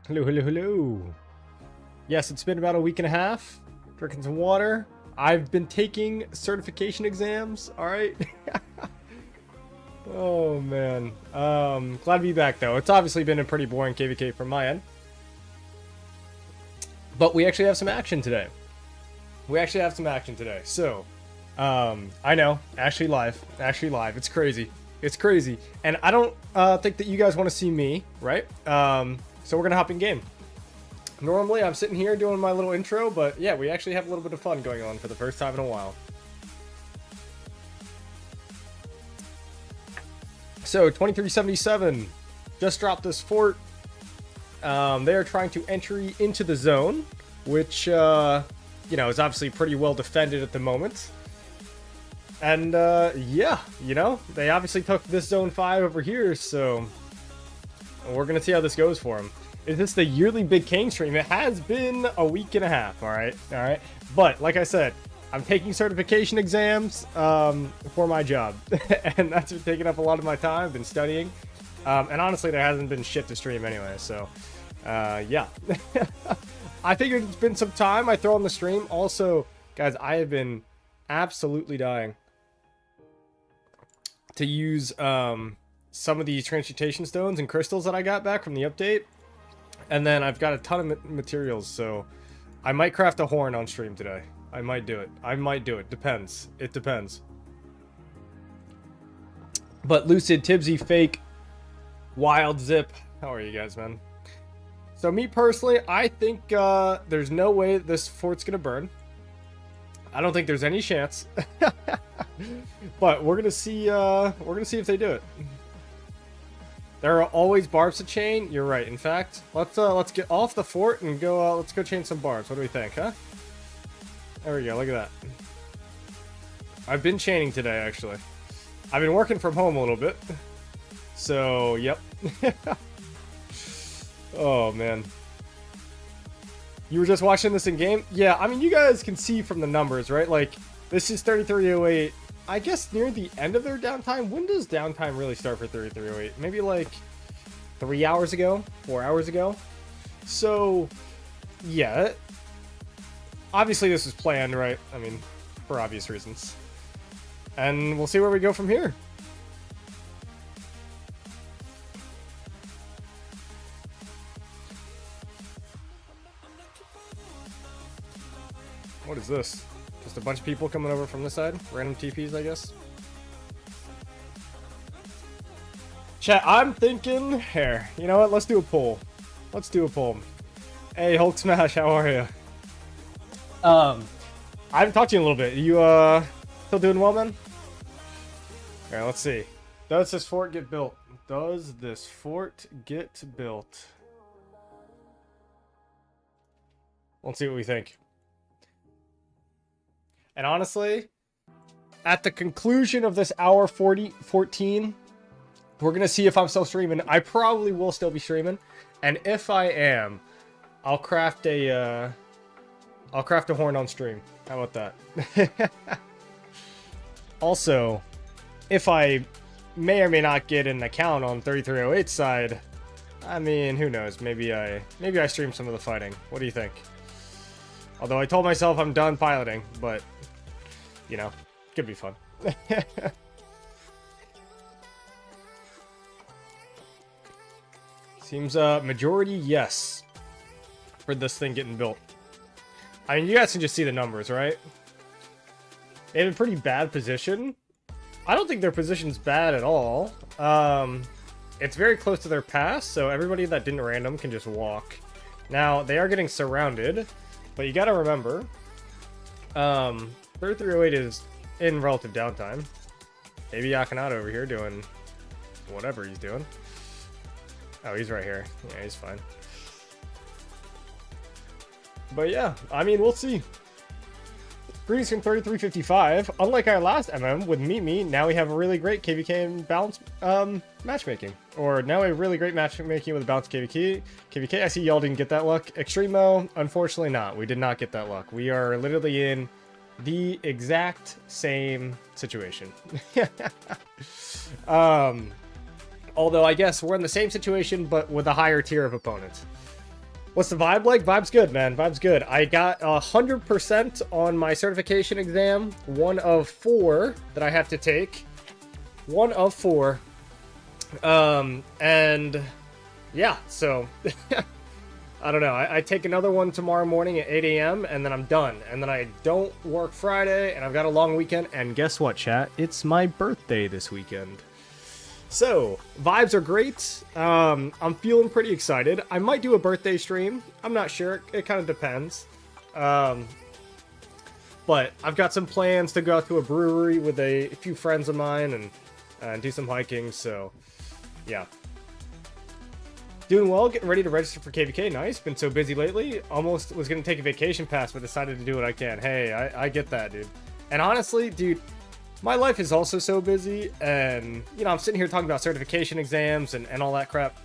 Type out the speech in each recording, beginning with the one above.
Hello, hello, hello. Yes, it's been about a week and a half. Drinking some water. I've been taking certification exams. All right. Oh man. Glad to be back though. It's obviously been a pretty boring KVK from my end, but we actually have some action today. So, I know, actually live. It's crazy. And I don't think that you guys want to see me, right? So we're gonna hop in game. Normally I'm sitting here doing my little intro, but yeah, we actually have a little bit of fun going on for the first time in a while. So 2377 just dropped this fort. They are trying to entry into the zone, which you know, is obviously pretty well defended at the moment. And yeah, you know, they obviously took this zone 5 over here, so we're gonna see how this goes for them. Is this the yearly Big King stream? It has been a week and a half, all right. But like I said, I'm taking certification exams for my job, and that's been taking up a lot of my time. I've been studying, and honestly, there hasn't been shit to stream anyway. So, yeah, I figured it's been some time. I throw on the stream. Also, guys, I have been absolutely dying to use some of these transmutation stones and crystals that I got back from the update. And then I've got a ton of materials, so I might craft a horn on stream today. I might do it. Depends. It depends. But Lucid, Tibsy, Fake, Wild, Zip. How are you guys, man? So me personally, I think there's no way this fort's gonna burn. I don't think there's any chance. But we're gonna see if they do it. There are always barbs to chain. You're right. In fact, let's get off the fort and go. Let's go chain some barbs. What do we think, huh? There we go. Look at that. I've been chaining today, actually. I've been working from home a little bit, so yep. Oh man, you were just watching this in game? Yeah. I mean, you guys can see from the numbers, right? Like this is 3308. I guess near the end of their downtime. When does downtime really start for 3308? Maybe like 3 hours ago, 4 hours ago. So, yeah. Obviously this was planned, right? I mean, for obvious reasons. And we'll see where we go from here. What is this? Just a bunch of people coming over from this side. Random TPs, I guess. Chat, I'm thinking... Here, you know what? Let's do a poll. Hey, Hulk Smash, how are you? I haven't talked to you in a little bit. You, still doing well, man? Alright, let's see. Does this fort get built? Let's see what we think. And honestly, at the conclusion of this hour 14, we're going to see if I'm still streaming. I probably will still be streaming. And if I am, I'll craft a horn on stream. How about that? Also, if I may or may not get an account on 3308 side, I mean, who knows? Maybe I stream some of the fighting. What do you think? Although I told myself I'm done piloting, but you know, could be fun. Seems majority yes for this thing getting built. I mean, you guys can just see the numbers, right? They have a pretty bad position. I don't think their position's bad at all. It's very close to their pass, so everybody that didn't random can just walk. Now, they are getting surrounded, but you gotta remember, 3308 is in relative downtime. Maybe Akhenaten over here doing whatever he's doing. Oh, he's right here. Yeah, he's fine. But yeah, I mean, we'll see. Greetings from 3355. Unlike our last MM with Mimi, now we have a really great KVK and balance matchmaking. Or now we have really great matchmaking with a balanced KVK. I see y'all didn't get that luck. Extremo, unfortunately not. We did not get that luck. We are literally in the exact same situation. Although I guess we're in the same situation, but with a higher tier of opponents. What's the vibe like? Vibe's good, man. Vibe's good. I got 100% on my certification exam. 1 of 4 that I have to take. 1 of 4. And yeah, so I don't know. I take another one tomorrow morning at 8 a.m. and then I'm done. And then I don't work Friday and I've got a long weekend. And guess what, chat? It's my birthday this weekend. So, vibes are great. I'm feeling pretty excited. I might do a birthday stream. I'm not sure. It kind of depends. But I've got some plans to go out to a brewery with a few friends of mine and do some hiking. So, yeah. Doing well. Getting ready to register for KVK. Nice. Been so busy lately. Almost was going to take a vacation pass, but decided to do what I can. Hey, I get that, dude. And honestly, dude, my life is also so busy, and, you know, I'm sitting here talking about certification exams and all that crap.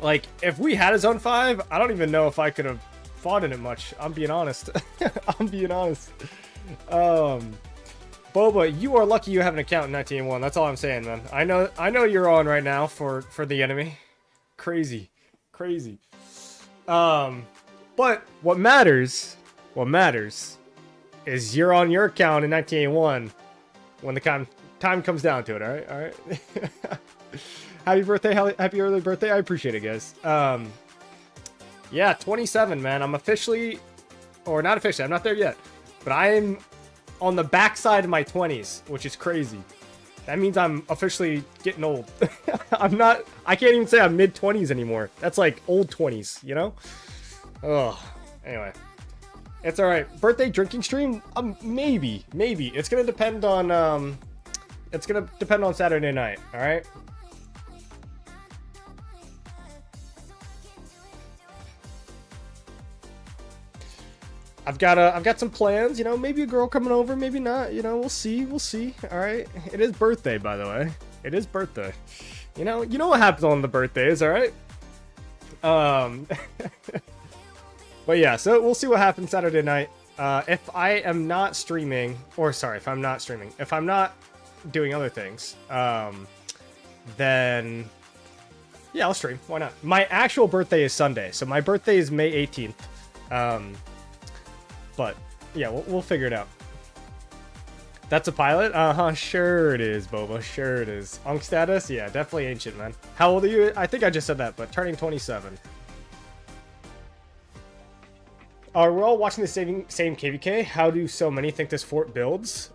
Like, if we had a Zone 5, I don't even know if I could have fought in it much. I'm being honest. I'm being honest. Boba, you are lucky you have an account in 1901. That's all I'm saying, man. I know you're on right now for the enemy. Crazy. Crazy. But what matters is you're on your account in 1981. When the time comes down to it, all right? Happy birthday, happy early birthday. I appreciate it, guys. Yeah, 27, man. I'm officially, or not officially, I'm not there yet. But I'm on the backside of my 20s, which is crazy. That means I'm officially getting old. I can't even say I'm mid-20s anymore. That's like old 20s, you know? Ugh. Anyway. It's alright. Birthday drinking stream? Maybe. It's gonna depend on, Saturday night, alright? I've got some plans, you know, maybe a girl coming over, maybe not, you know, we'll see, alright? It is birthday, by the way. It is birthday. You know what happens on the birthdays, alright? But yeah, so we'll see what happens Saturday night. If I'm not doing other things, then yeah, I'll stream. Why not? My actual birthday is Sunday, so my birthday is May 18th. But yeah, we'll figure it out. That's a pilot? Uh-huh, sure it is, Boba. Sure it is. Unk status? Yeah, definitely ancient, man. How old are you? I think I just said that, but turning 27. We're all watching the same KVK. How do so many think this fort builds?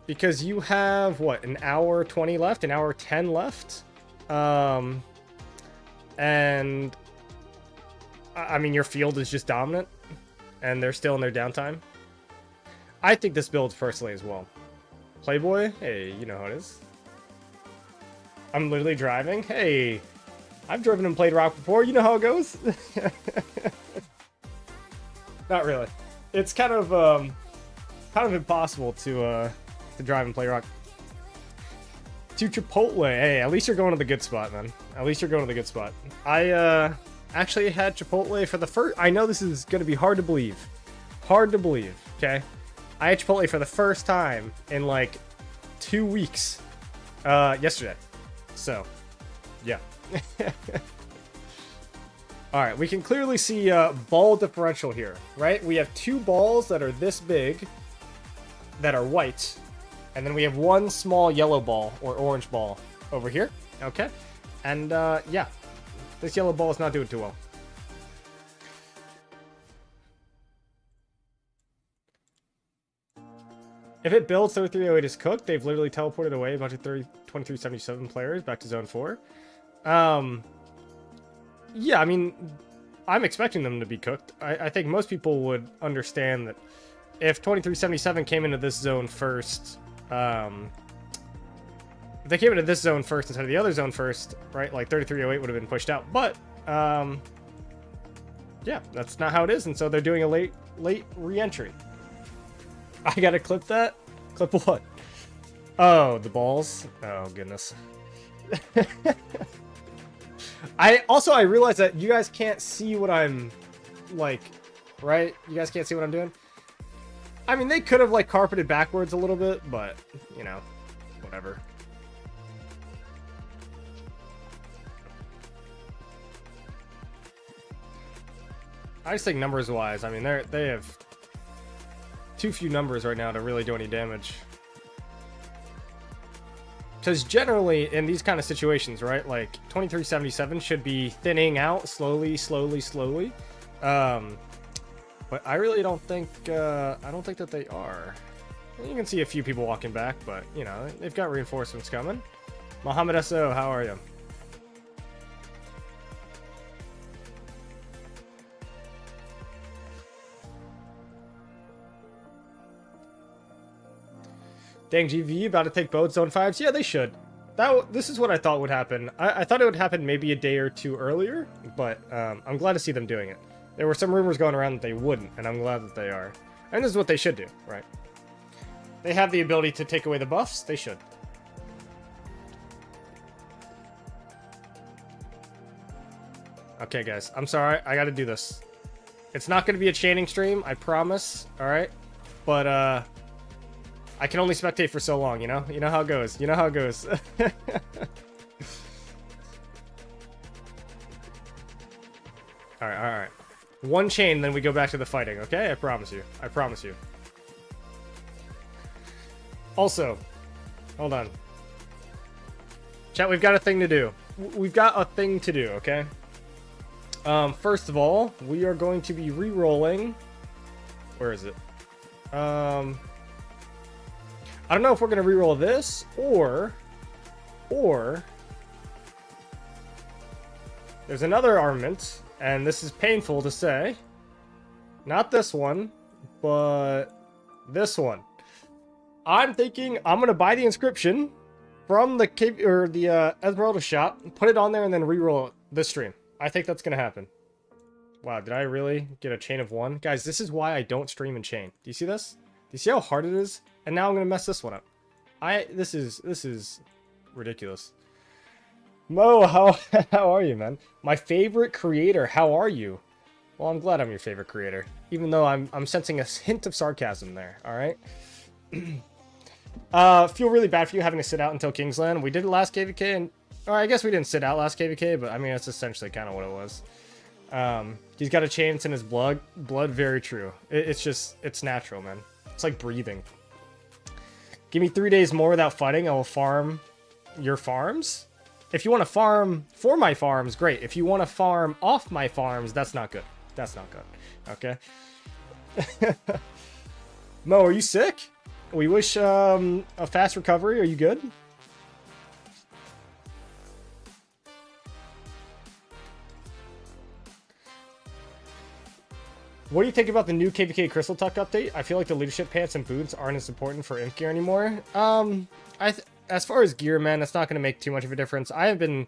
Because you have, what, an hour 20 left? An hour 10 left? And, I mean, your field is just dominant, and they're still in their downtime. I think this builds personally as well. Playboy? Hey, you know how it is. I'm literally driving. Hey, I've driven and played Rock before. You know how it goes? Not really. It's kind of impossible to drive and play Rock. To Chipotle. Hey, at least you're going to the good spot, man. At least you're going to the good spot. I actually had Chipotle for the first. I know this is going to be hard to believe. Hard to believe. Okay, I had Chipotle for the first time in like 2 weeks. Yesterday. So, yeah. Alright, we can clearly see ball differential here, right? We have 2 balls that are this big, that are white, and then we have 1 small yellow ball, or orange ball, over here, okay? And, yeah, this yellow ball is not doing too well. If it builds 3308 is cooked, they've literally teleported away a bunch of 2377 players back to Zone 4. Yeah, I mean, I'm expecting them to be cooked. I think most people would understand that if 2377 came into this zone first, if they came into this zone first instead of the other zone first, right, like 3308 would have been pushed out. But, yeah, that's not how it is, and so they're doing a late re-entry. I gotta clip that? Clip what? Oh, the balls? Oh, goodness. I realize that you guys can't see what I'm, like, right? You guys can't see what I'm doing? I mean, they could have, like, carpeted backwards a little bit, but, you know, whatever. I just think numbers-wise, I mean, they have too few numbers right now to really do any damage. Because generally, in these kind of situations, right, like, 2377 should be thinning out slowly. But I really don't think, I don't think that they are. You can see a few people walking back, but, you know, they've got reinforcements coming. Mohammed S.O., how are you? Dang, GV about to take both zone 5s? Yeah, they should. This is what I thought would happen. I thought it would happen maybe a day or two earlier, but I'm glad to see them doing it. There were some rumors going around that they wouldn't, and I'm glad that they are. And this is what they should do, right? They have the ability to take away the buffs, they should. Okay, guys, I'm sorry, I gotta do this. It's not gonna be a chaining stream, I promise, alright? But, I can only spectate for so long, you know? You know how it goes. You know how it goes. Alright. One chain, then we go back to the fighting, okay? I promise you. I promise you. Also, hold on. Chat, we've got a thing to do. We've got a thing to do, okay? First of all, we are going to be re-rolling. Where is it? I don't know if we're going to reroll this, or there's another armament, and this is painful to say. Not this one, but this one. I'm thinking I'm going to buy the inscription from the Esmeralda shop, put it on there, and then reroll it this stream. I think that's going to happen. Wow, did I really get a chain of 1? Guys, this is why I don't stream in chain. Do you see this? Do you see how hard it is? And now I'm gonna mess this one up. This is ridiculous. Mo, how are you, man? My favorite creator, how are you? Well, I'm glad I'm your favorite creator, even though I'm sensing a hint of sarcasm there. All right. Feel really bad for you having to sit out until Kingsland. We did it last KVK, and or I guess we didn't sit out last KVK, but I mean that's essentially kind of what it was. He's got a chain, it's in his blood. Very true. It's natural, man. It's like breathing. Give me 3 days more without fighting. I will farm your farms. If you want to farm for my farms, great. If you want to farm off my farms, that's not good. That's not good. Okay. Mo, are you sick? We wish a fast recovery. Are you good? What do you think about the new KVK Crystal Tuck update? I feel like the leadership pants and boots aren't as important for imp gear anymore. As far as gear, man, it's not going to make too much of a difference. I'll be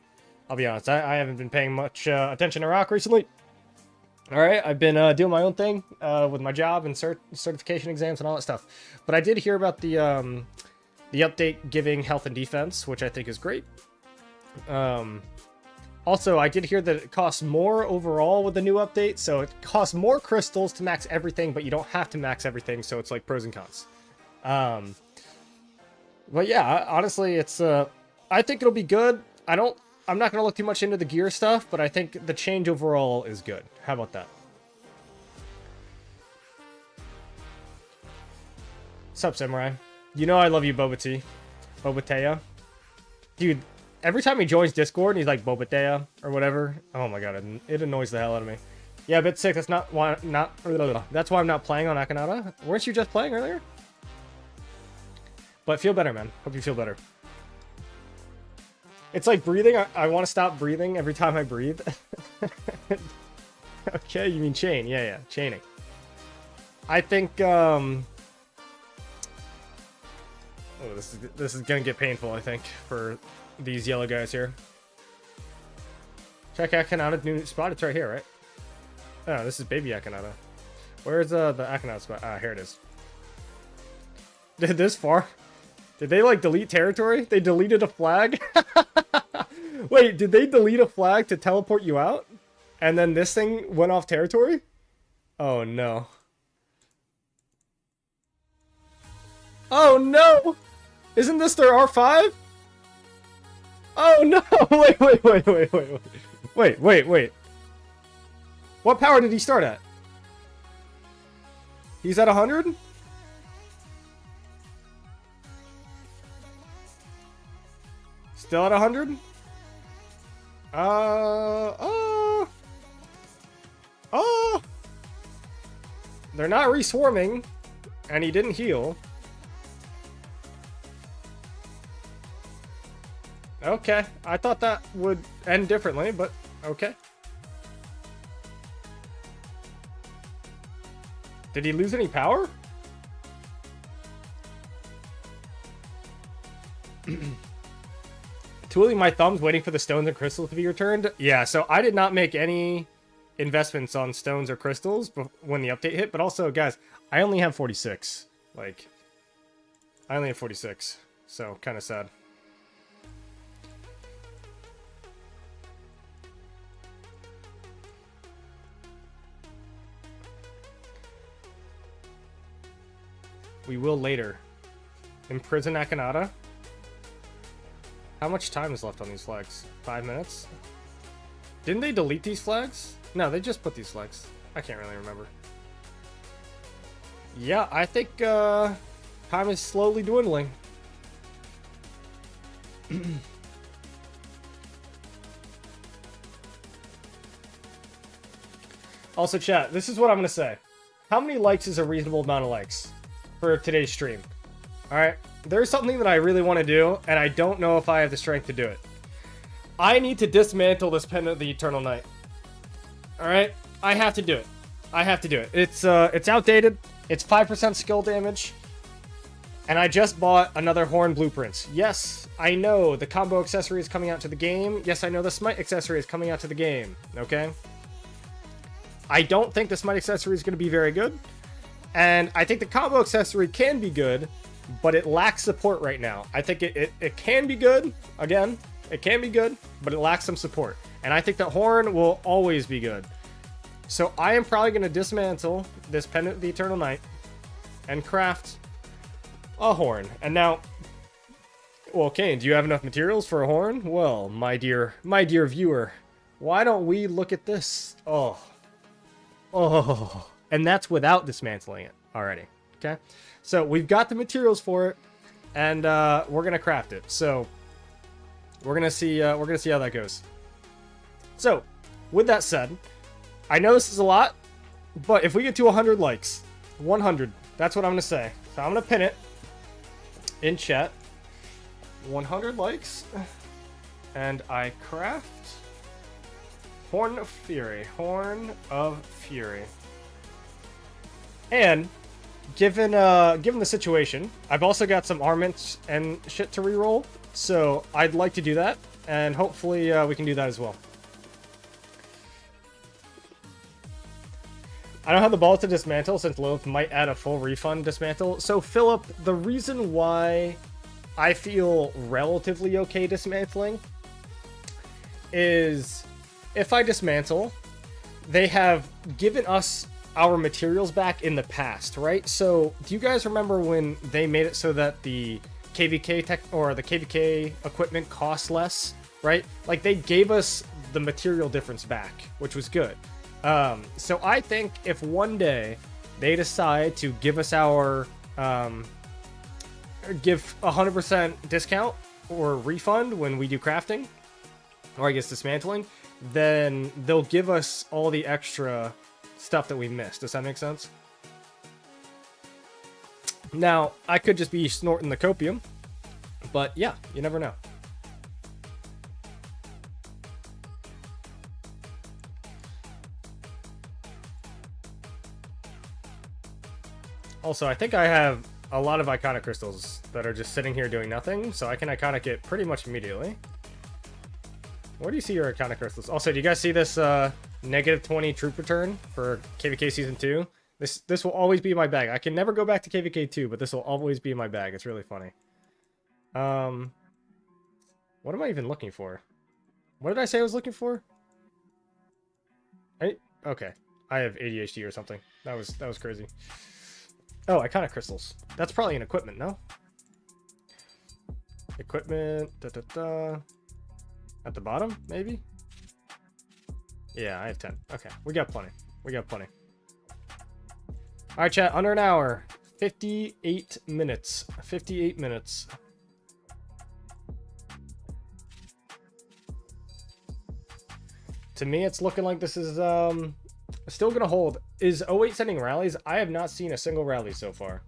honest, I haven't been paying much attention to Rock recently. Alright, I've been doing my own thing with my job and certification exams and all that stuff. But I did hear about the update giving health and defense, which I think is great. Also, I did hear that it costs more overall with the new update, so it costs more crystals to max everything, but you don't have to max everything, so it's like pros and cons. But yeah, honestly, it's I think it'll be good. I'm not gonna look too much into the gear stuff, but I think the change overall is good. How about that? Sup, Samurai? You know I love you, Bobatea. Bobatea. Dude, every time he joins Discord, he's like Bobatea or whatever. Oh my god, it annoys the hell out of me. Yeah, bit sick. That's that's why I'm not playing on Akanata. Weren't you just playing earlier? But feel better, man. Hope you feel better. It's like breathing. I want to stop breathing every time I breathe. Okay, you mean chain. Yeah, chaining. I think, oh, this is gonna get painful, I think, for these yellow guys here. Check Akanata new spot. It's right here, right? Oh, this is baby Akanata. Where's the Akanata spot? Ah, here it is. This far? Did they like delete territory? They deleted a flag? Wait, did they delete a flag to teleport you out? And then this thing went off territory? Oh no. Oh no! Isn't this their R5? Oh no! Wait. What power did he start at? He's at 100? Still at 100? They're not reswarming, and he didn't heal. Okay, I thought that would end differently, but okay. Did he lose any power? Twiddling my thumbs waiting for the stones and crystals to be returned. Yeah, so I did not make any investments on stones or crystals when the update hit, but also, guys, I only have 46. Like, I only have 46, so kind of sad. We will later. Imprison Akanata. How much time is left on these flags? 5 minutes? Didn't they delete these flags? No, they just put these flags. I can't really remember. Yeah, I think time is slowly dwindling. Also, chat, this is what I'm going to say. How many likes is a reasonable amount of likes for today's stream? Alright, there's something that I really want to do, and I don't know if I have the strength to do it. I need to dismantle this Pendant of the Eternal Night. Alright, I have to do it. I have to do it. It's outdated. It's 5% skill damage. And I just bought another Horn Blueprints. Yes, I know the combo accessory is coming out to the game. Yes, I know the Smite accessory is coming out to the game. Okay? I don't think the Smite accessory is going to be very good. And I think the combo accessory can be good, but it lacks support right now. I think it can be good. Again, it can be good, but it lacks some support. And I think that Horn will always be good. So I am probably going to dismantle this Pendant of the Eternal Night and craft a Horn. And now, well, Kane, do you have enough materials for a Horn? Well, my dear viewer, why don't we look at this? Oh. And that's without dismantling it already. Okay, so we've got the materials for it, and we're gonna craft it. So we're gonna see how that goes. So with that said, I know this is a lot, but if we get to 100 likes, 100, that's what I'm gonna say. So I'm gonna pin it in chat. 100 likes, and I craft Horn of Fury. Horn of Fury. And given the situation, I've also got some armaments and shit to reroll, so I'd like to do that, and hopefully we can do that as well. I don't have the balls to dismantle since Lilith might add a full refund dismantle. So Philip, the reason why I feel relatively okay dismantling is if I dismantle, they have given us our materials back in the past, right? So do you guys remember when they made it so that the KVK tech or the KVK equipment costs less, right? Like they gave us the material difference back, which was good. So I think if one day they decide to give us our give 100% discount or refund when we do crafting, or I guess dismantling, then they'll give us all the extra stuff that we missed. Does that make sense? Now, I could just be snorting the copium, but yeah, you never know. Also, I think I have a lot of Iconic Crystals that are just sitting here doing nothing, so I can Iconic it pretty much immediately. Where do you see your Iconic Crystals? Also, do you guys see this -20 troop return for KVK Season 2? This will always be in my bag. I can never go back to KVK 2, but this will always be in my bag. It's really funny. What am I even looking for? What did I say I was looking for? Okay. I have ADHD or something. That was crazy. Oh, Iconic Crystals. That's probably an equipment, no? Equipment, at the bottom, maybe? Yeah, I have 10. Okay, we got plenty. We got plenty. All right, chat, under an hour. 58 minutes. 58 minutes. To me, it's looking like this is still going to hold. Is 08 sending rallies? I have not seen a single rally so far.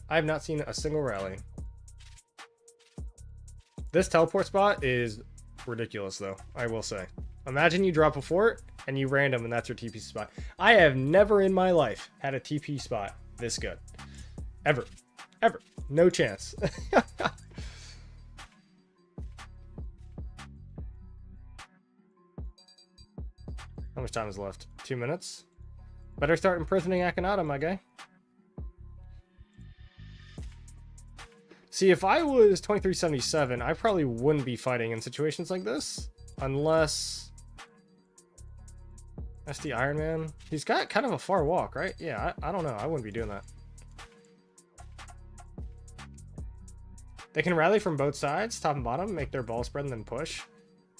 I have not seen a single rally. This teleport spot is ridiculous, though, I will say. Imagine you drop a fort and you random and that's your TP spot. I have never in my life had a TP spot this good. Ever. Ever. No chance. How much time is left? 2 minutes? Better start imprisoning Akhenaten, my guy. See, if I was 2377, I probably wouldn't be fighting in situations like this. Unless... SD Iron Man. He's got kind of a far walk, right? Yeah, I don't know. I wouldn't be doing that. They can rally from both sides, top and bottom, make their ball spread and then push.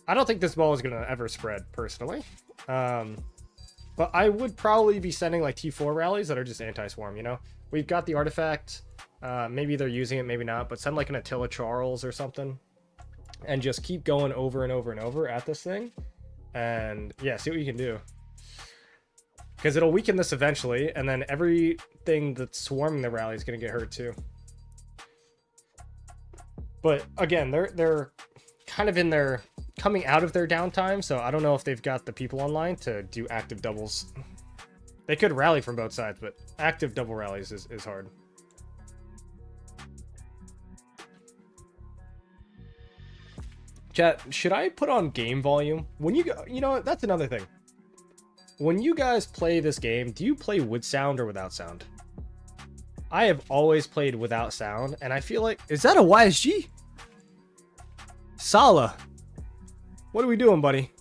I don't think this ball is going to ever spread, personally. But I would probably be sending like T4 rallies that are just anti-swarm, you know? We've got the artifact. Maybe they're using it, maybe not. But send like an Attila Charles or something. And just keep going over and over and over at this thing. And yeah, see what you can do. Because it'll weaken this eventually. And then everything that's swarming the rally is going to get hurt too. But again, they're kind of in their... coming out of their downtime, so I don't know if they've got the people online to do active doubles. They could rally from both sides, but active double rallies is hard. Chat, should I put on game volume? When you go, you know what, that's another thing. When you guys play this game, do you play with sound or without sound? I have always played without sound, and I feel like... Is that a YSG? Sala. What are we doing, buddy?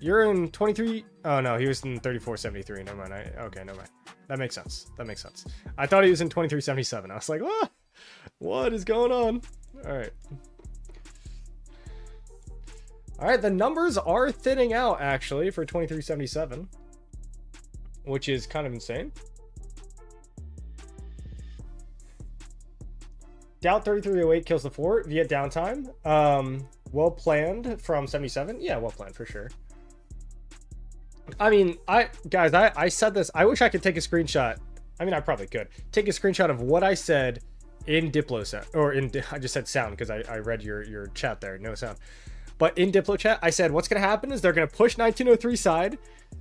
You're in 23... Oh, no, he was in 3473. Never mind. Okay, never mind. That makes sense. That makes sense. I thought he was in 2377. I was like, what? What is going on? All right. All right, the numbers are thinning out, actually, for 2377. Which is kind of insane. Doubt 3308 kills the fort via downtime. Well planned from 77. Yeah, well planned for sure. I mean, guys, I said this. I wish I could take a screenshot. I mean, I probably could take a screenshot of what I said in Diplo sound, or in, I just said sound because I read your chat there, no sound. But in Diplo chat, I said what's gonna happen is they're gonna push 1903 side,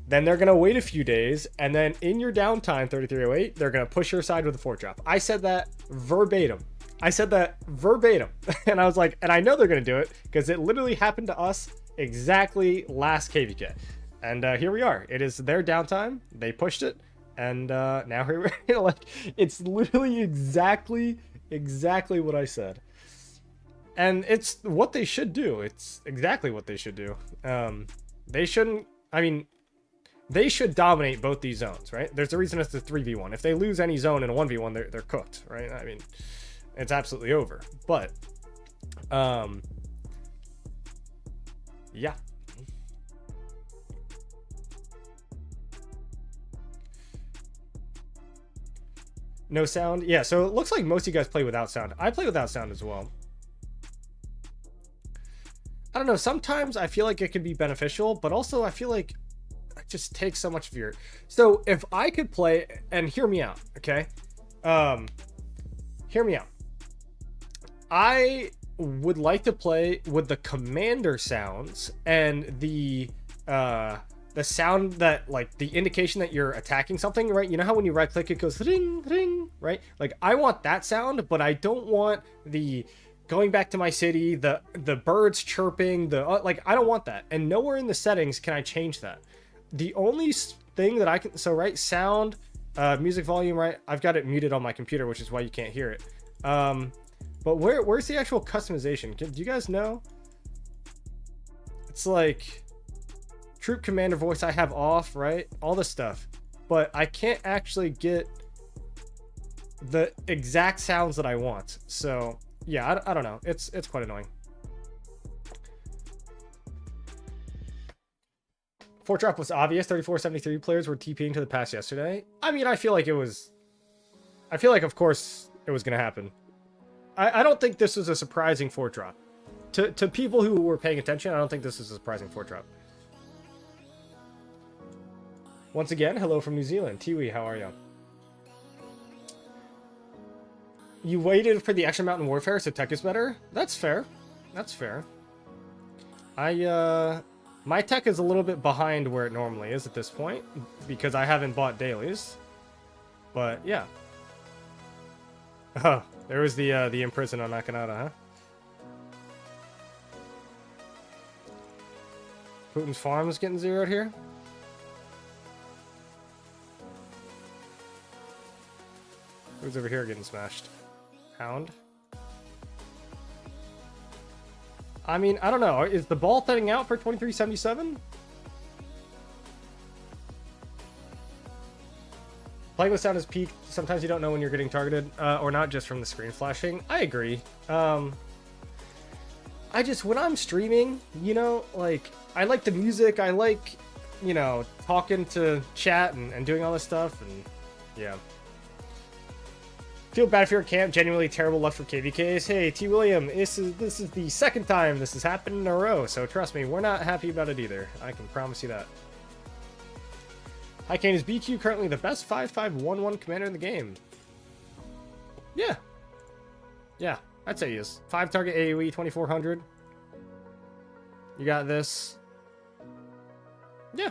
then they're gonna wait a few days, and then in your downtime 3308, they're gonna push your side with a fort drop. I said that verbatim. I said that verbatim, and I was like, and I know they're going to do it because it literally happened to us exactly last KVK. And here we are. It is their downtime. They pushed it, and now here we're like, it's literally exactly what I said. And it's what they should do. It's exactly what they should do. They shouldn't, I mean, they should dominate both these zones, right? There's a reason it's a 3v1. If they lose any zone in a 1v1, they're cooked, right? I mean... It's absolutely over, but yeah. No sound? Yeah, so it looks like most of you guys play without sound. I play without sound as well. I don't know, sometimes I feel like it can be beneficial, but also I feel like it just takes so much of your... So if I could play, and hear me out, okay? Hear me out. I would like to play with the commander sounds and the sound that, like, the indication that you're attacking something, right? You know how when you right click it goes ring ring, right? Like, I want that sound, but I don't want the going back to my city, the birds chirping, like, I don't want that. And nowhere in the settings can I change that. The only thing that I can, so right, sound, music volume, right? I've got it muted on my computer, which is why you can't hear it. But where's the actual customization? Do you guys know? It's like troop commander voice I have off, right? All this stuff. But I can't actually get the exact sounds that I want. So yeah, I don't know. It's quite annoying. Fort drop was obvious. 3473 players were TPing to the pass yesterday. I mean, I feel like of course it was going to happen. I don't think this was a surprising fort drop. To people who were paying attention, I don't think this is a surprising fort drop. Once again, hello from New Zealand. Tiwi, how are you? You waited for the extra mountain warfare so tech is better? That's fair. That's fair. My tech is a little bit behind where it normally is at this point because I haven't bought dailies. But yeah. Oh, there was the imprison on Nakanata, huh? Putin's farm is getting zeroed here. Who's over here getting smashed? Hound. I mean, I don't know. Is the ball thinning out for 2377? Playing with sound is peaked. Sometimes you don't know when you're getting targeted, or not just from the screen flashing. I agree. When I'm streaming, you know, like, I like the music. I like, you know, talking to chat and doing all this stuff, and yeah. Feel bad if you're at camp. Genuinely terrible luck for KVKs. Hey, T. William, this is the second time this has happened in a row, so trust me, we're not happy about it either. I can promise you that. Hi, Kane. Is BQ currently the best 5511 commander in the game? Yeah. Yeah, I'd say he is. 5 target AoE, 2400. You got this. Yeah.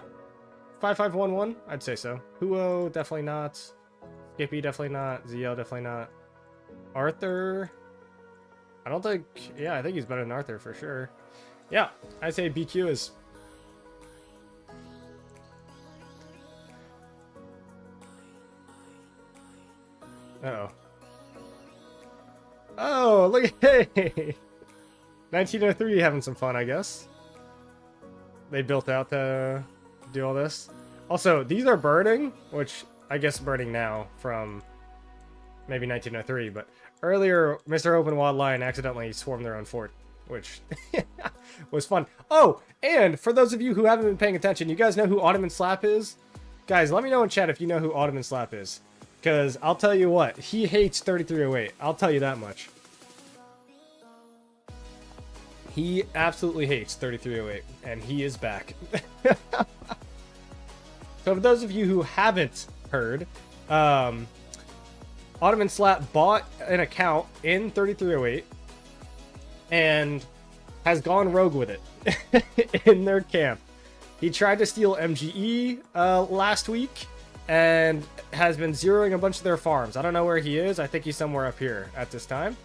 5511, I'd say so. Huo, definitely not. Skippy, definitely not. ZL, definitely not. Arthur, I don't think... Yeah, I think he's better than Arthur for sure. Yeah, I'd say BQ is... Uh-oh. Oh, look at... Hey! 1903 having some fun, I guess. They built out to do all this. Also, these are burning, which... I guess burning now from maybe 1903, but earlier Mr. Open Wild Lion accidentally swarmed their own fort, which was fun. Oh, and for those of you who haven't been paying attention, you guys know who Ottoman Slap is? Guys, let me know in chat if you know who Ottoman Slap is, because I'll tell you what, he hates 3308. I'll tell you that much. He absolutely hates 3308, and he is back. So for those of you who haven't heard, Ottoman Slap bought an account in 3308 and has gone rogue with it in their camp. He tried to steal MGE last week and has been zeroing a bunch of their farms. I don't know where he is. I think he's somewhere up here at this time.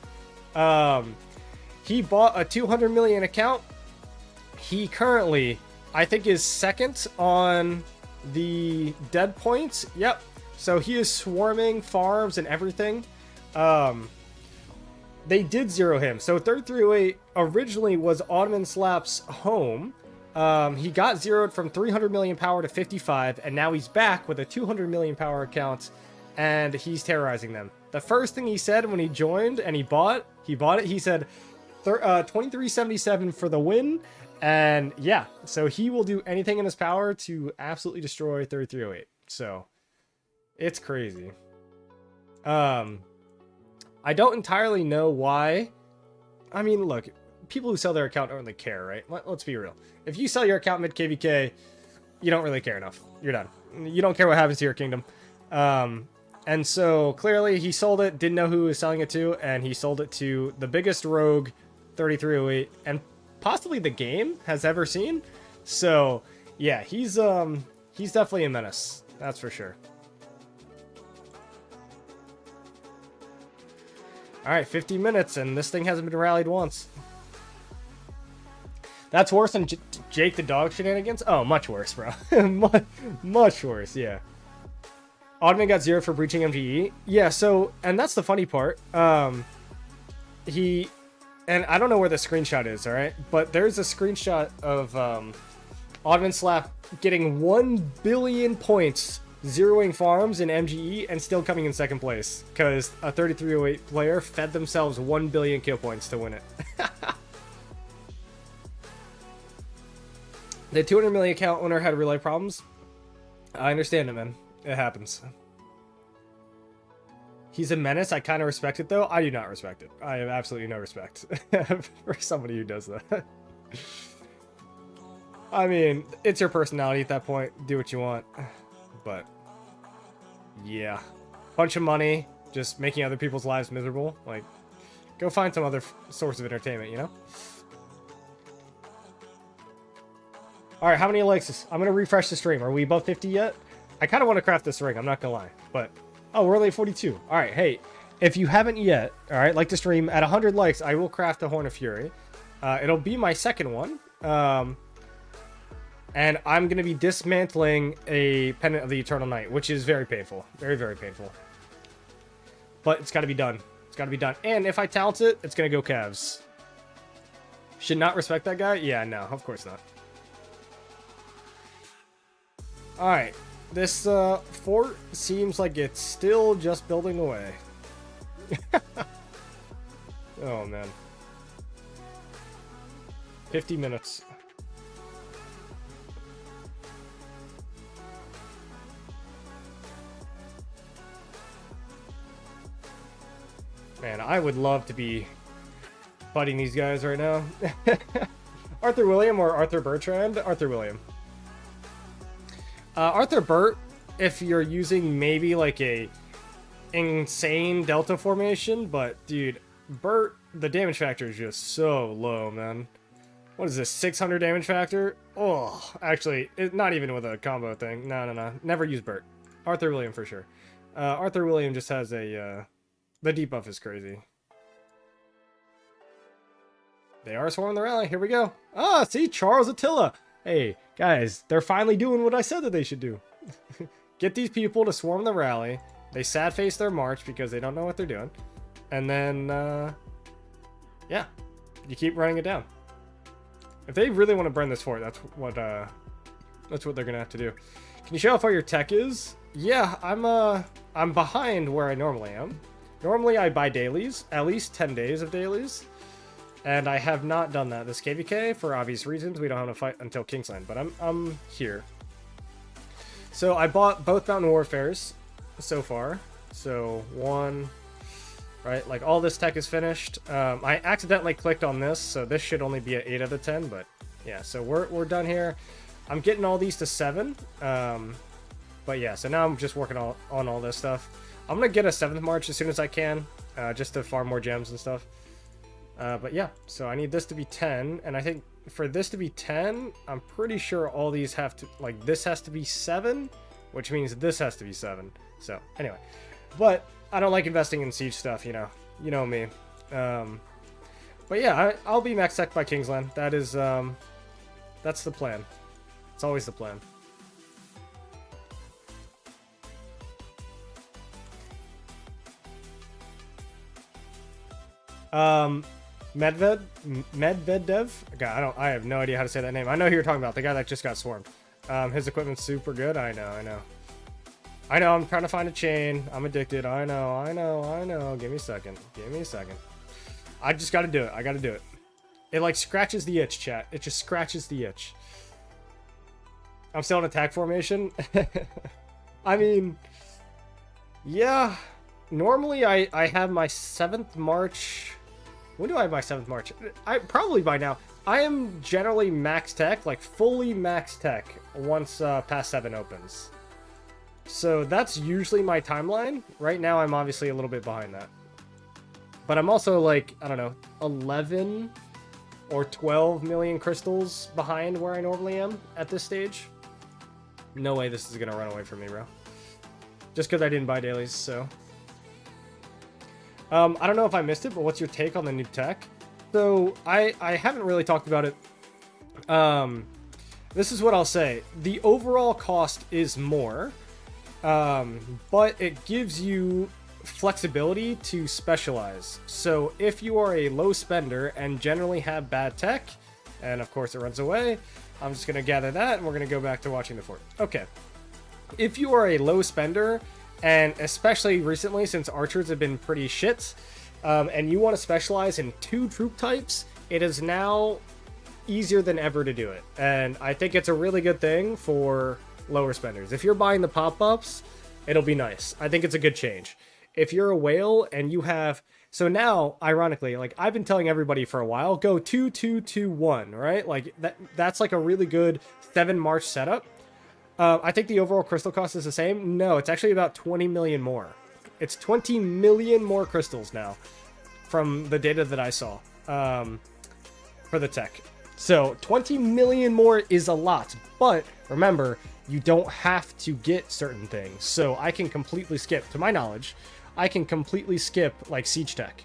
He bought a 200 million account. He currently, I think, is second on the dead points. Yep. So he is swarming farms and everything. They did zero him. So 3308 originally was Ottoman Slap's home. He got zeroed from 300 million power to 55, and now he's back with a 200 million power account, and he's terrorizing them. The first thing he said when he joined and he bought it, he said 2377 for the win. And yeah, so he will do anything in his power to absolutely destroy 3308. So it's crazy. I don't entirely know why. I mean, look, people who sell their account don't really care, right? Let's be real. If you sell your account mid KVK, you don't really care enough. You're done. You don't care what happens to your kingdom. And so clearly he sold it, didn't know who he was selling it to, and he sold it to the biggest rogue 3308 and possibly the game has ever seen. So yeah, he's definitely a menace, that's for sure. All right, 50 minutes and this thing hasn't been rallied once. That's worse than Jake the Dog shenanigans. Oh, much worse, bro. much worse. Yeah. Ottoman got 0 for breaching MGE. Yeah. So, and that's the funny part. And I don't know where the screenshot is, all right? But there's a screenshot of Ottoman Slap getting 1 billion points, zeroing farms in MGE, and still coming in second place. Because a 3308 player fed themselves 1 billion kill points to win it. The 200 million account owner had real life problems. I understand it, man. It happens. He's a menace. I kind of respect it, though. I do not respect it. I have absolutely no respect for somebody who does that. I mean, it's your personality at that point. Do what you want. But, yeah. Bunch of money, just making other people's lives miserable. Like, go find some other source of entertainment, you know? Alright, how many likes? I'm going to refresh the stream. Are we above 50 yet? I kind of want to craft this ring. I'm not going to lie. But, oh, we're only at 42. Alright, hey, if you haven't yet, alright, like the stream, at 100 likes, I will craft the Horn of Fury. It'll be my second one. And I'm going to be dismantling a Pendant of the Eternal Night, which is very painful. Very, very painful. But it's got to be done. It's got to be done. And if I talent it, it's going to go Cavs. Should not respect that guy? Yeah, no, of course not. Alright. This fort seems like it's still just building away. Oh, man. 50 minutes. Man, I would love to be fighting these guys right now. Arthur William or Arthur Bertrand? Arthur William. Arthur Burt, if you're using maybe like a insane delta formation, but dude, Burt, the damage factor is just so low, man. What is this, 600 damage factor? Oh, actually, not even with a combo thing. No. Never use Burt. Arthur William for sure. Arthur William just has a, the debuff is crazy. They are swarming the rally. Here we go. Ah, see? Charles Attila. Hey, guys, they're finally doing what I said that they should do. Get these people to swarm the rally. They sad face their march because they don't know what they're doing. And then, yeah, you keep running it down. If they really want to burn this fort, that's what they're going to have to do. Can you show how far your tech is? Yeah, I'm behind where I normally am. Normally I buy dailies, at least 10 days of dailies, and I have not done that this KVK for obvious reasons. We don't have to fight until Kingsland, but I'm here. So I bought both Mountain Warfares so far. So one, right? Like all this tech is finished. I accidentally clicked on this, so this should only be an 8 out of 10, but yeah. So we're done here. I'm getting all these to 7. But yeah, so now I'm just working on all this stuff. I'm going to get a 7th March as soon as I can, just to farm more gems and stuff. But yeah, so I need this to be 10, and I think for this to be 10, I'm pretty sure all these have to, like, this has to be 7, which means this has to be 7. So, anyway. But I don't like investing in siege stuff, you know. You know me. But yeah, I'll be max tech by Kingsland. That is, that's the plan. It's always the plan. Medvedev? God, I have no idea how to say that name. I know who you're talking about, the guy that just got swarmed. His equipment's super good. I know, I'm trying to find a chain. I'm addicted. I know. Give me a second. I just gotta do it. I gotta do it. It like scratches the itch, chat. It just scratches the itch. I'm still in attack formation. I mean, yeah. Normally I have my 7th March. When do I have my 7th March? Probably by now. I am generally max tech, like fully max tech, once past 7 opens. So that's usually my timeline. Right now I'm obviously a little bit behind that. But I'm also like, I don't know, 11 or 12 million crystals behind where I normally am at this stage. No way this is going to run away from me, bro. Just because I didn't buy dailies, so... I don't know if I missed it, but what's your take on the new tech? So, I haven't really talked about it. This is what I'll say. The overall cost is more, but it gives you flexibility to specialize. So, if you are a low spender and generally have bad tech, and of course it runs away, I'm just going to gather that, and we're going to go back to watching the fort. Okay. If you are a low spender... And especially recently, since archers have been pretty shit, and you want to specialize in 2 troop types, it is now easier than ever to do it. And I think it's a really good thing for lower spenders. If you're buying the pop-ups, it'll be nice. I think it's a good change. If you're a whale and you have... So now, ironically, like I've been telling everybody for a while, go 2-2-2-1, right? Like that's like a really good 7 March setup. I think the overall crystal cost is the same. No, it's actually about 20 million more. It's 20 million more crystals now from the data that I saw for the tech. So 20 million more is a lot, but remember, you don't have to get certain things. So I can completely skip, to my knowledge, I can completely skip like siege tech,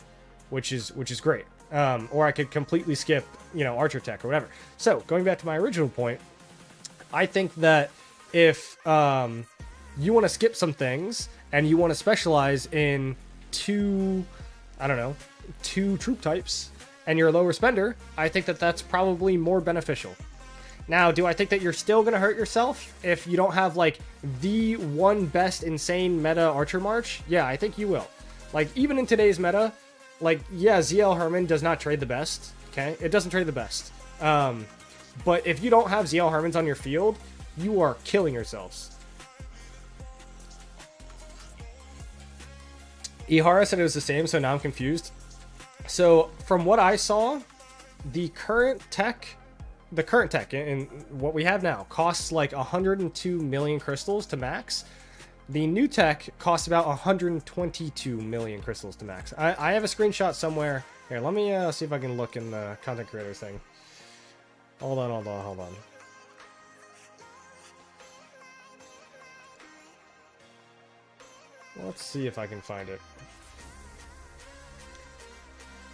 which is great. Or I could completely skip, you know, archer tech or whatever. So going back to my original point, I think that if you want to skip some things and you want to specialize in two troop types and you're a lower spender, I think that that's probably more beneficial. Now, do I think that you're still going to hurt yourself if you don't have, like, the one best insane meta Archer March? Yeah, I think you will. Like, even in today's meta, like, yeah, ZL Herman does not trade the best, okay? It doesn't trade the best. But if you don't have ZL Hermans on your field, you are killing yourselves. Ihara said it was the same, so now I'm confused. So, from what I saw, the current tech in what we have now costs like 102 million crystals to max. The new tech costs about 122 million crystals to max. I have a screenshot somewhere. Here, let me see if I can look in the content creators thing. Hold on. Let's see if I can find it.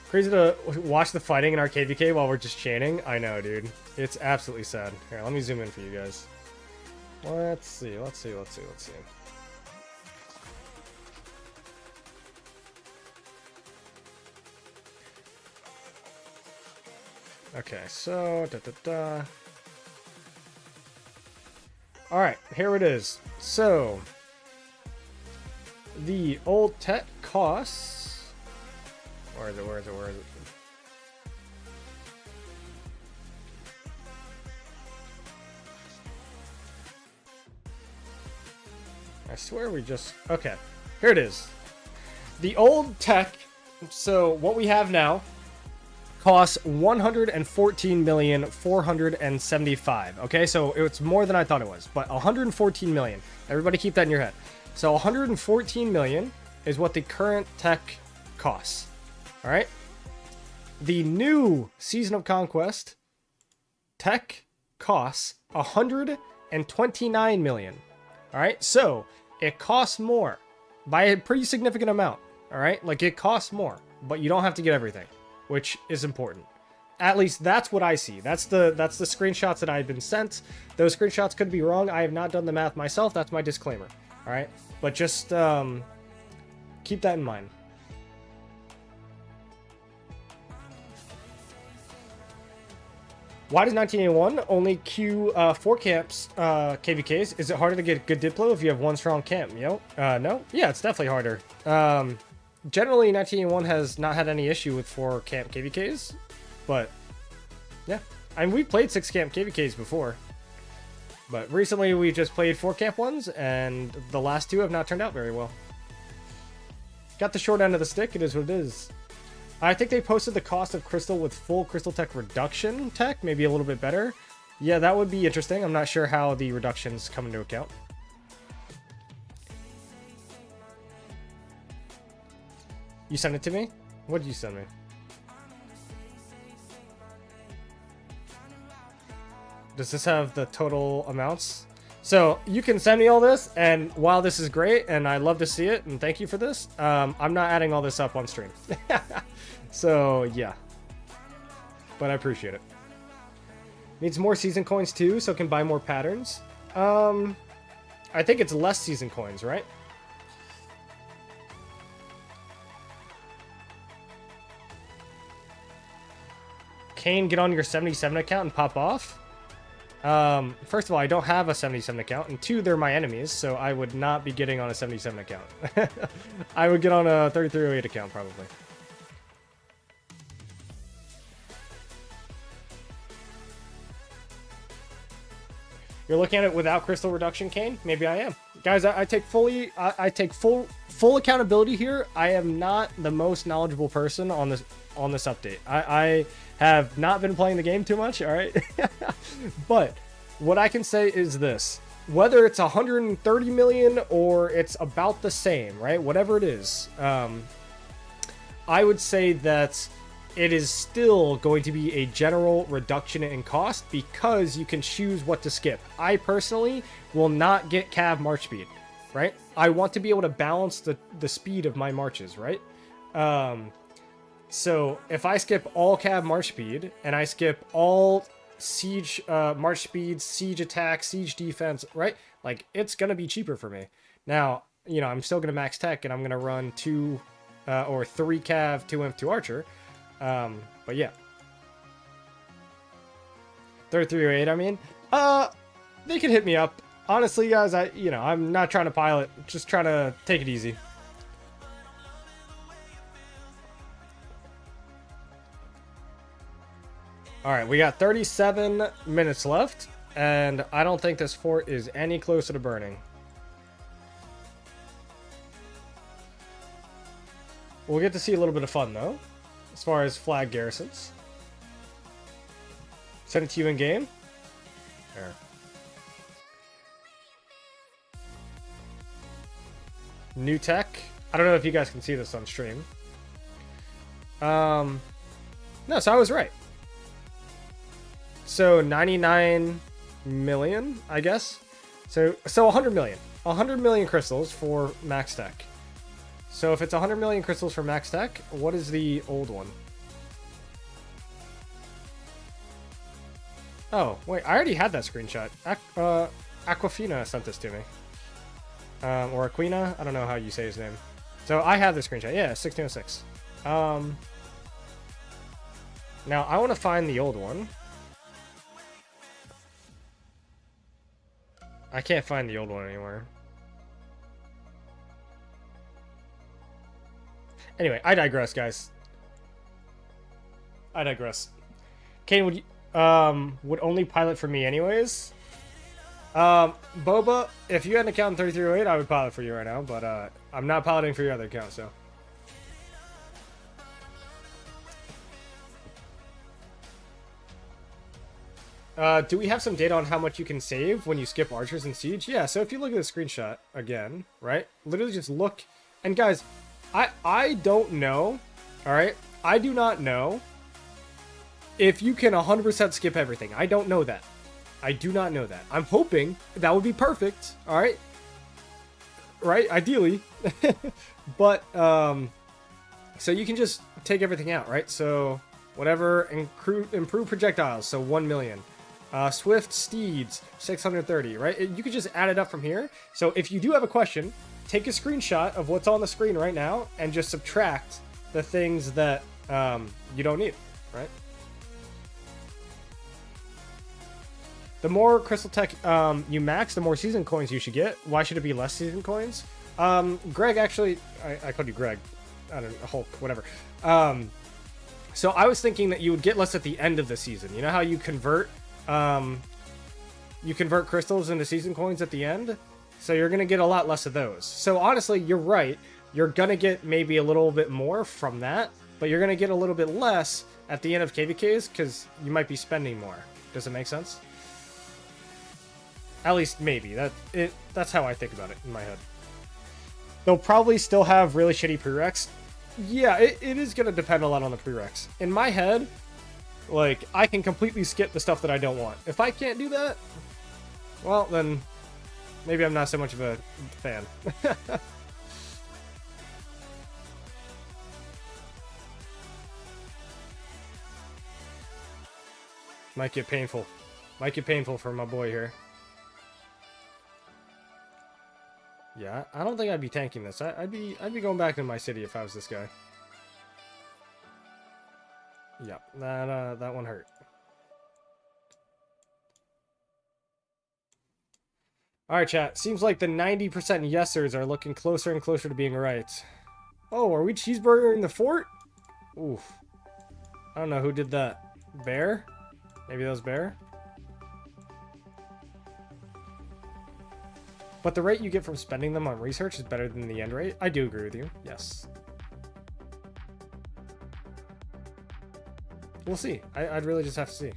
Crazy to watch the fighting in our KVK while we're just chaining. I know, dude. It's absolutely sad. Here, let me zoom in for you guys. Let's see. Okay, so... Alright, here it is. So... The old tech costs... Where is it? I swear we just... Okay, here it is. The old tech, so what we have now, costs 114,475,000. Okay, so it's more than I thought it was, but 114 million. Everybody keep that in your head. So 114 million is what the current tech costs. All right. The new Season of Conquest tech costs 129 million. All right. So it costs more by a pretty significant amount. All right. Like it costs more, but you don't have to get everything, which is important. At least that's what I see. That's the screenshots that I've been sent. Those screenshots could be wrong. I have not done the math myself. That's my disclaimer. All right. But just keep that in mind. Why does 1981 only queue 4 camps KVKs? Is it harder to get good Diplo if you have one strong camp? No? Yeah, it's definitely harder. Generally, 1981 has not had any issue with 4 camp KVKs, but yeah. I mean, we've played 6 camp KVKs before, but recently we just played 4 camp ones, and the last 2 have not turned out very well. Got the short end of the stick, it is what it is. I think they posted the cost of crystal with full crystal tech reduction tech, maybe a little bit better. Yeah, that would be interesting. I'm not sure how the reductions come into account. You sent it to me? What did you send me? Does this have the total amounts? So you can send me all this, and while this is great, and I love to see it, and thank you for this, I'm not adding all this up on stream. So, yeah. But I appreciate it. Needs more season coins too, so can buy more patterns. I think it's less season coins, right? Kane, get on your 77 account and pop off. First of all, I don't have a 77 account, and 2, they're my enemies, so I would not be getting on a 77 account. I would get on a 3308 account, probably. You're looking at it without crystal reduction, Kane? Maybe I am. Guys, I take full accountability here. I am not the most knowledgeable person on this update. I have not been playing the game too much, all right? But what I can say is this. Whether it's 130 million or it's about the same, right? Whatever it is, I would say that it is still going to be a general reduction in cost because you can choose what to skip. I personally will not get cav march speed, right? I want to be able to balance the speed of my marches, right? So if I skip all cav march speed and I skip all siege march speed, siege attack, siege defense, right? Like, it's gonna be cheaper for me. Now, you know, I'm still gonna max tech and I'm gonna run 2 or 3 cav, 2 imp, 2 archer. But yeah. 3308, I mean. They can hit me up. Honestly, guys, I'm not trying to pilot, just trying to take it easy. Alright, we got 37 minutes left, and I don't think this fort is any closer to burning. We'll get to see a little bit of fun, though, as far as flag garrisons. Send it to you in game. There. New tech. I don't know if you guys can see this on stream. No, so I was right. So 99 million, I guess. So 100 million. 100 million crystals for max tech. So if it's 100 million crystals for max tech, what is the old one? Oh, wait, I already had that screenshot. Aquafina sent this to me. Or Aquina, I don't know how you say his name. So I have the screenshot. Yeah, 1606. Now I want to find the old one. I can't find the old one anywhere. Anyway, I digress, guys. I digress. Kane, would only pilot for me anyways? Boba, if you had an account in 3308, I would pilot for you right now, but I'm not piloting for your other account, so. Do we have some data on how much you can save when you skip archers in siege? Yeah, so if you look at the screenshot again, right? Literally just look. And guys, I don't know, all right? I do not know if you can 100% skip everything. I don't know that. I do not know that. I'm hoping that would be perfect, all right? Right? Ideally. But, so you can just take everything out, right? So, whatever, improve projectiles, so 1 million. Swift steeds, 630, right? You could just add it up from here. So if you do have a question, take a screenshot of what's on the screen right now and just subtract the things that you don't need, right? The more crystal tech you max, the more season coins you should get. Why should it be less season coins? Greg, actually, I called you Greg. I don't know, Hulk, whatever. So I was thinking that you would get less at the end of the season. You know how you convert crystals into season coins at the end? So you're going to get a lot less of those. So honestly, you're right. You're going to get maybe a little bit more from that, but you're going to get a little bit less at the end of KVKs because you might be spending more. Does it make sense? At least maybe. That's how I think about it in my head. They'll probably still have really shitty prereqs. Yeah, it is going to depend a lot on the prereqs. In my head, like, I can completely skip the stuff that I don't want. If I can't do that, well, then maybe I'm not so much of a fan. Might get painful. Might get painful for my boy here. Yeah, I don't think I'd be tanking this. I'd be going back to my city if I was this guy. Yeah, that one hurt. Alright, chat. Seems like the 90% yesers are looking closer and closer to being right. Oh, are we cheeseburgering the fort? Oof. I don't know who did that. Bear? Maybe that was Bear? But the rate you get from spending them on research is better than the end rate. I do agree with you. Yes. We'll see. I'd really just have to see.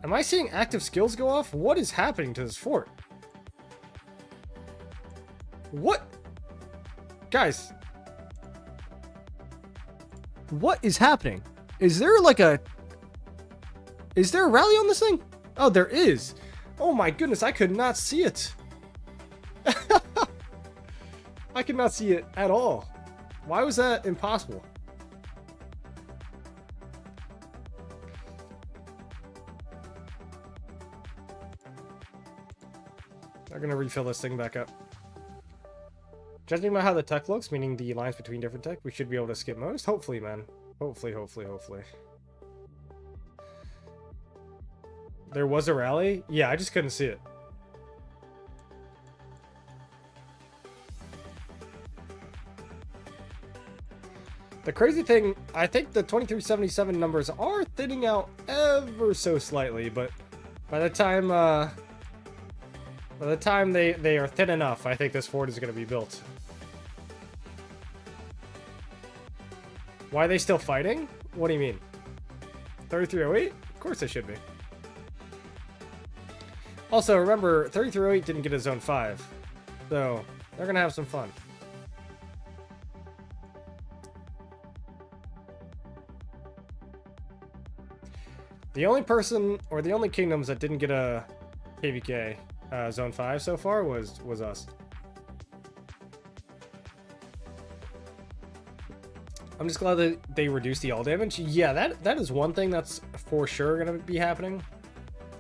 Am I seeing active skills go off? What is happening to this fort? What? Guys. What is happening? Is there like a... Is there a rally on this thing? Oh, there is. Oh my goodness, I could not see it. I could not see it at all. Why was that impossible? They're gonna refill this thing back up. Judging by how the tech looks, meaning the lines between different tech, we should be able to skip most. Hopefully, man. Hopefully. There was a rally? Yeah, I just couldn't see it. The crazy thing, I think the 2377 numbers are thinning out ever so slightly, but by the time they are thin enough, I think this fort is going to be built. Why are they still fighting? What do you mean? 3308? Of course they should be. Also, remember, 3308 didn't get a Zone 5, so they're going to have some fun. The only person, or the only kingdoms that didn't get a KVK Zone 5 so far was us. I'm just glad that they reduced the all damage. Yeah, that is one thing that's for sure going to be happening.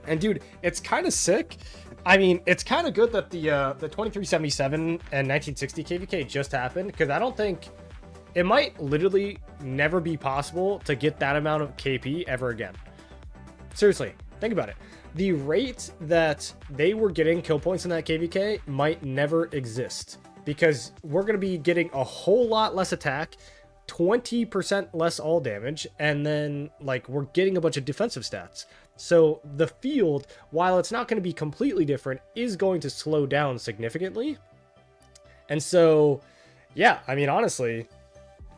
And dude, it's kind of sick. I mean, it's kind of good that the 2377 and 1960 KVK just happened, because I don't think... It might literally never be possible to get that amount of KP ever again. Seriously, think about it. The rate that they were getting kill points in that KVK might never exist, because we're going to be getting a whole lot less attack, 20% less all damage, and then like we're getting a bunch of defensive stats. So the field, while it's not going to be completely different, is going to slow down significantly. And so, yeah, I mean, honestly,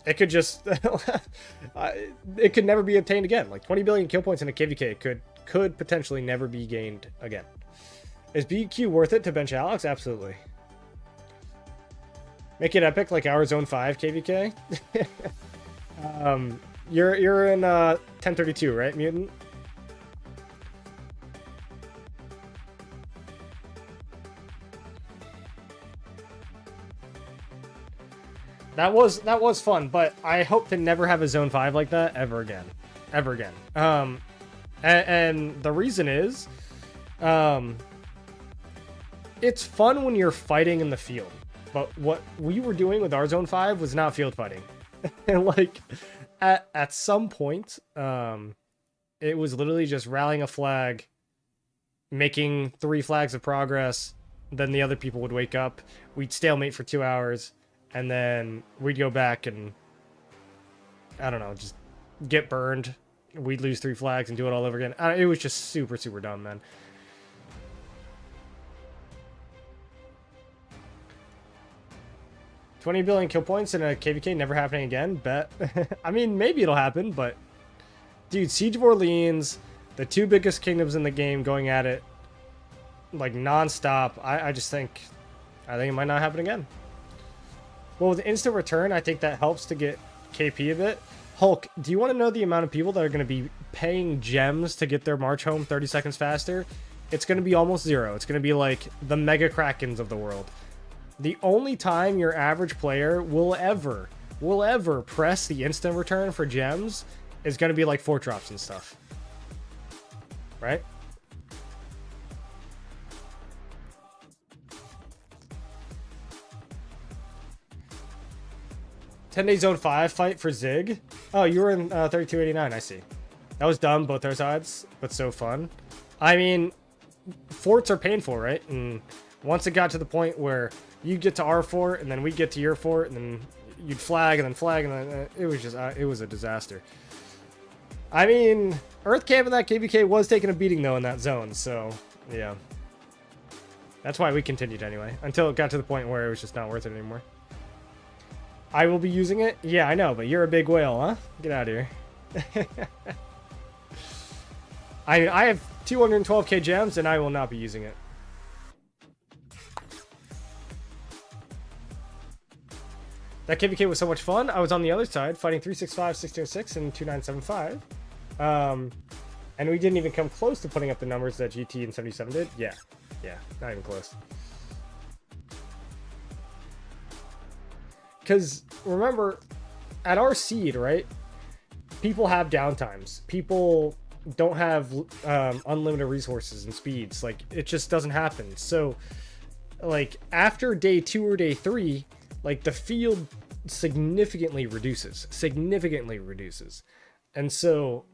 it could just it could never be obtained again. Like 20 billion kill points in a KVK could potentially never be gained again. Is BQ worth it to bench Alex? Absolutely. Make it epic like our Zone 5 KVK. You're in 1032, right, Mutant? That was fun, but I hope to never have a Zone 5 like that ever again. Ever again. And the reason is, it's fun when you're fighting in the field. But what we were doing with our Zone 5 was not field fighting. And like, at some point, it was literally just rallying a flag, making 3 flags of progress, then the other people would wake up, we'd stalemate for 2 hours, and then we'd go back and, I don't know, just get burned. We'd lose 3 flags and do it all over again. It was just super, super dumb, man. $20 billion kill points in a KVK never happening again? Bet. I mean, maybe it'll happen, but... Dude, Siege of Orleans, the 2 biggest kingdoms in the game going at it, like, non-stop. I just think... I think it might not happen again. Well, with instant return, I think that helps to get KP a bit. Hulk, do you want to know the amount of people that are going to be paying gems to get their march home 30 seconds faster? It's going to be almost 0. It's going to be like the Mega Krakens of the world. The only time your average player will ever press the instant return for gems is going to be like fort drops and stuff. Right? "10-day Zone 5 fight for Zig." Oh, you were in 3289, I see. That was dumb, both our sides, but so fun. I mean, forts are painful, right? And once it got to the point where you get to our fort, and then we get to your fort, and then you'd flag, and then it was just, it was a disaster. I mean, Earth Camp in that KVK was taking a beating, though, in that zone, so, yeah. That's why we continued anyway, until it got to the point where it was just not worth it anymore. I will be using it? Yeah, I know, but you're a big whale, huh? Get out of here. I have 212k gems, and I will not be using it. That KVK was so much fun. I was on the other side, fighting 365, 1606, and 2975. And we didn't even come close to putting up the numbers that GT and 77 did. Yeah, not even close. Because, remember, at our seed, right, people have downtimes. People don't have unlimited resources and speeds. Like, it just doesn't happen. So, like, after day 2 or day 3, like, the field significantly reduces. And so,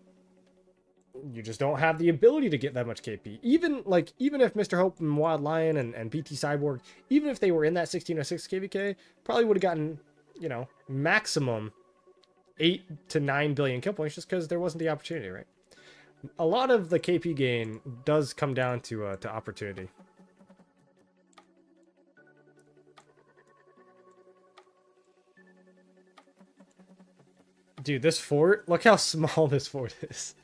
you just don't have the ability to get that much KP. Even if Mr. Hope and Wild Lion and BT Cyborg, even if they were in that 1606 KVK, probably would have gotten, you know, maximum 8 to 9 billion kill points just because there wasn't the opportunity, right? A lot of the KP gain does come down to opportunity. Dude, this fort, look how small this fort is.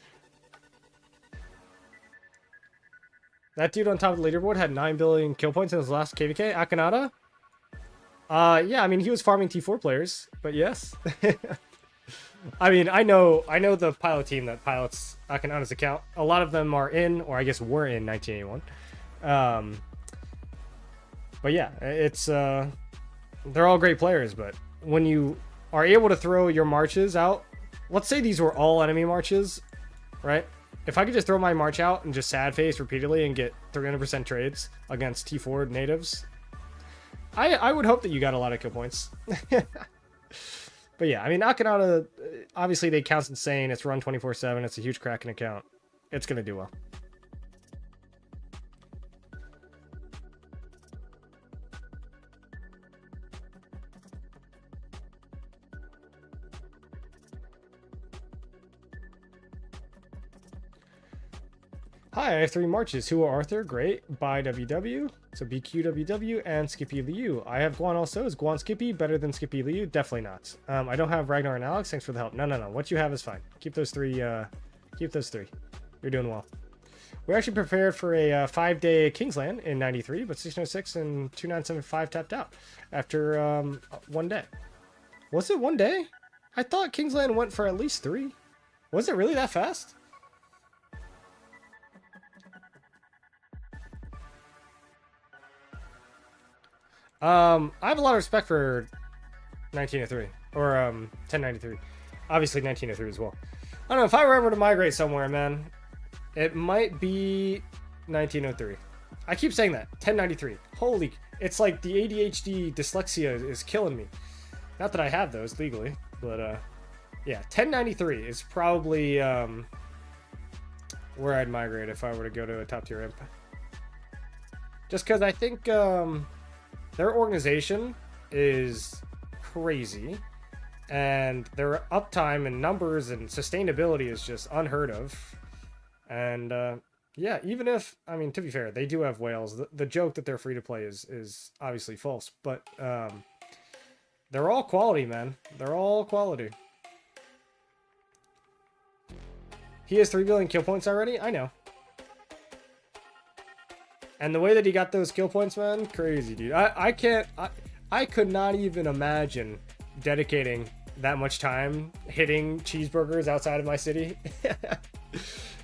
That dude on top of the leaderboard had 9 billion kill points in his last KVK. Akanada? Yeah, I mean, he was farming T4 players, but yes. I mean, I know the pilot team that pilots Akanada's account. A lot of them are in, or I guess were in 1981. But yeah, it's, they're all great players, but when you are able to throw your marches out, let's say these were all enemy marches, right? If I could just throw my march out and just sad face repeatedly and get 300% trades against T4 natives, I would hope that you got a lot of kill points. But yeah, I mean, Akanada, obviously the account's insane. It's run 24/7. It's a huge Kraken account. It's going to do well. Hi, I have 3 marches. Who are Arthur? Great. By WW. So BQWW and Skippy Liu. I have Guan also. Is Guan Skippy better than Skippy Liu? Definitely not. I don't have Ragnar and Alex. Thanks for the help. No. What you have is fine. Keep those 3. Keep those 3. You're doing well. We actually prepared for a 5-day Kingsland in 93, but 1606 and 2975 tapped out after 1 day. Was it 1 day? I thought Kingsland went for at least 3. Was it really that fast? I have a lot of respect for 1903 or 1093. Obviously 1903 as well. I don't know, if I were ever to migrate somewhere, man, it might be 1903. I keep saying that. 1093. Holy, it's like the ADHD dyslexia is killing me. Not that I have those legally, but yeah, 1093 is probably where I'd migrate if I were to go to a top tier imp. Just because I think their organization is crazy, and their uptime and numbers and sustainability is just unheard of. And yeah, even if, I mean, to be fair, they do have whales. The joke that they're free to play is obviously false, but they're all quality, man. They're all quality. He has 3 billion kill points already? I know. And the way that he got those kill points, man, crazy, dude. I could not even imagine dedicating that much time hitting cheeseburgers outside of my city.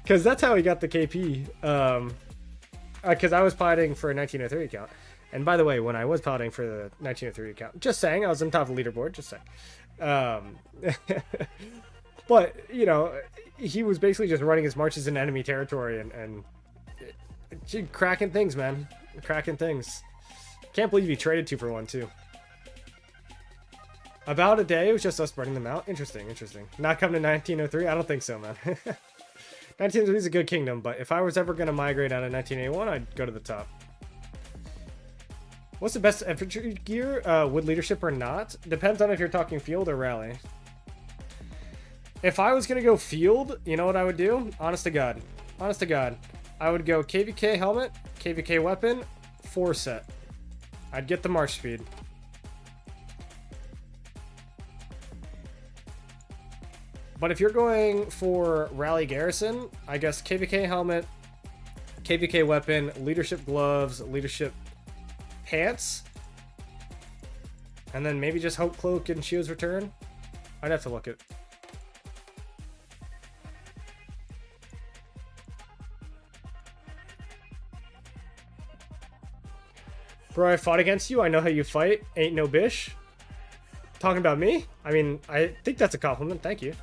Because that's how he got the KP. Because I was piloting for a 1903 account. And by the way, when I was piloting for the 1903 account, just saying, I was on top of the leaderboard, just saying. But, you know, he was basically just running his marches in enemy territory and cracking things, man. Cracking things. Can't believe he traded 2 for 1 too. About a day, it was just us spreading them out. Interesting. Not coming to 1903? I don't think so, man. 1903 is a good kingdom, but if I was ever going to migrate out of 1981, I'd go to the top. What's the best infantry gear? Wood leadership or not? Depends on if you're talking field or rally. If I was going to go field, you know what I would do? Honest to God. I would go KVK helmet, KVK weapon, 4 set. I'd get the march speed. But if you're going for rally garrison, I guess KVK helmet, KVK weapon, leadership gloves, leadership pants, and then maybe just hope cloak and shield's return. I'd have to look at. Bro, I fought against you. I know how you fight. Ain't no bish. Talking about me? I mean, I think that's a compliment. Thank you.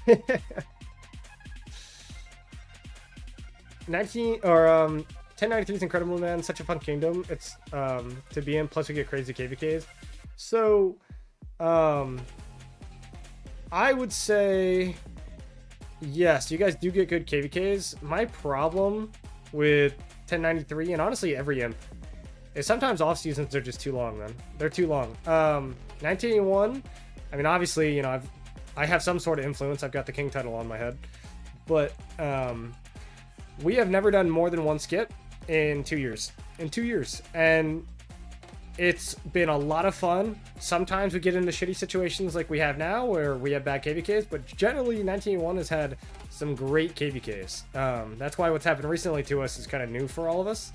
1093 is incredible, man. Such a fun kingdom. It's to be in. Plus, we get crazy KVKs. So, I would say yes. You guys do get good KVKs. My problem with 1093 and honestly every imp is sometimes off seasons are just too long, man. They're too long. 1981. I mean, obviously, you know, I have some sort of influence. I've got the king title on my head, but we have never done more than one skip in 2 years. And it's been a lot of fun. Sometimes we get into shitty situations like we have now where we have bad KVKs, but generally 1981 has had some great KVKs. That's why what's happened recently to us is kind of new for all of us.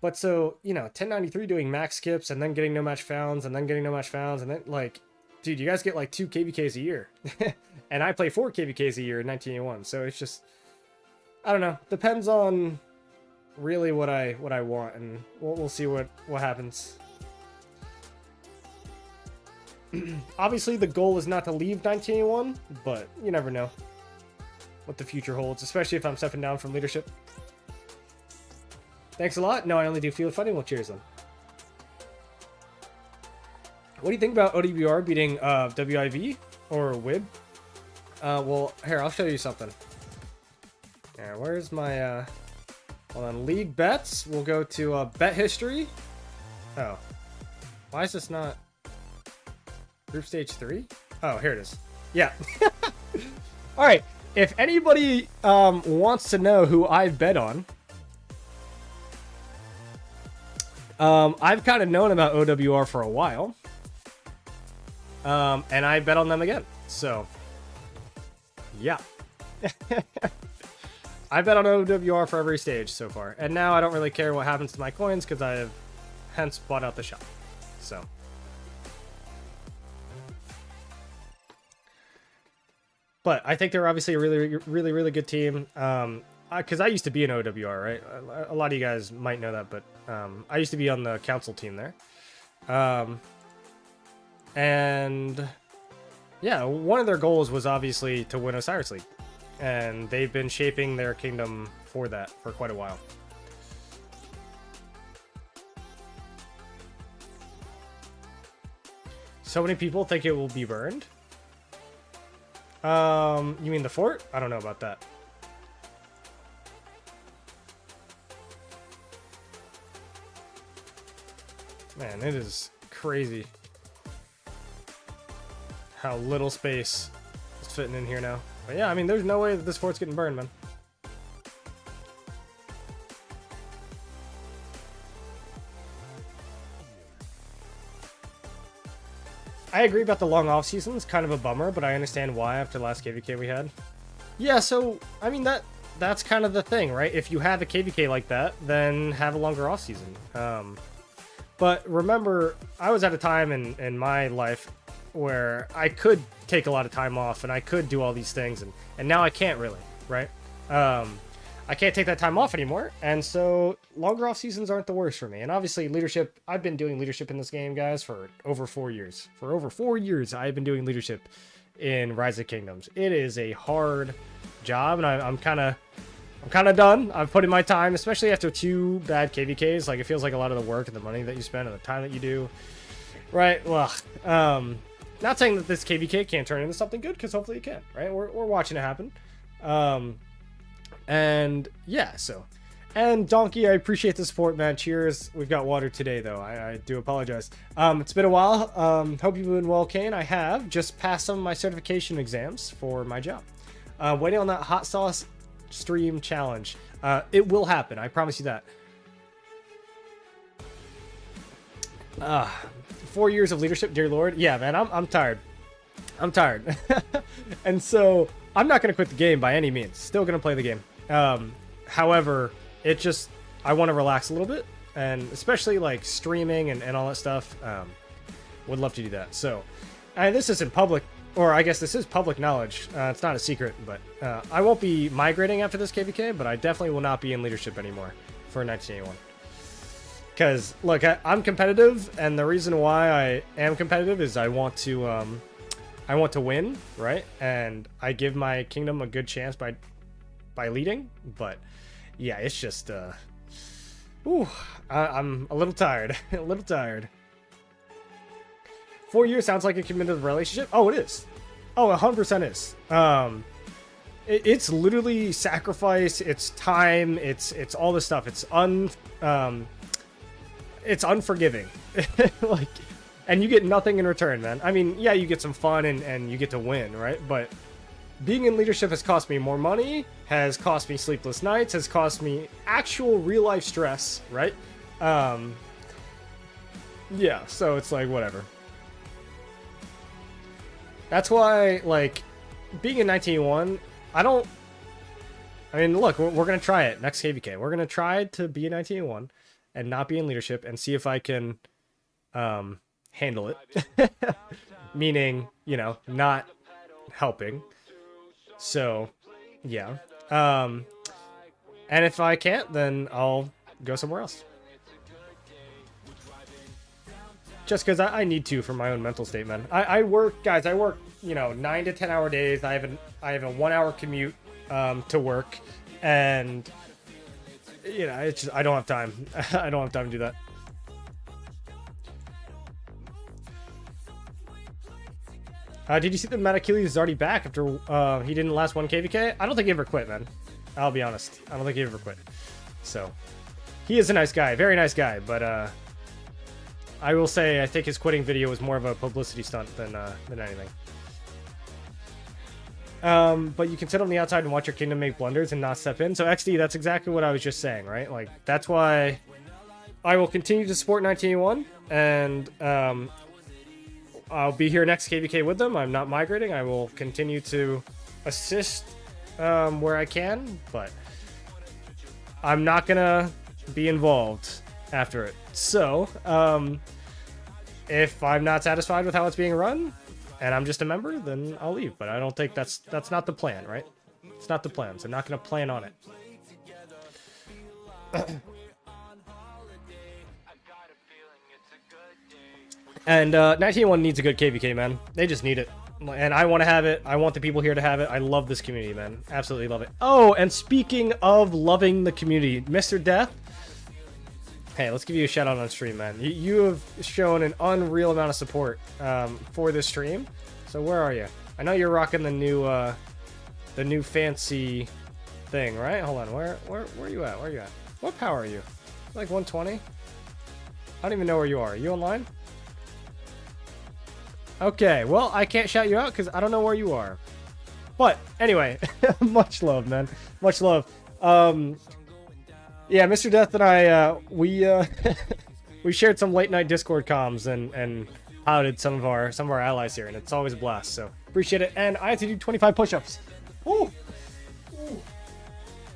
But so, you know, 1093 doing max skips and then getting no match founds and then getting no match founds and then like, dude, you guys get like 2 KVKs a year. And I play 4 KVKs a year in 1981. So it's just, I don't know. Depends on really what I want, and we'll see what happens. Obviously, the goal is not to leave 1981, but you never know what the future holds, especially if I'm stepping down from leadership. Thanks a lot. No, I only do field fighting. Well, cheers then. What do you think about ODBR beating WIV or WIB? Well, here, I'll show you something. Yeah, where's my, hold on, league bets. We'll go to bet history. Oh. Why is this not group stage 3? Oh, here it is. Yeah. All right. If anybody wants to know who I've bet on, I've kind of known about OWR for a while. And I bet on them again. So, yeah. I bet on OWR for every stage so far. And now I don't really care what happens to my coins because I have hence bought out the shop. So. But I think they're obviously a really good team. Because I used to be an OWR, right? A lot of you guys might know that, but I used to be on the council team there. And yeah, one of their goals was obviously to win Osiris League. And they've been shaping their kingdom for that for quite a while. So many people think it will be burned. You mean the fort? I don't know about that. Man, it is crazy how little space is fitting in here now. But yeah, I mean, there's no way that this fort's getting burned, man. I agree about the long off season. It's kind of a bummer, but I understand why after the last KVK we had. Yeah, so, I mean, that's kind of the thing, right? If you have a KVK like that, then have a longer off season. But remember, I was at a time in my life where I could take a lot of time off and I could do all these things, and now I can't really, right? I can't take that time off anymore, and so longer off seasons aren't the worst for me. And obviously leadership, I've been doing leadership in this game, guys, for over 4 years. For over 4 years, I've been doing leadership in Rise of Kingdoms. It is a hard job, and I'm kind of done. I've put in my time, especially after 2 bad KVKs. Like, it feels like a lot of the work and the money that you spend and the time that you do. Right? Well, not saying that this KVK can't turn into something good, because hopefully it can, right? We're watching it happen. And yeah, so. And Donkey, I appreciate the support, man. Cheers. We've got water today, though. I do apologize. It's been a while. Hope you've been well, Kane. I have just passed some of my certification exams for my job. Waiting on that hot sauce stream challenge. It will happen. I promise you that. 4 years of leadership, dear Lord. Yeah, man, I'm tired. I'm tired. And so I'm not going to quit the game by any means. Still going to play the game. However, it just, I want to relax a little bit, and especially like streaming and all that stuff. Would love to do that. So this isn't public, or I guess this is public knowledge. It's not a secret, but I won't be migrating after this KVK, but I definitely will not be in leadership anymore for 1981. Because, look, I'm competitive, and the reason why I am competitive is I want to win, right? And I give my kingdom a good chance by leading. But yeah, it's just I'm a little tired. A little tired. 4 years sounds like a committed relationship. Oh, it is. Oh, 100% is. It's literally sacrifice. It's time. It's all this stuff. It's unforgiving. Like, and you get nothing in return, man. I mean, yeah, you get some fun and you get to win, right? But being in leadership has cost me more money, has cost me sleepless nights, has cost me actual real life stress, right? Yeah, so it's like, whatever. That's why, like, being in 1981, I mean, look, we're going to try it next KVK. We're going to try to be in 1981 and not be in leadership and see if I can handle it. Meaning, you know, not helping. So, yeah. And if I can't, then I'll go somewhere else. Just because I need to for my own mental state, man. I work, guys, you know, 9 to 10 hour days. I have a 1 hour commute to work, and you know, it's just, I don't have time. I don't have time to do that. Did you see that Matt Achilles is already back after he didn't last one KVK? I don't think he ever quit, man. I'll be honest. I don't think he ever quit. So, he is a nice guy. Very nice guy. But I will say I think his quitting video was more of a publicity stunt than anything. But you can sit on the outside and watch your kingdom make blunders and not step in. So XD, that's exactly what I was just saying, right? Like, that's why I will continue to support 1981, and I'll be here next KVK with them. I'm not migrating. I will continue to assist where I can, but I'm not gonna be involved after it. So, if I'm not satisfied with how it's being run, and I'm just a member, then I'll leave. But I don't think that's not the plan, right? It's not the plan, so I'm not going to plan on it. And 1981 needs a good KVK, man. They just need it. And I want to have it. I want the people here to have it. I love this community, man. Absolutely love it. Oh, and speaking of loving the community, Mr. Death, hey, let's give you a shout out on stream, man. You have shown an unreal amount of support for this stream. So where are you? I know you're rocking the new fancy thing, right? Hold on, where are you at? Where are you at? What power are you? Like 120? I don't even know where you are. Are you online? Okay, well, I can't shout you out because I don't know where you are. But anyway, much love, man. Much love. Yeah, Mr. Death and I, we shared some late night Discord comms and outed some of our allies here, and it's always a blast. So appreciate it. And I had to do 25 push-ups. Ooh,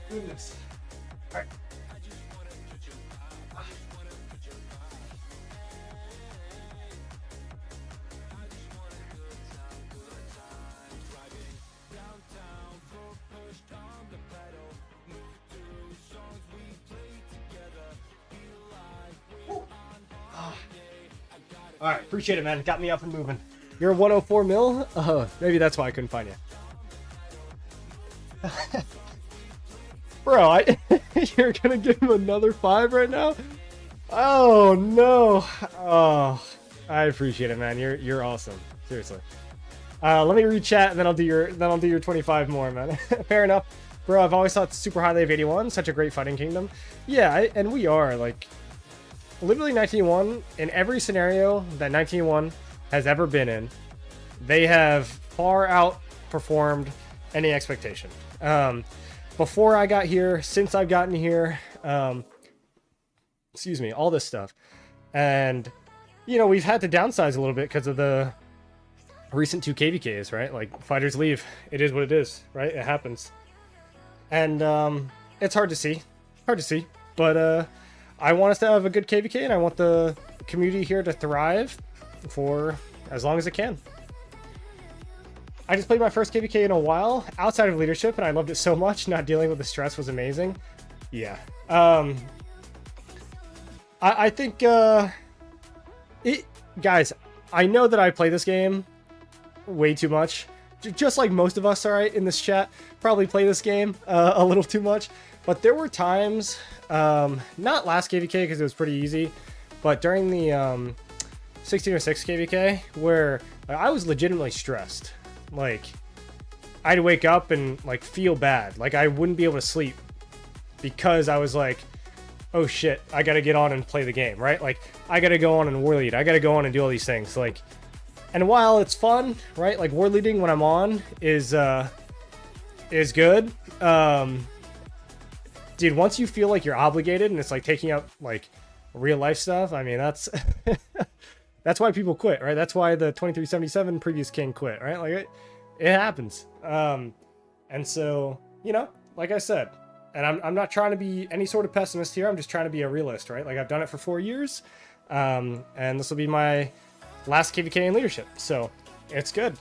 goodness. All right. All right, appreciate it, man. Got me up and moving. You're 104 mil? Maybe that's why I couldn't find you. Bro, you're gonna give him another 5 right now? Oh no! Oh, I appreciate it, man. You're awesome. Seriously. Let me read chat, and then I'll do your 25 more, man. Fair enough, bro. I've always thought super highly of 81. Such a great fighting kingdom. Yeah, and we are like. Literally 1981, in every scenario that 1981 has ever been in, they have far outperformed any expectation. before I got here, since I've gotten here, excuse me, all this stuff. And, you know, we've had to downsize a little bit because of the recent 2 KVKs, right? Like, fighters leave. It is what it is, right? It happens. And it's hard to see. But I want us to have a good KVK, and I want the community here to thrive for as long as it can. I just played my first KVK in a while outside of leadership, and I loved it so much. Not dealing with the stress was amazing. Yeah. I think guys, I know that I play this game way too much, just like most of us, all right, in this chat probably play this game a little too much. But there were times, not last KVK because it was pretty easy, but during the 1606 KVK where I was legitimately stressed. Like, I'd wake up and like feel bad, like I wouldn't be able to sleep because I was like, oh shit, I gotta get on and play the game, right? Like, I gotta go on and war lead, I gotta go on and do all these things. Like, and while it's fun, right? Like, war leading when I'm on is good. Dude, once you feel like you're obligated and it's like taking up like real life stuff, I mean, that's that's why people quit, right? That's why the 2377 previous king quit, right? Like, it happens. And so, you know, like I said, and I'm not trying to be any sort of pessimist here. I'm just trying to be a realist, right? Like, I've done it for 4 years, and this will be my last KVK in leadership, so it's good.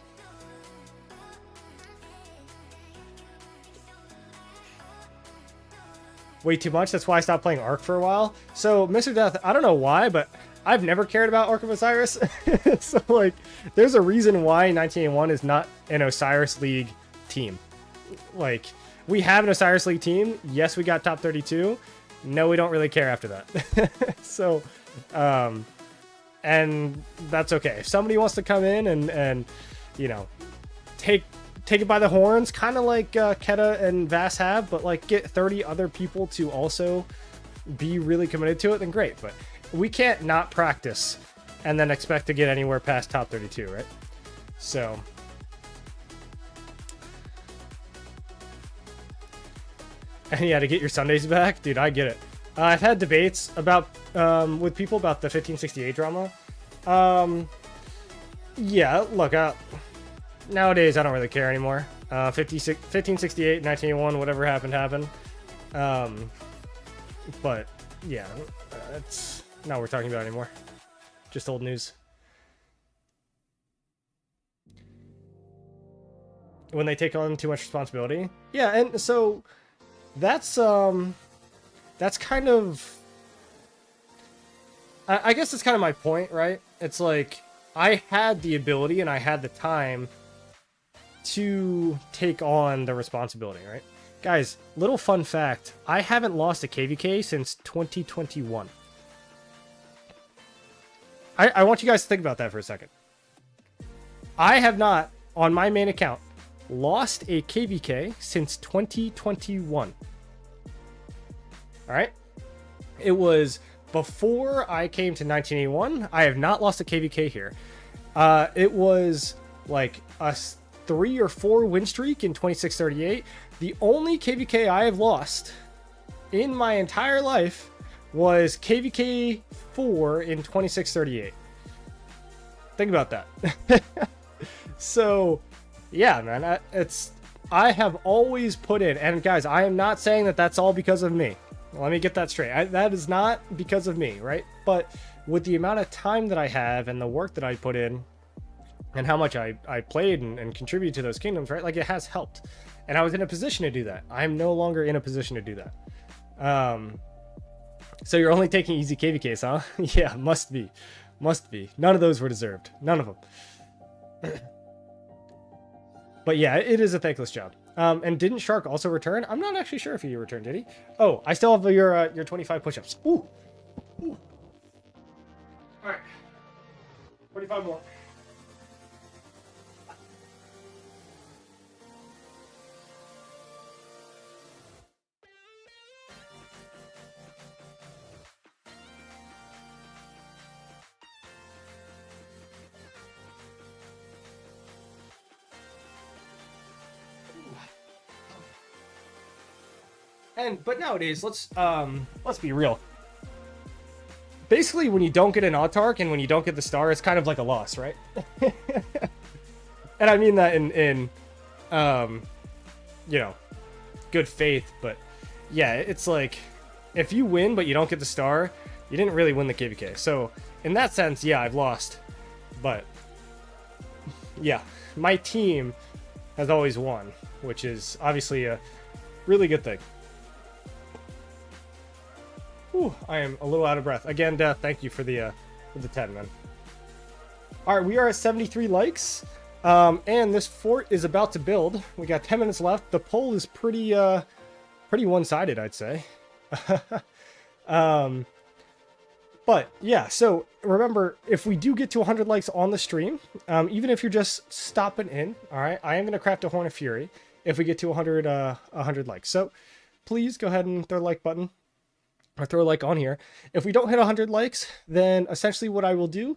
Way too much. That's why I stopped playing Arc for a while. So, Mr. Death, I don't know why, but I've never cared about Arc of Osiris. So, like, there's a reason why 1981 is not an Osiris League team. Like, we have an Osiris League team. Yes, we got top 32. No, we don't really care after that. So, and that's okay. If somebody wants to come in and you know, take it by the horns, kind of like Keta and Vass have, but like get 30 other people to also be really committed to it, then great. But we can't not practice and then expect to get anywhere past top 32, right? So, and yeah, to get your Sundays back, dude, I get it. I've had debates about with people about the 1568 drama. Yeah, look, nowadays I don't really care anymore. 1568, 1981, whatever happened. But yeah, it's not what we're talking about anymore. Just old news. When they take on too much responsibility. Yeah, and so that's kind of, I guess that's kind of my point, right? It's like, I had the ability and I had the time to take on the responsibility, right? Guys, little fun fact, I haven't lost a KVK since 2021. I want you guys to think about that for a second. I have not, on my main account, lost a KVK since 2021. Alright? It was before I came to 1981. I have not lost a KVK here. It was like a 3 or 4 win streak in 2638. The only KVK I have lost in my entire life was KVK 4 in 2638. Think about that. So, yeah, man, I have always put in, and guys, I am not saying that that's all because of me. Let me get that straight. That is not because of me, right? But with the amount of time that I have and the work that I put in and how much I played and contributed to those kingdoms, right? Like, it has helped. And I was in a position to do that. I'm no longer in a position to do that. So you're only taking easy KVKs, huh? Yeah, must be. Must be. None of those were deserved. None of them. But yeah, it is a thankless job. And didn't Shark also return? I'm not actually sure if he returned, did he? Oh, I still have your 25 push-ups. Ooh. Ooh. All right. 25 more. But nowadays, let's be real. Basically, when you don't get an autarch and when you don't get the star, it's kind of like a loss, right? And I mean that in you know, good faith, but yeah, it's like if you win but you don't get the star, you didn't really win the KVK. So in that sense, yeah, I've lost, but yeah, my team has always won, which is obviously a really good thing. Whew, I am a little out of breath. Again, Death, thank you for the 10, man. All right, we are at 73 likes. And this fort is about to build. We got 10 minutes left. The poll is pretty one-sided, I'd say. But yeah, so remember, if we do get to 100 likes on the stream, even if you're just stopping in, all right, I am going to craft a Horn of Fury if we get to 100 likes. So please go ahead and throw a like button or throw a like on here. If we don't hit 100 likes, then essentially what I will do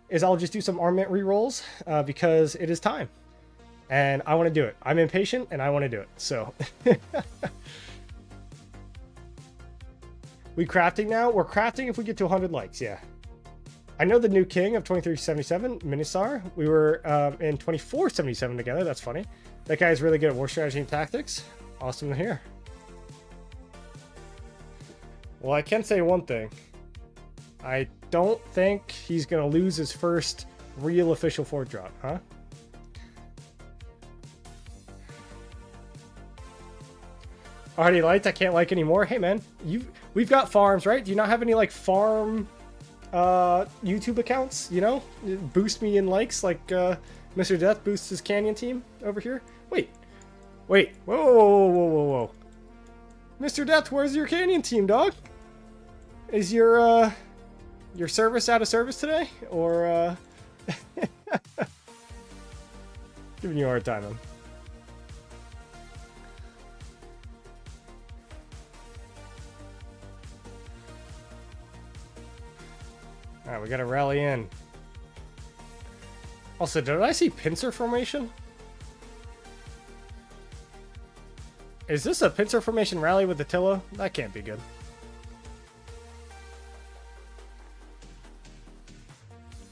is I'll just do some Armament Rerolls because it is time. And I want to do it. I'm impatient and I want to do it. So we crafting now? We're crafting if we get to 100 likes, yeah. I know the new king of 2377, Minisar. We were in 2477 together. That's funny. That guy's really good at war strategy and tactics. Awesome to hear. Well, I can say one thing. I don't think he's going to lose his first real official fort drop, huh? Already liked, I can't like anymore. Hey man, we've got farms, right? Do you not have any like farm YouTube accounts, you know? Boost me in likes like Mr. Death boosts his Canyon team over here. Wait. Whoa. Mr. Death, where's your Canyon team, dog? Is your service out of service today? Or giving you a hard time, man. Alright, we gotta rally in. Also, did I see pincer formation? Is this a pincer formation rally with Attila? That can't be good.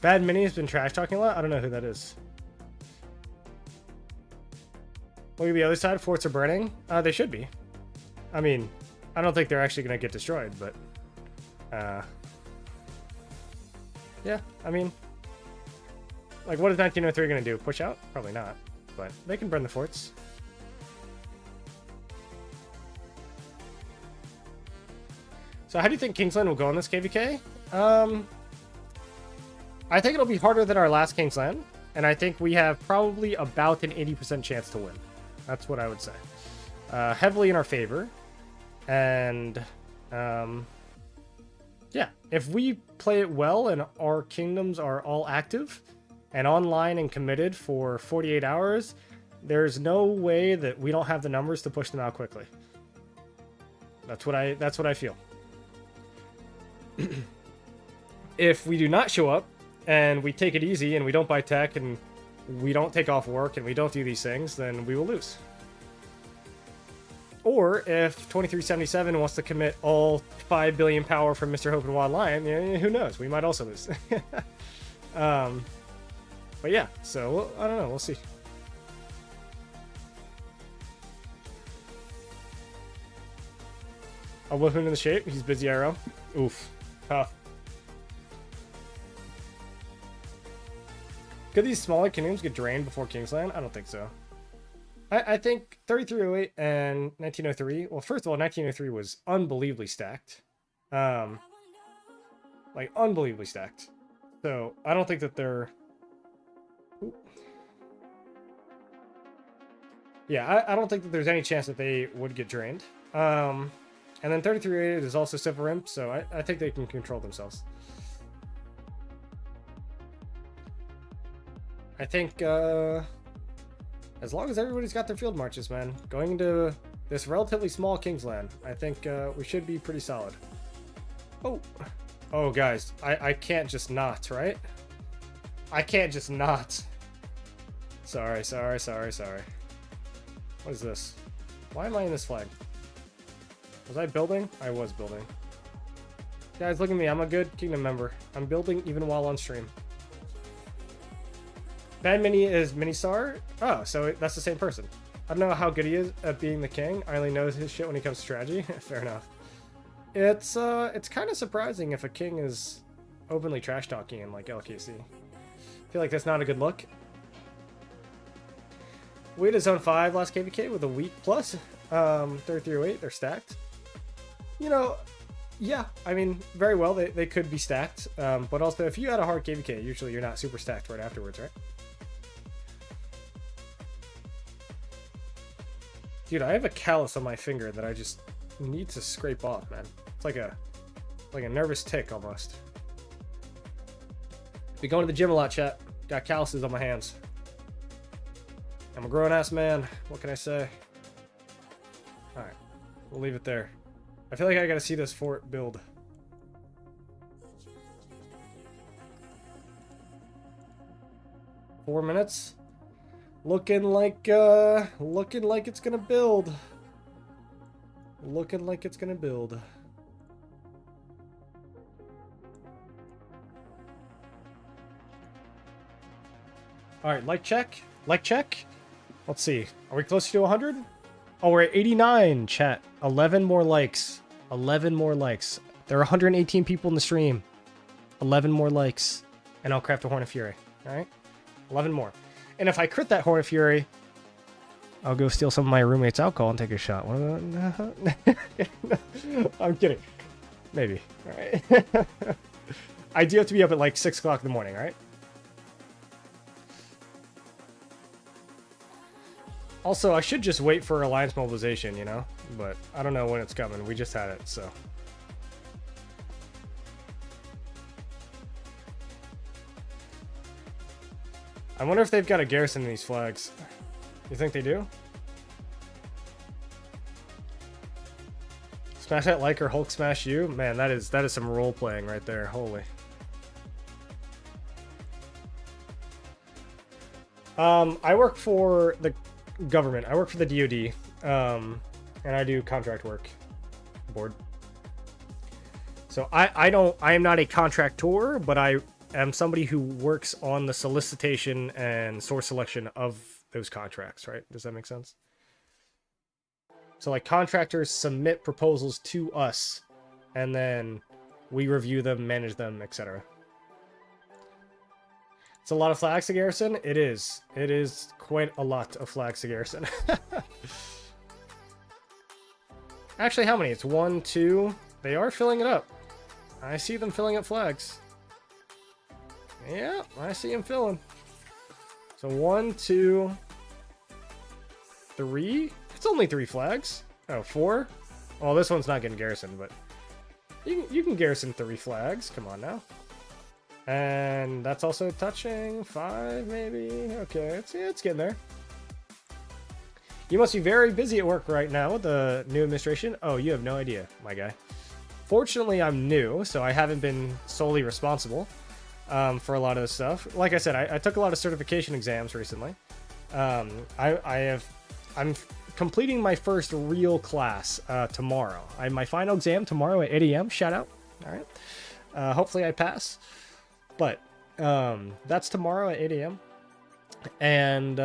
Bad Mini has been trash talking a lot? I don't know who that is. Look at the other side, forts are burning. They should be. I mean, I don't think they're actually gonna get destroyed, but yeah, I mean, like, what is 1903 going to do? Push out? Probably not, but they can burn the forts. So how do you think Kingsland will go in this KVK? I think it'll be harder than our last Kingsland, and I think we have probably about an 80% chance to win. That's what I would say. Heavily in our favor, and yeah, if we play it well and our kingdoms are all active and online and committed for 48 hours, there's no way that we don't have the numbers to push them out quickly. That's what I feel. If we do not show up and we take it easy and we don't buy tech and we don't take off work and we don't do these things, then we will lose. Or if 2377 wants to commit all 5 billion power from Mr. Hope and Wild Lion, who knows? We might also lose. But yeah, so I don't know. We'll see. I'll whip him in the shape. He's busy arrow. Oof. Tough. Could these smaller canoes get drained before Kingsland? I don't think so. I think 3308 and 1903. Well, first of all, 1903 was unbelievably stacked. Like, unbelievably stacked. So, I don't think that they're... Ooh. Yeah, I don't think that there's any chance that they would get drained. And then 3308 is also Civil Imp, so I think they can control themselves. I think, as long as everybody's got their field marches, man, going into this relatively small Kingsland, I think we should be pretty solid. Oh, guys, I can't just not, right? I can't just not. Sorry. What is this? Why am I in this flag? Was I building? I was building. Guys, look at me. I'm a good kingdom member. I'm building even while on stream. Bad Mini is Minisar? Oh, so that's the same person. I don't know how good he is at being the king. I only knows his shit when he comes to strategy. Fair enough. It's kind of surprising if a king is openly trash talking in like LKC. I feel like that's not a good look. We had a zone 5 last KVK with a week plus. 3308, they're stacked. You know, yeah, I mean, very well, they could be stacked. But also, if you had a hard KVK, usually you're not super stacked right afterwards, right? Dude, I have a callus on my finger that I just need to scrape off, man. It's like a nervous tick almost. Be going to the gym a lot, chat. Got calluses on my hands. I'm a grown-ass man. What can I say? Alright. We'll leave it there. I feel like I gotta see this fort build. Four minutes. Looking like it's gonna build. Looking like it's gonna build. Alright, like check. Like check. Let's see. Are we close to 100? Oh, we're at 89, chat. 11 more likes. 11 more likes. There are 118 people in the stream. 11 more likes. And I'll craft a Horn of Fury. Alright? 11 more. And if I crit that Horn of Fury, I'll go steal some of my roommate's alcohol and take a shot. I'm kidding. Maybe. Alright. I do have to be up at like 6 o'clock in the morning, right? Also, I should just wait for Alliance mobilization, you know? But I don't know when it's coming. We just had it, so. I wonder if they've got a garrison in these flags. You think they do? Smash that like or Hulk smash you? Man, that is some role playing right there. Holy. I work for the government. I work for the DoD, and I do contract work board. So I am not a contractor, but I am somebody who works on the solicitation and source selection of those contracts, right? Does that make sense? So like contractors submit proposals to us, and then we review them, manage them, etc. It's a lot of flags to garrison. It is. It is quite a lot of flags to garrison. Actually, how many? It's 1, 2. They are filling it up. I see them filling up flags. Yeah, I see them filling. So 1, 2, 3. It's only 3 flags. Oh, 4. Well, this one's not getting garrisoned, but you can garrison 3 flags. Come on now. And that's also touching 5, maybe. Okay, it's getting there. You must be very busy at work right now with the new administration. Oh, you have no idea, my guy. Fortunately, I'm new, so I haven't been solely responsible for a lot of this stuff. Like I said, I took a lot of certification exams recently. I'm completing my first real class tomorrow. I have my final exam tomorrow at 8 a.m. Shout out. All right. Hopefully I pass. But that's tomorrow at 8 a.m. And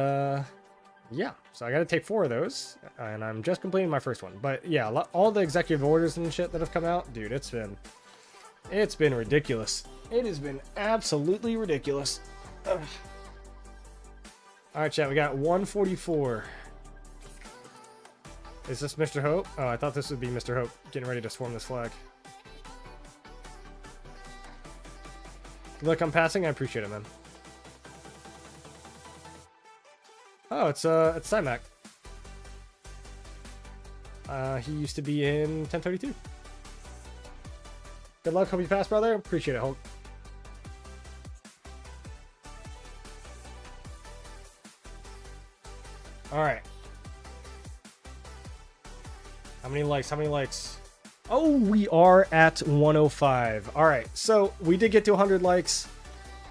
yeah, so I got to take 4 of those, and I'm just completing my first one. But yeah, all the executive orders and shit that have come out, dude, it's been ridiculous. It has been absolutely ridiculous. Ugh. All right, chat, we got 144. Is this Mr. Hope? Oh, I thought this would be Mr. Hope getting ready to swarm this flag. Look, I'm passing. I appreciate it, man. Oh, it's Cymac. He used to be in 1032. Good luck. Hope you pass, brother. Appreciate it, Hulk. All right. How many likes? How many likes? Oh, we are at 105. All right, so we did get to 100 likes.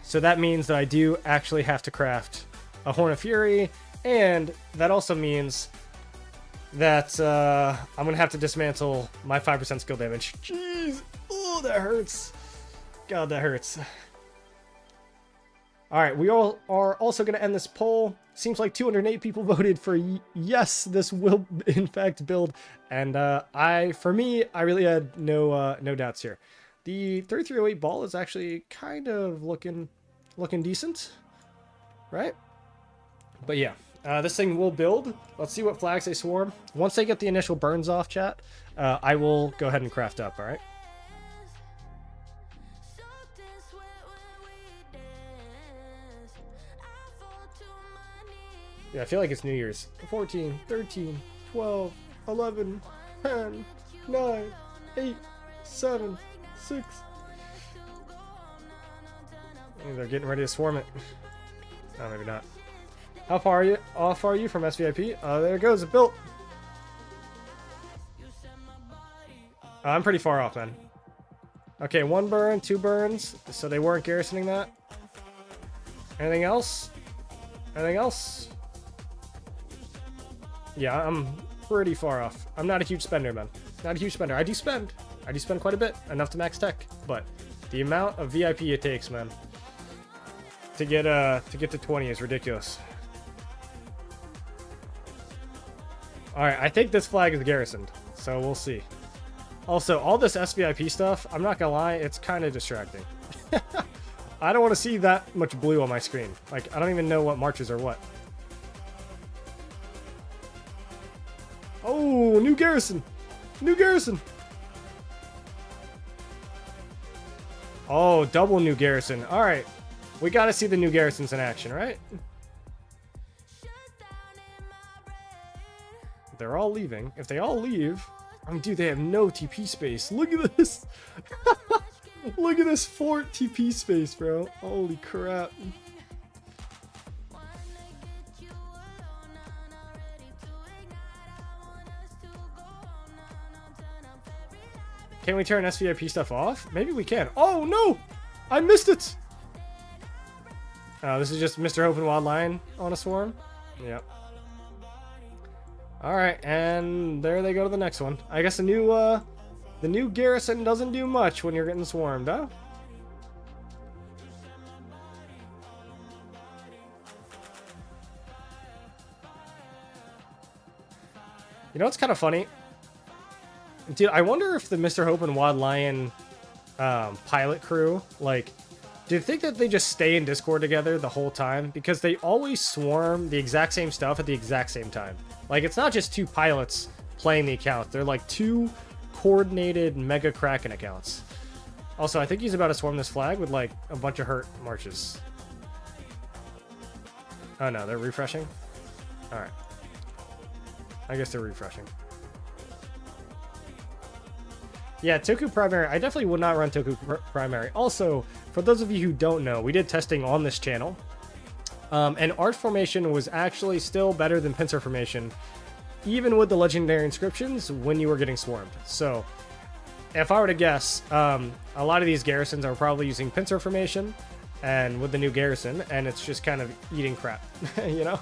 So that means that I do actually have to craft a Horn of Fury. And that also means that I'm going to have to dismantle my 5% skill damage. Jeez. Oh, that hurts. God, that hurts. All right, we all are also going to end this poll. Seems like 208 people voted for yes, this will in fact build, and for me, I really had no doubts here. The 3308 ball is actually kind of looking decent, right? But yeah, this thing will build. Let's see what flags they swarm. Once they get the initial burns off, chat, I will go ahead and craft up. All right. Yeah, I feel like it's New Year's. 14, 13, 12, 11, 10, 9, 8, 7, 6. They're getting ready to swarm it. Oh, maybe not. How far are you? Off are you from SVIP? There it goes. It built. I'm pretty far off, man. Okay, 1 burn, 2 burns. So they weren't garrisoning that. Anything else? Anything else? Yeah, I'm pretty far off. I'm not a huge spender, man. Not a huge spender. I do spend quite a bit, enough to max tech. But the amount of VIP it takes, man, to get to 20 is ridiculous. All right, I think this flag is garrisoned, so we'll see. Also, all this SVIP stuff, I'm not gonna lie, it's kind of distracting. I don't want to see that much blue on my screen. Like, I don't even know what marches are what. Oh, new garrison! New garrison! Oh, double new garrison. All right. We got to see the new garrisons in action, right? They're all leaving. If they all leave... I mean, dude, they have no TP space. Look at this! Look at this fort TP space, bro. Holy crap. Can we turn SVIP stuff off? Maybe we can. Oh, no! I missed it! This is just Mr. Hope and Wild Lion on a swarm. Yep. Alright, and there they go to the next one. I guess the new garrison doesn't do much when you're getting swarmed, huh? You know what's kind of funny? Dude, I wonder if the Mr. Hope and Wild Lion pilot crew, like, do you think that they just stay in Discord together the whole time? Because they always swarm the exact same stuff at the exact same time. Like, it's not just 2 pilots playing the account. They're like 2 coordinated Mega Kraken accounts. Also, I think he's about to swarm this flag with, like, a bunch of hurt marches. Oh, no, they're refreshing? Alright. I guess they're refreshing. Yeah, Toku Primary. I definitely would not run Toku Primary. Also, for those of you who don't know, we did testing on this channel. And Arch Formation was actually still better than Pincer Formation, even with the Legendary Inscriptions when you were getting swarmed. So, if I were to guess, a lot of these garrisons are probably using Pincer Formation, and with the new garrison, and it's just kind of eating crap, you know?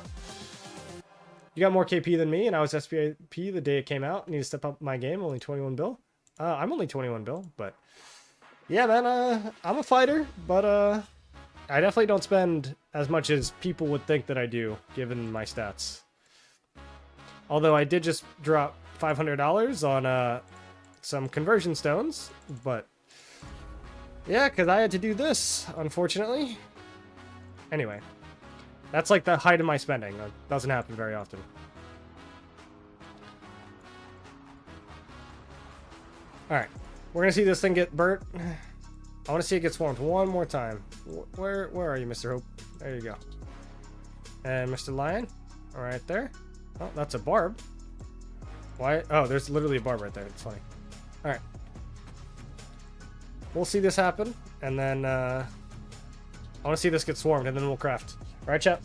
You got more KP than me, and I was SPIP the day it came out. Need to step up my game, only 21 bill. I'm only 21 bill, but yeah, man, I'm a fighter, but I definitely don't spend as much as people would think that I do, given my stats. Although I did just drop $500 on some conversion stones, but yeah, because I had to do this, unfortunately. Anyway, that's like the height of my spending. That doesn't happen very often. Alright, we're gonna see this thing get burnt. I want to see it get swarmed one more time. Where are you, Mr. Hope? There you go. And Mr. Lion, right there. Oh, that's a barb. Why? Oh, there's literally a barb right there. It's funny. Alright. We'll see this happen, and then I want to see this get swarmed, and then we'll craft. Alright, chat?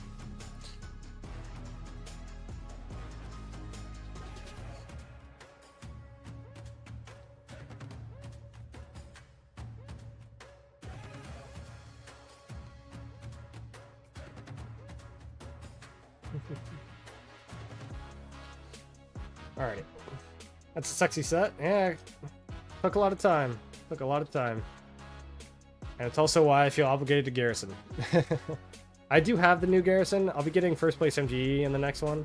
Alrighty. That's a sexy set. Yeah, took a lot of time. Took a lot of time. And it's also why I feel obligated to Garrison. I do have the new Garrison. I'll be getting first place MGE in the next one.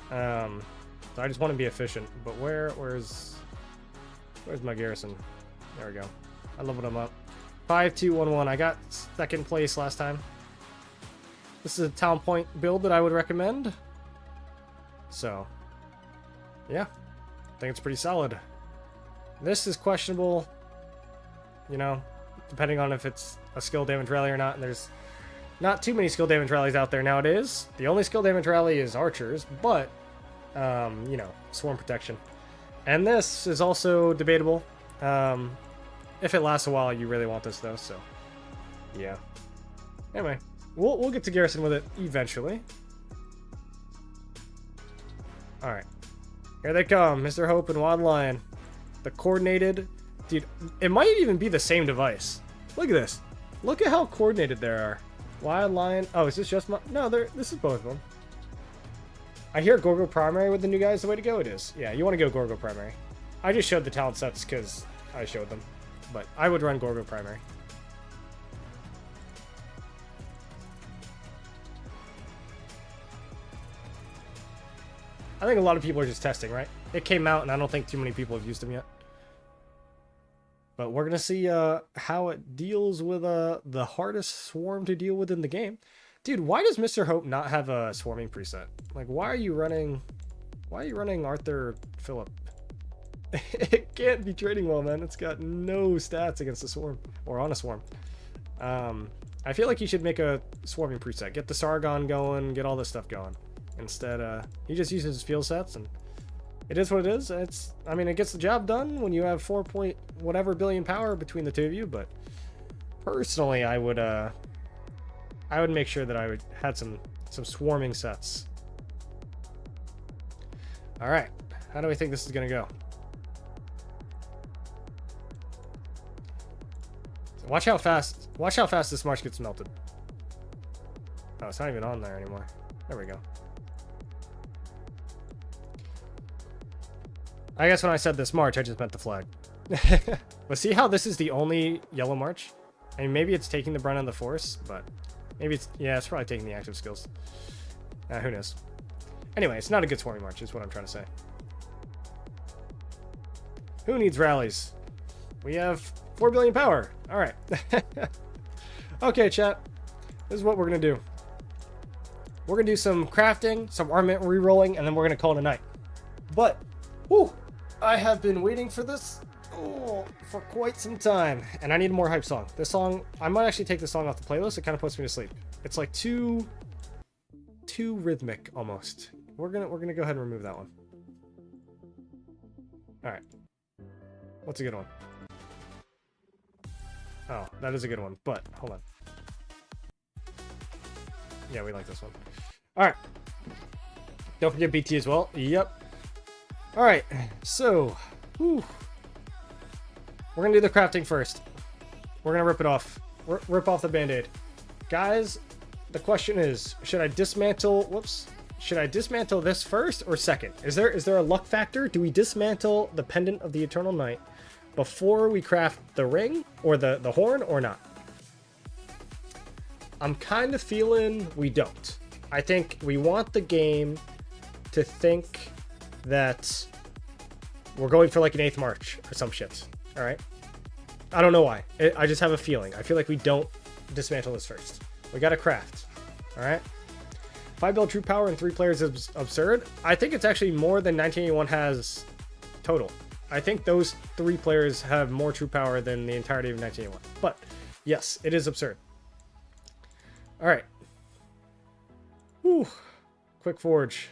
So I just want to be efficient. But where's my Garrison? There we go. I leveled him up. 5-2-1-1. I got second place last time. This is a Town Point build that I would recommend. So, yeah. I think it's pretty solid. This is questionable, you know, depending on if it's a skill damage rally or not. And there's not too many skill damage rallies out there nowadays. The only skill damage rally is archers, but, you know, swarm protection. And this is also debatable. If it lasts a while, you really want this though, so yeah. Anyway, we'll get to Garrison with it eventually. All right, here they come, Mr. Hope and Wild Lion. The coordinated, dude. It might even be the same device. Look at this. Look at how coordinated they are. Wild Lion. Oh, is this just my? No, this is both of them. I hear Gorgo Primary with the new guy is the way to go. It is. Yeah, you want to go Gorgo Primary. I just showed the talent sets because I showed them. But I would run Gorgo Primary. I think a lot of people are just testing, right? It came out, and I don't think too many people have used them yet. But we're going to see how it deals with the hardest swarm to deal with in the game. Dude, why does Mr. Hope not have a swarming preset? Like, why are you running Arthur Phillip? It can't be trading well, man. It's got no stats against a swarm or on a swarm. I feel like you should make a swarming preset. Get the Sargon going, get all this stuff going. Instead, he just uses his field sets, and it is what it is. I mean, it gets the job done when you have 4 point whatever billion power between the two of you. But personally, I would make sure that I had some swarming sets. All right, how do we think this is gonna go? Watch how fast this march gets melted. Oh, it's not even on there anymore. There we go. I guess when I said this march, I just meant the flag. But see how this is the only yellow march? I mean, maybe it's taking the brunt of the force, but maybe it's, yeah, it's probably taking the active skills. Who knows? Anyway, it's not a good swarming march, is what I'm trying to say. Who needs rallies? We have 4 billion power. All right. Okay, chat. This is what we're going to do. We're going to do some crafting, some armament re-rolling, and then we're going to call it a night. But, whew, I have been waiting for this for quite some time, and I need a more hype song. This song, I might actually take this song off the playlist. It kind of puts me to sleep. It's like too rhythmic almost. We're gonna go ahead and remove that one. All right. What's a good one? Oh, that is a good one, but hold on. Yeah, we like this one. All right. Don't forget BT as well. Yep. All right. So, whew. We're going to do the crafting first. We're going to rip it off. Rip off the Band-Aid. Guys, the question is, should I dismantle... Whoops. Should I dismantle this first or second? Is there a luck factor? Do we dismantle the Pendant of the Eternal Night before we craft the ring or the horn or not? I'm kind of feeling we don't. I think we want the game to think that we're going for like an 8th March or some shit. All right. I don't know why. I just have a feeling. I feel like we don't dismantle this first. We got to craft. All right. 5 build true power and 3 players is absurd. I think it's actually more than 1981 has total. I think those 3 players have more true power than the entirety of 1981. But yes, it is absurd. All right. Whew. Quick forge.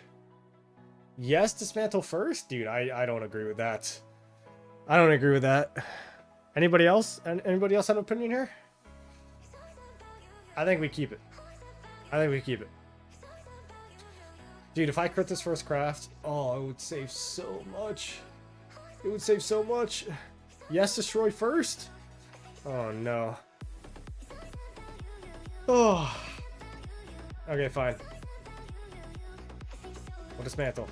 Yes, dismantle first? Dude, I don't agree with that. I don't agree with that. Anybody else? Anybody else have an opinion here? I think we keep it. I think we keep it. Dude, if I crit this first craft, oh, it would save so much. It would save so much. Yes, destroy first? Oh, no. Oh. Okay, fine. We'll dismantle.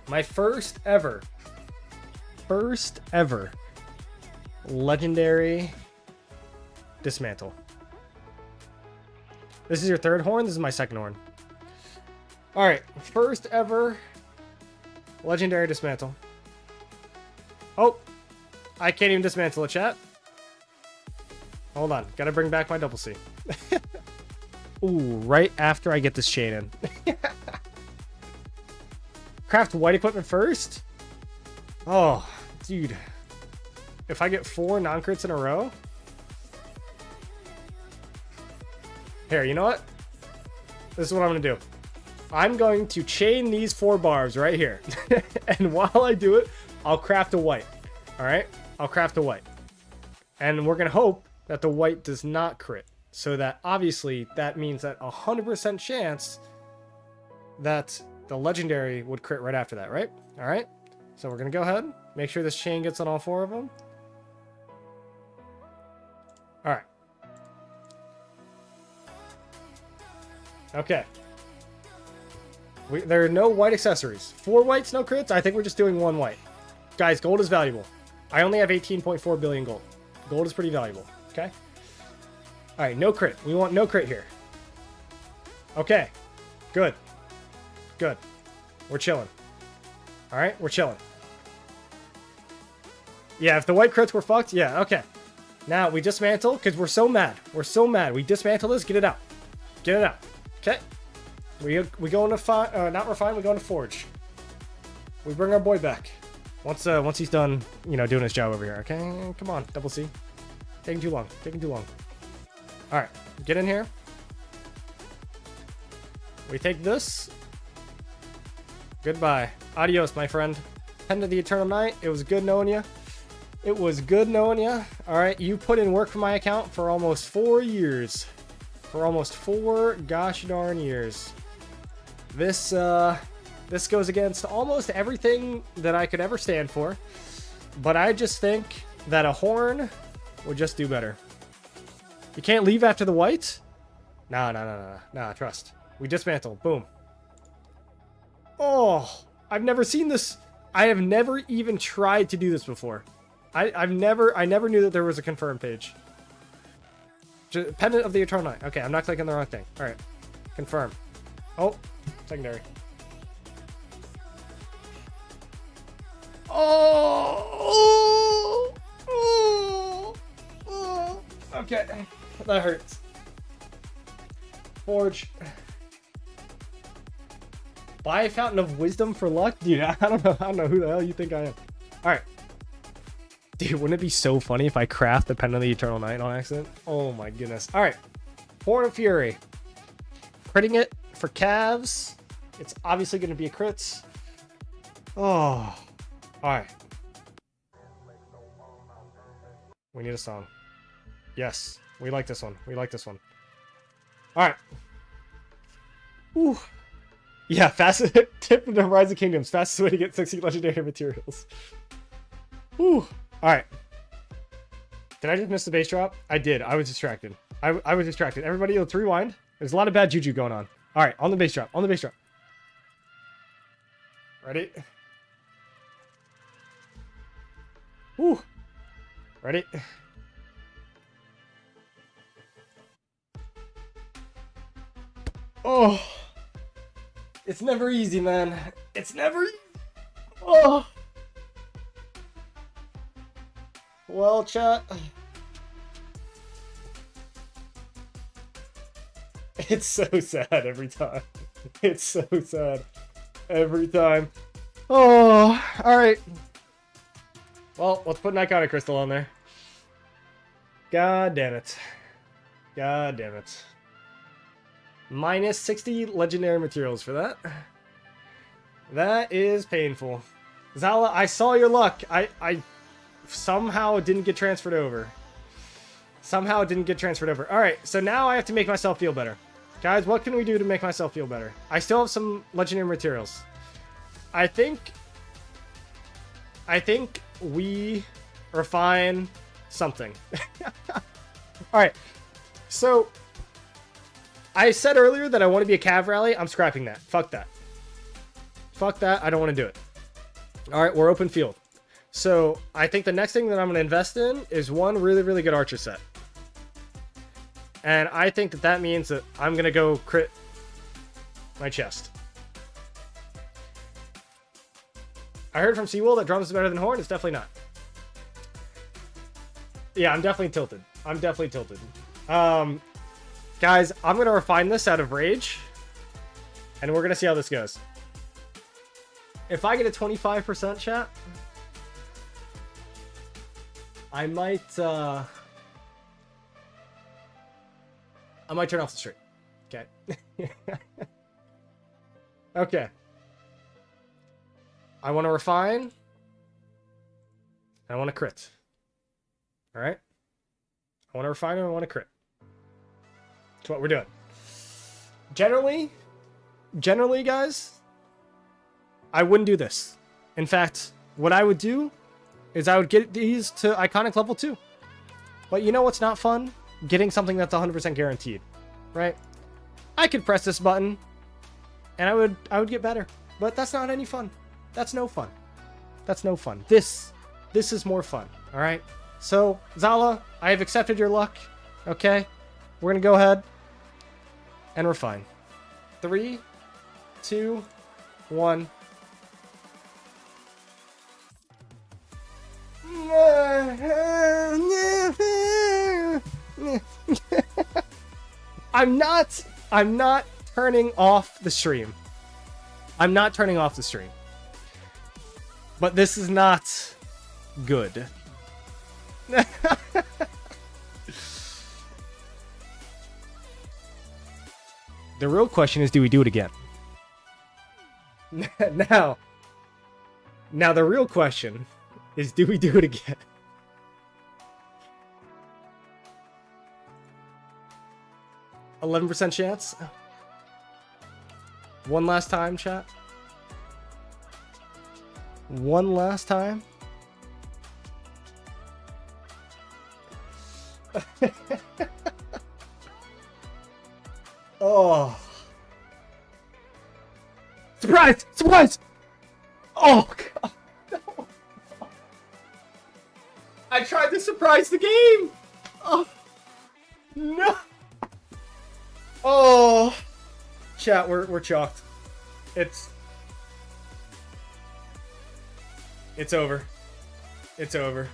My first ever legendary dismantle. This is your third horn. This is my second horn. All right, first ever legendary dismantle. Oh, I can't even dismantle a chat. Hold on, gotta bring back my double C. Ooh, right after I get this chain in. Craft white equipment first? Oh, dude. If I get 4 non-crits in a row? Here, you know what? This is what I'm going to do. I'm going to chain these 4 barbs right here. And while I do it, I'll craft a white. Alright? I'll craft a white. And we're going to hope that the white does not crit. So that, obviously, that means that 100% chance that the legendary would crit right after that, right? Alright? So we're going to go ahead. Make sure this chain gets on all 4 of them. Alright. Okay. There are no white accessories. 4 whites, no crits? I think we're just doing 1 white. Guys, gold is valuable. I only have 18.4 billion gold. Gold is pretty valuable. Okay? Alright, no crit. We want no crit here. Okay. Good. Good. We're chilling. Alright, we're chilling. Yeah, if the white crits were fucked, yeah, okay. Now, we dismantle, because we're so mad. We're so mad. We dismantle this, get it out. Get it out. Okay? We go into not refine, we go into forge. We bring our boy back. Once he's done, you know, doing his job over here. Okay, come on, double C. Taking too long. Taking too long. Alright, get in here. We take this. Goodbye. Adios, my friend. Pen to the Eternal Night. It was good knowing you. It was good knowing you. Alright, you put in work for my account for almost 4 years. For almost 4 gosh darn years. This goes against almost everything that I could ever stand for. But I just think that a horn would just do better. You can't leave after the white? Nah, trust. We dismantle. Boom. Oh, I've never seen this. I have never even tried to do this before. I never knew that there was a confirm page. Pendant of the Eternal Night. Okay, I'm not clicking the wrong thing. All right, confirm. Oh, secondary. Oh, okay, that hurts. Forge. Buy a Fountain of Wisdom for luck? Dude, I don't know who the hell you think I am. Alright. Dude, wouldn't it be so funny if I craft the Pen of the Eternal Night on accident? Oh my goodness. Alright. Horn of Fury. Critting it for calves. It's obviously going to be a crits. Oh. Alright. We need a song. Yes. We like this one. We like this one. Alright. Ooh. Yeah, fastest tip of the Rise of Kingdoms. Fastest way to get 60 legendary materials. Whew. Alright. Did I just miss the base drop? I did. I was distracted. I was distracted. Everybody, let's rewind. There's a lot of bad juju going on. Alright, on the base drop. On the base drop. Ready? Whew. Ready? Oh. It's never easy, man. It's never easy. Oh. Well, chat. It's so sad every time. It's so sad every time. Oh, alright. Well, let's put an iconic crystal on there. God damn it. God damn it. Minus 60 legendary materials for that. That is painful. Zala, I saw your luck. I somehow didn't get transferred over. Somehow it didn't get transferred over. Alright, so now I have to make myself feel better. Guys, what can we do to make myself feel better? I still have some legendary materials. I think we refine something. Alright, so I said earlier that I want to be a cav rally. I'm scrapping that. Fuck that. Fuck that. I don't want to do it. All right, we're open field. So I think the next thing that I'm going to invest in is one really, really good archer set. And I think that that means that I'm going to go crit my chest. I heard from Seawool that drums is better than horn. It's definitely not. Yeah, I'm definitely tilted. I'm definitely tilted. Guys, I'm going to refine this out of rage. And we're going to see how this goes. If I get a 25% chat, I might turn off the stream. Okay. Okay. I want to refine. I want to crit. All right. I want to refine and I want to crit. That's what we're doing. Generally, guys, I wouldn't do this. In fact, what I would do is I would get these to iconic level 2. But you know what's not fun? Getting something that's 100% guaranteed, right? I could press this button and I would get better. But that's not any fun. That's no fun. That's no fun. This is more fun, all right? So, Zala, I have accepted your luck, okay? We're going to go ahead and refine. 3, 2, 1. I'm not turning off the stream. I'm not turning off the stream. But this is not good. The real question is, do we do it again? Now the real question is, do we do it again? %11 chance. One last time, chat. One last time. Oh. Surprise! Surprise! Oh, God. No. I tried to surprise the game! Oh. No! Oh. Chat, we're chalked. It's over. It's over.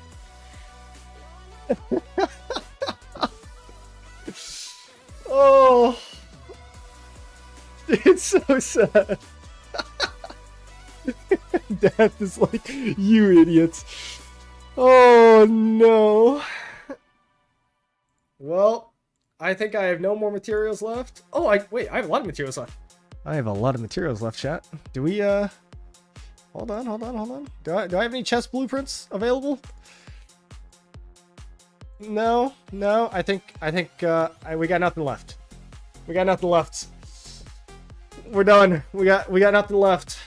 Oh. It's so sad. Death is like, you idiots. Oh no. Well, I think I have no more materials left. Oh, wait, I have a lot of materials left. I have a lot of materials left, chat. Do we, hold on. Do I have any chest blueprints available? No. I think we got nothing left. We got nothing left. We're done. We got nothing left.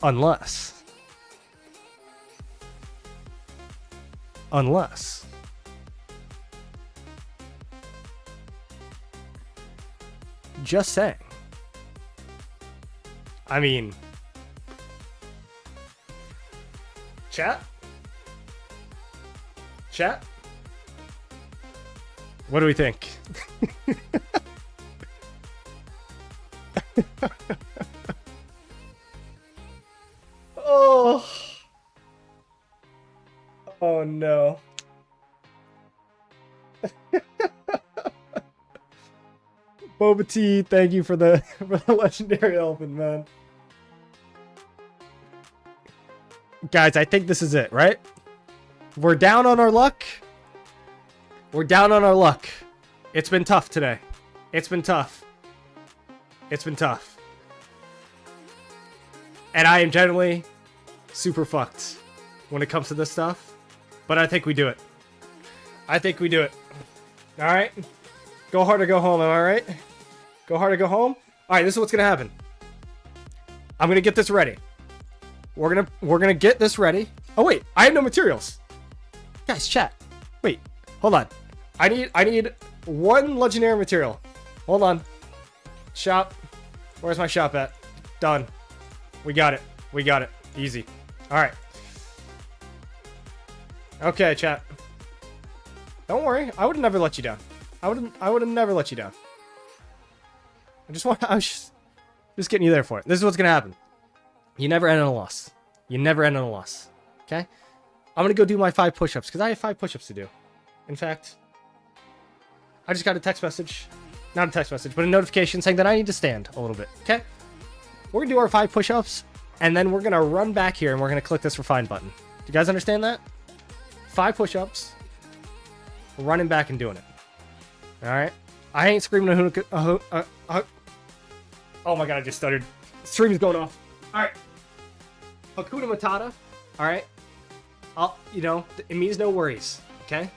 Unless. Just saying. I mean, chat? What do we think? Oh no. Boba T, thank you for the legendary elephant, man. Guys, I think this is it, right? We're down on our luck. It's been tough today. It's been tough. And I am generally super fucked when it comes to this stuff. But I think we do it. Alright? Go hard or go home, am I right? Go hard or go home? Alright, this is what's gonna happen. I'm gonna get this ready. We're gonna get this ready. Oh wait, I have no materials. Guys, chat. Wait, hold on. I need one legendary material. Hold on. Shop. Where's my shop at? Done. We got it. We got it. Easy. All right. Okay, chat. Don't worry. I would have never let you down. I would have never let you down. I was just getting you there for it. This is what's going to happen. You never end on a loss. You never end on a loss. Okay? I'm going to go do my 5 push-ups because I have 5 push-ups to do. In fact, I just got a text message. Not a text message, but a notification saying that I need to stand a little bit. Okay? We're going to do our 5 push-ups, and then we're going to run back here, and we're going to click this refine button. Do you guys understand that? 5 push-ups, running back and doing it. Alright? I ain't screaming oh my god, I just stuttered. Stream is going off. Alright. Hakuna Matata. Alright? It means no worries. Okay?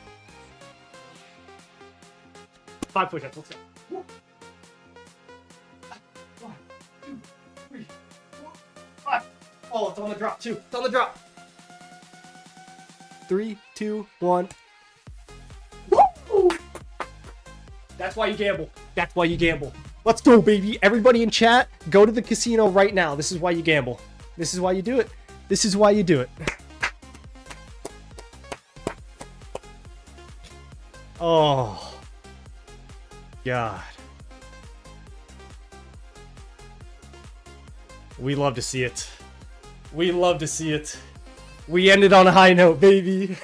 5 push-ups. Let's go. 1, 2, 3, 4, 5. Oh, it's on the drop too. It's on the drop. 3, 2, 1. Woo! That's why you gamble. That's why you gamble. Let's go, baby. Everybody in chat, go to the casino right now. This is why you gamble. This is why you do it. This is why you do it. Oh. God. We love to see it. We love to see it. We ended on a high note, baby.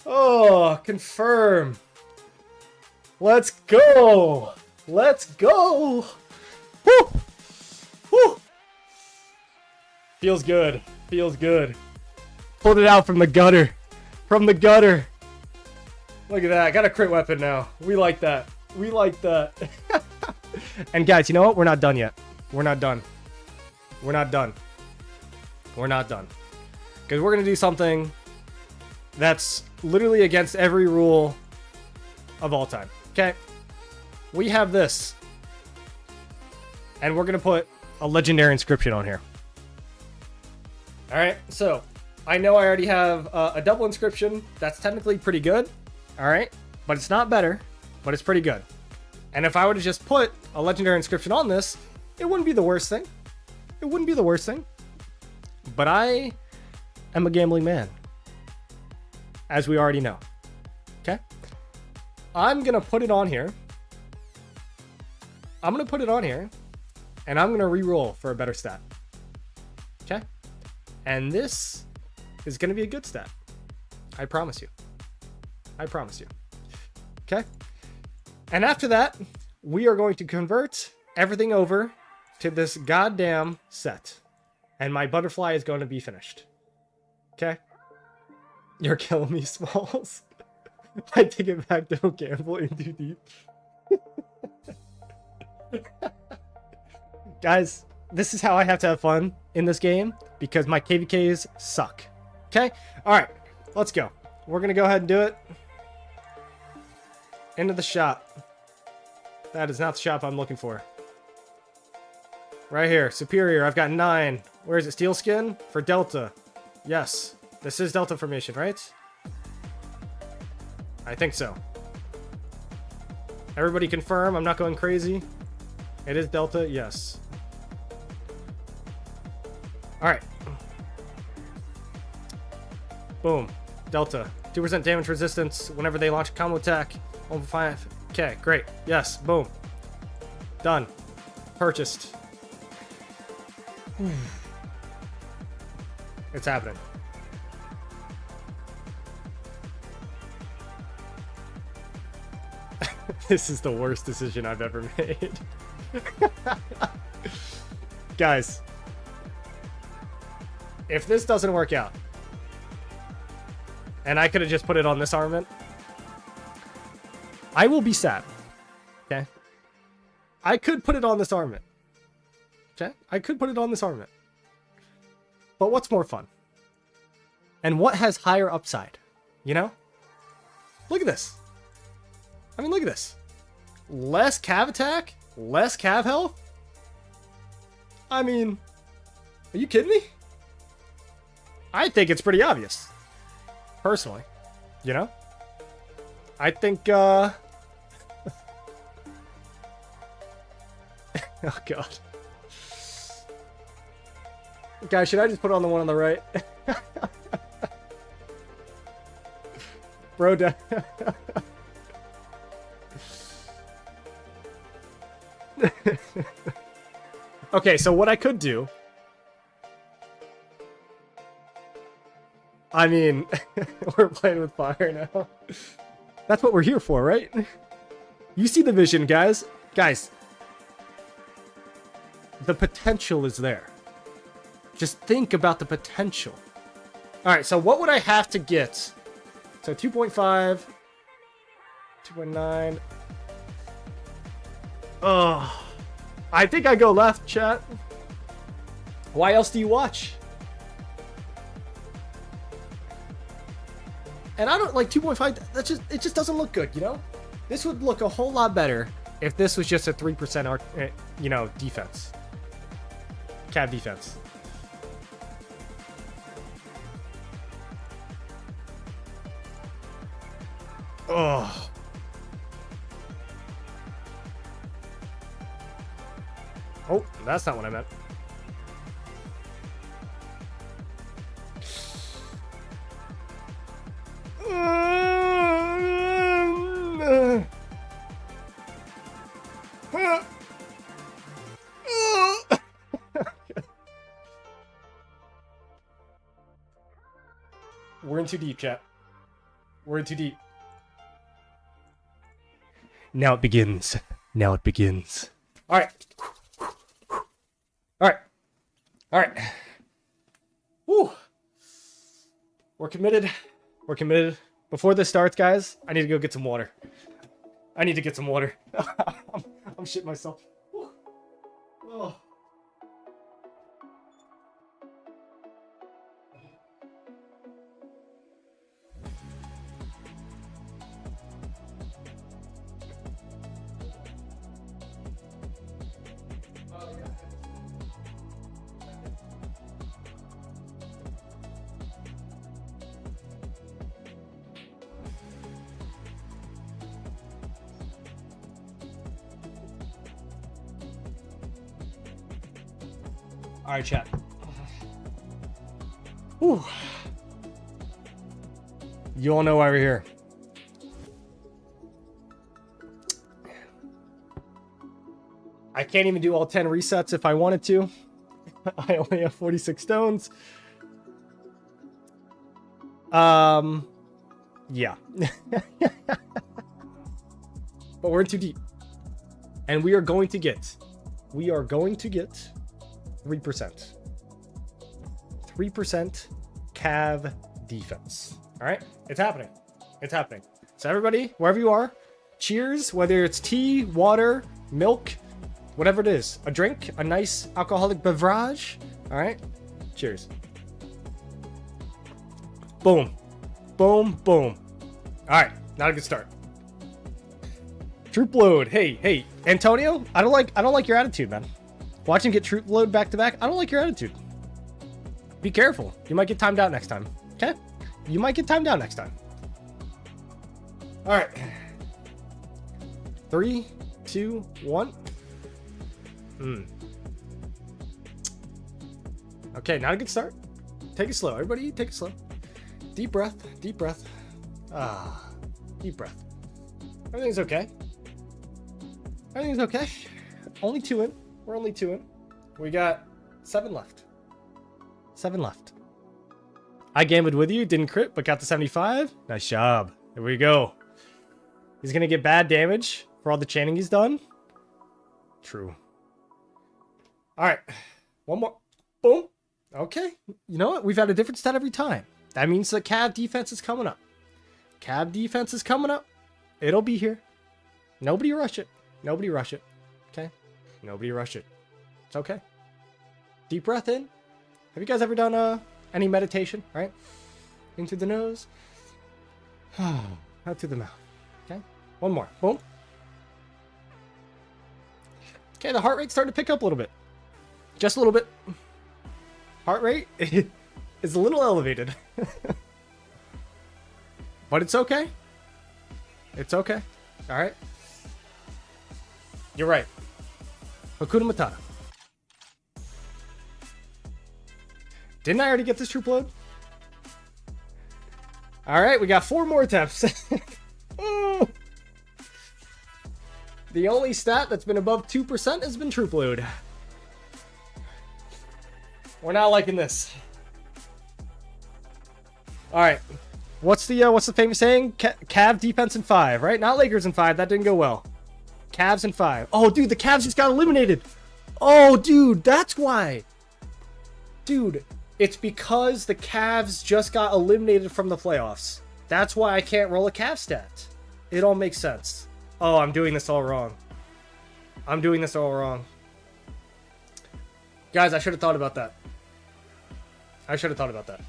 Oh, confirm. Let's go. Let's go. Woo. Woo. Feels good. Feels good. Pulled it out from the gutter. From the gutter. Look at that. I got a crit weapon now. We like that. We like that. And guys, you know what? We're not done yet. We're not done. We're not done. We're not done. Because we're going to do something that's literally against every rule of all time. Okay? We have this. And we're going to put a legendary inscription on here. Alright, so I know I already have a double inscription. That's technically pretty good. Alright? But it's not better. But it's pretty good. And if I were to just put a legendary inscription on this, it wouldn't be the worst thing. It wouldn't be the worst thing. But I am a gambling man. As we already know. Okay? I'm going to put it on here. I'm going to put it on here. And I'm going to re-roll for a better stat. Okay? And this is going to be a good stat. I promise you. I promise you. Okay? And after that, we are going to convert everything over to this goddamn set. And my butterfly is going to be finished. Okay? You're killing me, Smalls. I take it back, don't gamble in too deep. Guys, this is how I have to have fun in this game because my KVKs suck. Okay? Alright, let's go. We're going to go ahead and do it. Into the shop. That is not the shop I'm looking for. Right here, Superior, I've got 9. Where is it? Steel Skin? For Delta. Yes. This is Delta formation, right? I think so. Everybody confirm I'm not going crazy. It is Delta, yes. Alright. Boom. Delta. 2% damage resistance whenever they launch a combo attack. 1.5. Okay, great. Yes, boom. Done. Purchased. It's happening. This is the worst decision I've ever made. Guys, if this doesn't work out, and I could have just put it on this armament, I will be sad. Okay? I could put it on this armament. Okay? I could put it on this armament. But what's more fun? And what has higher upside? You know? Look at this. I mean, look at this. Less cav attack? Less cav health? I mean, are you kidding me? I think it's pretty obvious. Personally. You know? I think, Oh, God. Guys, should I just put on the one on the right? Bro, okay, so what I could do... I mean, we're playing with fire now. That's what we're here for, right? You see the vision, guys. Guys, the potential is there. Just think about the potential. All right, so what would I have to get? So 2.5, 2.9. Oh, I think I go left, chat. Why else do you watch? And I don't like 2.5. That's just, it just doesn't look good, you know? This would look a whole lot better if this was just a 3% you know, defense. Cav defense. Oh. Oh, that's not what I meant. We're in too deep, chat. We're in too deep. Now it begins. Now it begins. All right. All right. All right. Woo. We're committed. We're committed. Before this starts, guys, I need to go get some water. I need to get some water. I'm shitting myself. Woo. Oh. All right, chat. Whew. You all know why we're here. I can't even do all 10 resets if I wanted to. I only have 46 stones. Yeah. But we're in too deep. And we are going to get 3%. 3% Cav defense. All right? It's happening. It's happening. So everybody, wherever you are, cheers, whether it's tea, water, milk, whatever it is. A drink, a nice alcoholic beverage. All right? Cheers. Boom. Boom, boom. All right, not a good start. Troop load. Hey, Antonio, I don't like your attitude, man. Watch him get troop load back to back. I don't like your attitude. Be careful. You might get timed out next time. Okay? You might get timed out next time. All right. 3, 2, 1. Okay, not a good start. Take it slow. Everybody, take it slow. Deep breath. Deep breath. Deep breath. Everything's okay. Everything's okay. Only 2 in. We're only 2 in. We got 7 left. 7 left. I gambled with you, didn't crit, but got the 75. Nice job. Here we go. He's gonna get bad damage for all the chanting he's done. True. All right. One more. Boom. Okay. You know what? We've had a different stat every time. That means the Cav defense is coming up. Cav defense is coming up. It'll be here. Nobody rush it. Nobody rush it. Okay? Nobody rush it. It's okay. Deep breath in. Have you guys ever done any meditation? Right? In through the nose. Out through the mouth. Okay? One more. Boom. Okay, the heart rate's starting to pick up a little bit. Just a little bit. Heart rate is a little elevated. But it's okay. It's okay. All right. You're right. Hakuna Matata. Didn't I already get this troop load? Alright, we got 4 more attempts. Oh. The only stat that's been above 2% has been troop load. We're not liking this. Alright. What's the famous saying? Cav defense in 5, right? Not Lakers in 5. That didn't go well. Cavs in 5. Oh, dude, the Cavs just got eliminated. Oh, dude, that's why. Dude, it's because the Cavs just got eliminated from the playoffs. That's why I can't roll a Cav stat. It all makes sense. Oh, I'm doing this all wrong. I'm doing this all wrong. Guys, I should have thought about that. I should have thought about that.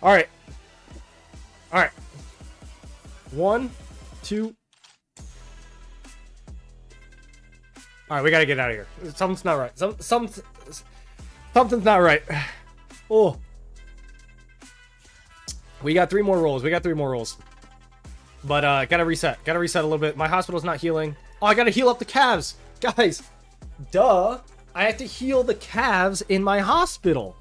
Alright. Alright. 1, 2. Alright, we gotta get out of here. Something's not right. Something's not right. Oh. We got 3 more rolls. We got 3 more rolls. But, gotta reset. Gotta reset a little bit. My hospital's not healing. Oh, I gotta heal up the calves. Guys. Duh. I have to heal the calves in my hospital.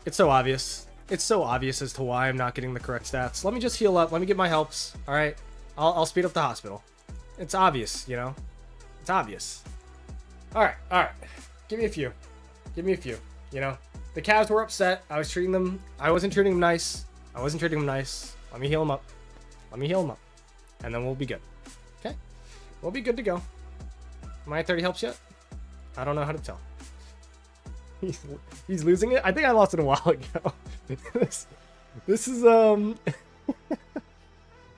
It's so obvious. It's so obvious as to why I'm not getting the correct stats. Let me just heal up. Let me get my helps. Alright. I'll speed up the hospital. It's obvious, you know? It's obvious. Alright, alright. Give me a few. Give me a few. You know? The calves were upset. I wasn't treating them nice. I wasn't treating them nice. Let me heal them up. Let me heal them up. And then we'll be good. Okay? We'll be good to go. Am I at 30 helps yet? I don't know how to tell. He's losing it? I think I lost it a while ago. This is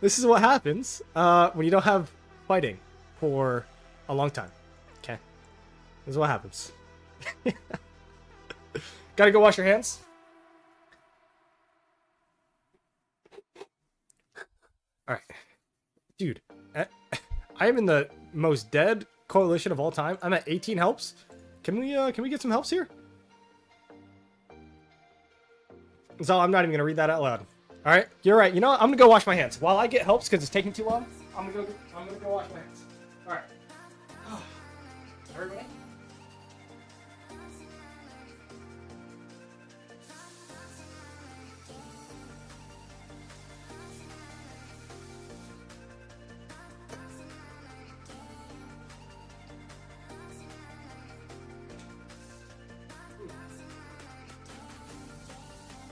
this is what happens when you don't have fighting for a long time. Okay? This is what happens. Gotta go wash your hands. Alright. Dude, I am in the most dead coalition of all time. I'm at 18 helps. Can we get some helps here? So I'm not even gonna read that out loud. Alright, you're right. You know what? I'm gonna go wash my hands. While I get helps because it's taking too long, I'm gonna go wash my hands. Alright. Everybody?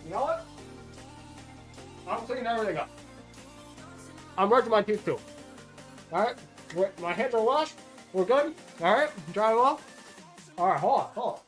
You know what? I'm cleaning everything up. I'm brushing my teeth too. Alright? My hands are washed. We're good. Alright? Dry them off. Alright, hold on, hold on.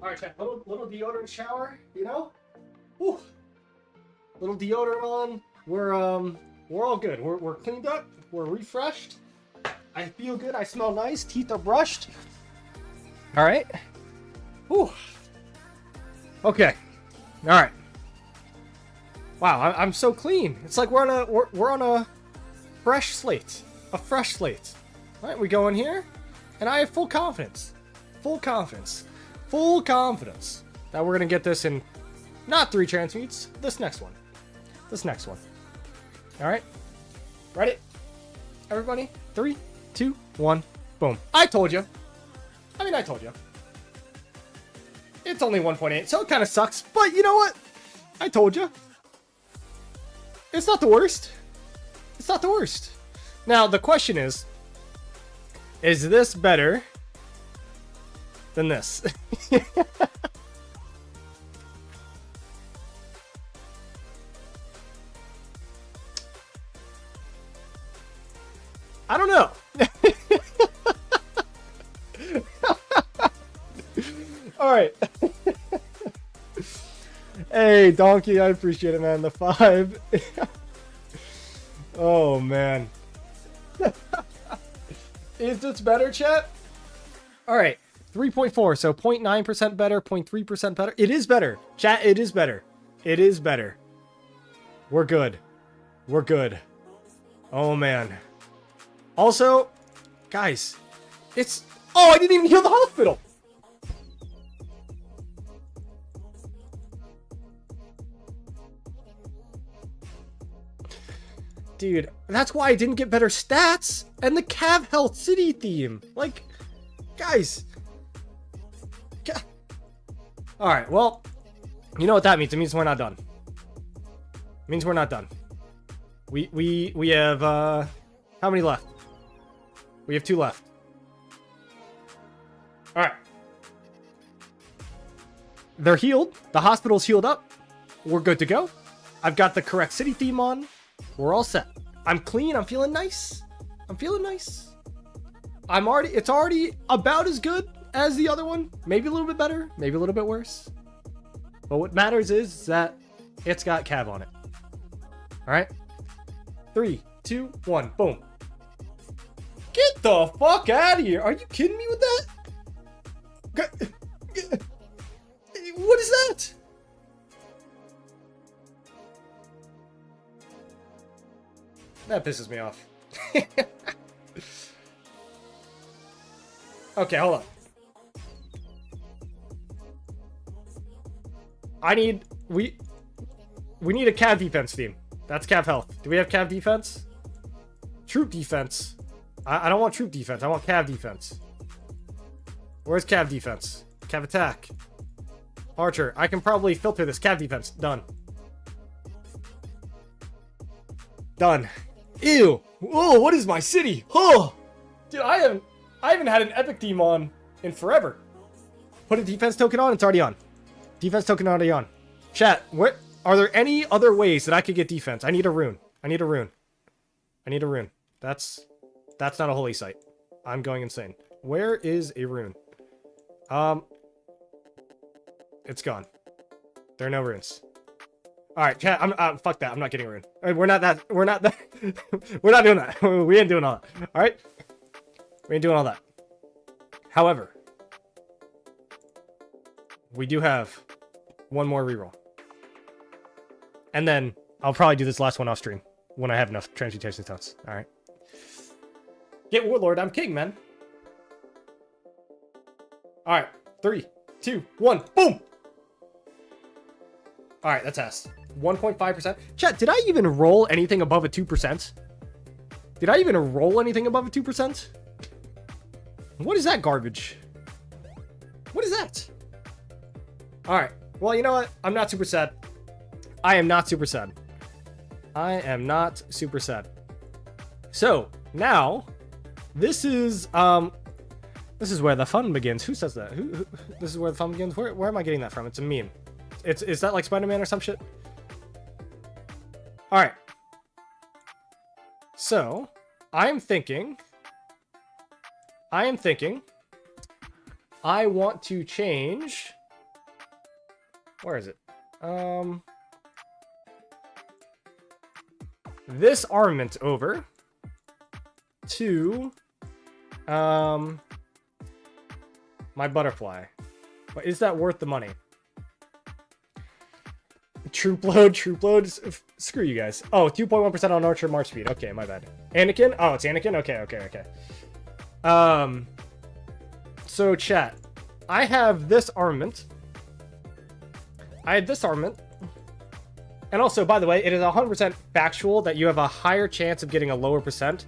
Alright, chat. Little deodorant shower, you know? Whew. Little deodorant on. We're all good. We're cleaned up. We're refreshed. I feel good. I smell nice. Teeth are brushed. Alright. Whew. Okay. Alright. Wow, I'm so clean. It's like we're on a fresh slate. A fresh slate. Alright, we go in here, and I have full confidence. Full confidence that we're gonna get this in not 3 transmutes, this next one. Alright? Ready? Everybody? 3, 2, 1, boom. I told you. It's only 1.8, so it kind of sucks, but you know what? I told you. It's not the worst. Now, the question is this better than this? I don't know. Alright. Hey, Donkey, I appreciate it, man. The 5. Oh, man. Is this better, chat? Alright. 3.4, so 0.9% better, 0.3% better. It is better. Chat, it is better. It is better. We're good. We're good. Oh, man. Also, guys, it's... Oh, I didn't even heal the hospital! Dude, that's why I didn't get better stats and the Cav Health City theme. Like, guys. Alright, well, you know what that means. It means we're not done. It means we're not done. We have, how many left? We have 2 left. Alright. They're healed. The hospital's healed up. We're good to go. I've got the correct city theme on. We're all set. I'm clean. I'm feeling nice. I'm feeling nice. It's already about as good as the other one. Maybe a little bit better. Maybe a little bit worse. But what matters is that it's got Cav on it. All right. 3, 2, 1. Boom. Get the fuck out of here. Are you kidding me with that? What is that? That pisses me off. Okay, hold on. We need a Cav defense team. That's Cav health. Do we have Cav defense? Troop defense. I don't want troop defense. I want Cav defense. Where's Cav defense? Cav attack. Archer. I can probably filter this. Cav defense. Done. Done. Ew. Oh, what is my city? Oh, dude, I haven't had an epic theme on in forever. Put a defense token on. It's already on. Defense token already on. Chat. What are there any other ways that I could get defense? I need a rune. I need a rune. I need a rune. That's not a holy site. I'm going insane. Where is a rune? It's gone. There are no runes. All right, chat. Fuck that. I'm not getting a rune. We're not that. We're not doing that. We ain't doing all that. All right. We ain't doing all that. However, we do have one more reroll, and then I'll probably do this last one off stream when I have enough transmutation stones. All right. Get Warlord. I'm king, man. All right. 3, 2, 1. Boom. All right, that's ass. 1.5%. Chat, did I even roll anything above a 2%? Did I even roll anything above a 2%? What is that garbage? What is that? All right. Well, you know what? I'm not super sad. I am not super sad. I am not super sad. So, now, this is where the fun begins. Who says that? Who this is where the fun begins? Where am I getting that from? It's a meme. Is that like Spider-Man or some shit? All right. So, I'm thinking I want to change. Where is it? This armament over to my butterfly. But is that worth the money? Troop load. Screw you guys. Oh, 2.1% on Archer March speed. Okay, my bad. Anakin? Oh, it's Anakin? Okay. So chat. I have this armament. And also, by the way, it is 100% factual that you have a higher chance of getting a lower percent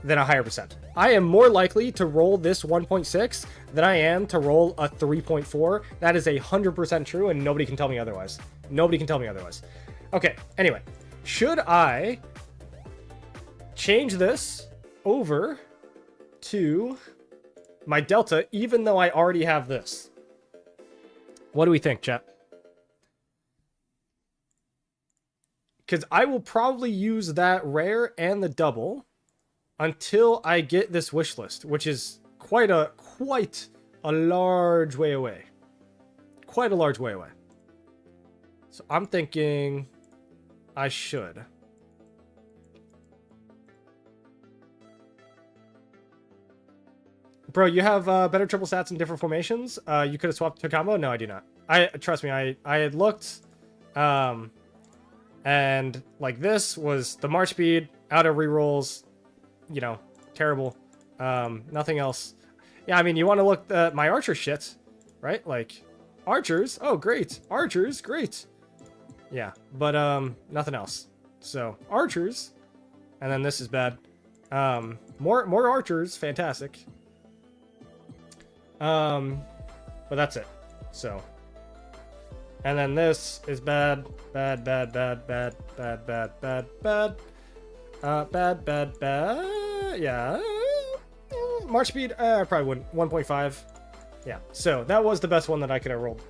than a higher percent. I am more likely to roll this 1.6 than I am to roll a 3.4. That is 100% true, and nobody can tell me otherwise. Nobody can tell me otherwise. Okay, anyway. Should I change this over to my Delta, even though I already have this? What do we think, chat? Because I will probably use that rare and the double until I get this wish list, which is quite a large way away. Quite a large way away. So I'm thinking I should. Bro, you have better triple stats in different formations. You could have swapped to combo. No, I do not. Trust me. I had looked, and like this was the March speed, auto rerolls, you know, terrible. Nothing else. Yeah, I mean, you want to look at my archer shit, right? Like archers. Oh, great. Archers, great. Yeah, but nothing else. So archers, and then this is bad. More archers, fantastic. But that's it. So, and then this is bad. Yeah. March speed, I probably wouldn't. 1.5. Yeah. So that was the best one that I could have rolled.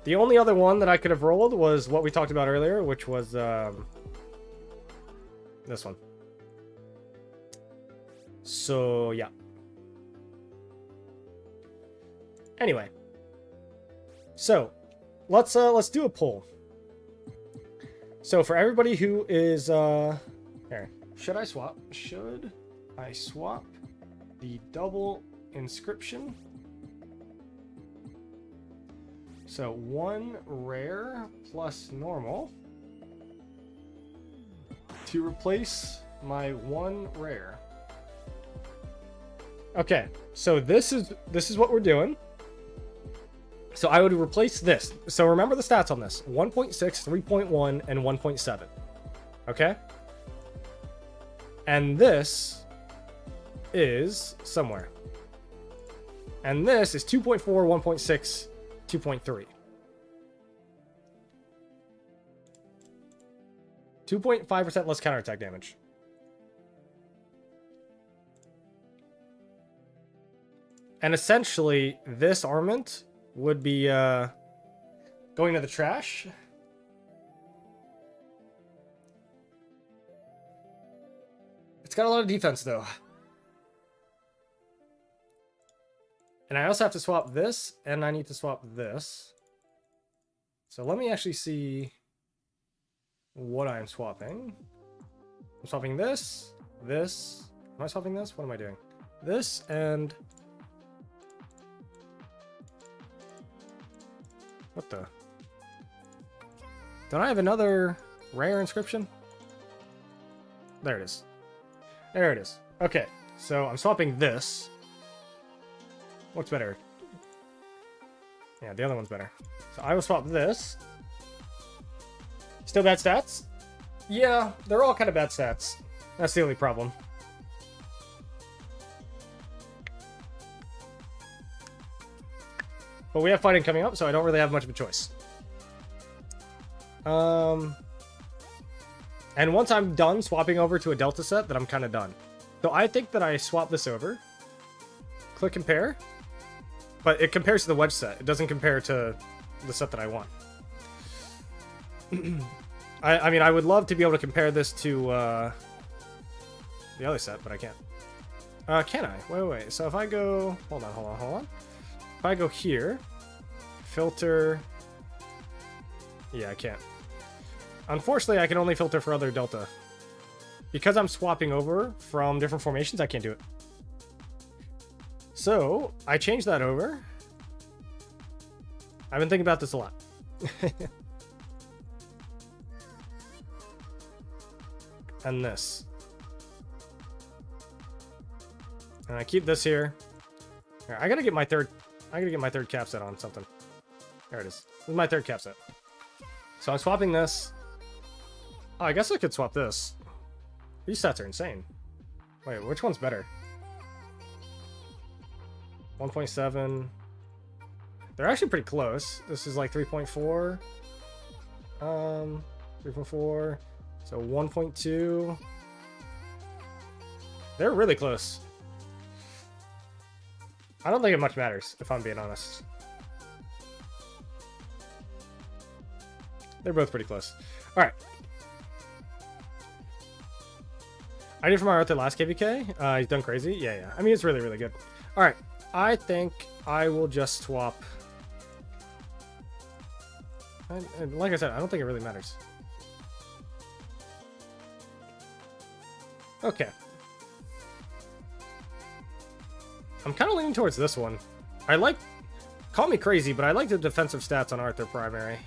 The only other one that I could have rolled was what we talked about earlier, which was this one. So yeah. Anyway, so let's do a poll. So for everybody who is here, should I swap the double inscription? So 1 rare plus normal to replace my 1 rare. Okay, so this is what we're doing. So I would replace this. So remember the stats on this: 1.6, 3.1, and 1.7. Okay? And this is somewhere. And this is 2.4, 1.6, 2.3. 2.5% less counterattack damage. And essentially, this armament would be going to the trash. It's got a lot of defense, though. And I also have to swap this, and I need to swap this. So let me actually see what I'm swapping. I'm swapping this, this. Am I swapping this? What am I doing? This and... What the? Don't I have another rare inscription? There it is. There it is. Okay, so I'm swapping this. What's better? Yeah, the other one's better. So I will swap this. Still bad stats? Yeah, they're all kind of bad stats. That's the only problem. But we have fighting coming up, so I don't really have much of a choice. And once I'm done swapping over to a Delta set, then I'm kind of done. So I think that I swap this over. Click compare. But it compares to the wedge set. It doesn't compare to the set that I want. I mean, I would love to be able to compare this to the other set, but I can't. Can I? Wait. So if I go... Hold on. If I go here, filter... Yeah, I can't. Unfortunately, I can only filter for other Delta. Because I'm swapping over from different formations, I can't do it. So, I changed that over. I've been thinking about this a lot. And this. And I keep this here. Here, I gotta get my third cap set on something. There it is. This is my third cap set. So I'm swapping this. Oh, I guess I could swap this. These stats are insane. Wait, which one's better? 1.7. They're actually pretty close. This is like 3.4. 3.4. So 1.2. They're really close. I don't think it much matters, if I'm being honest. They're both pretty close. Alright. I did for my Arthur last KVK. He's done crazy. Yeah. I mean, it's really, really good. Alright. I think I will just swap. And like I said, I don't think it really matters. Okay. I'm kind of leaning towards this one. I like, call me crazy, but I like the defensive stats on Arthur Primary.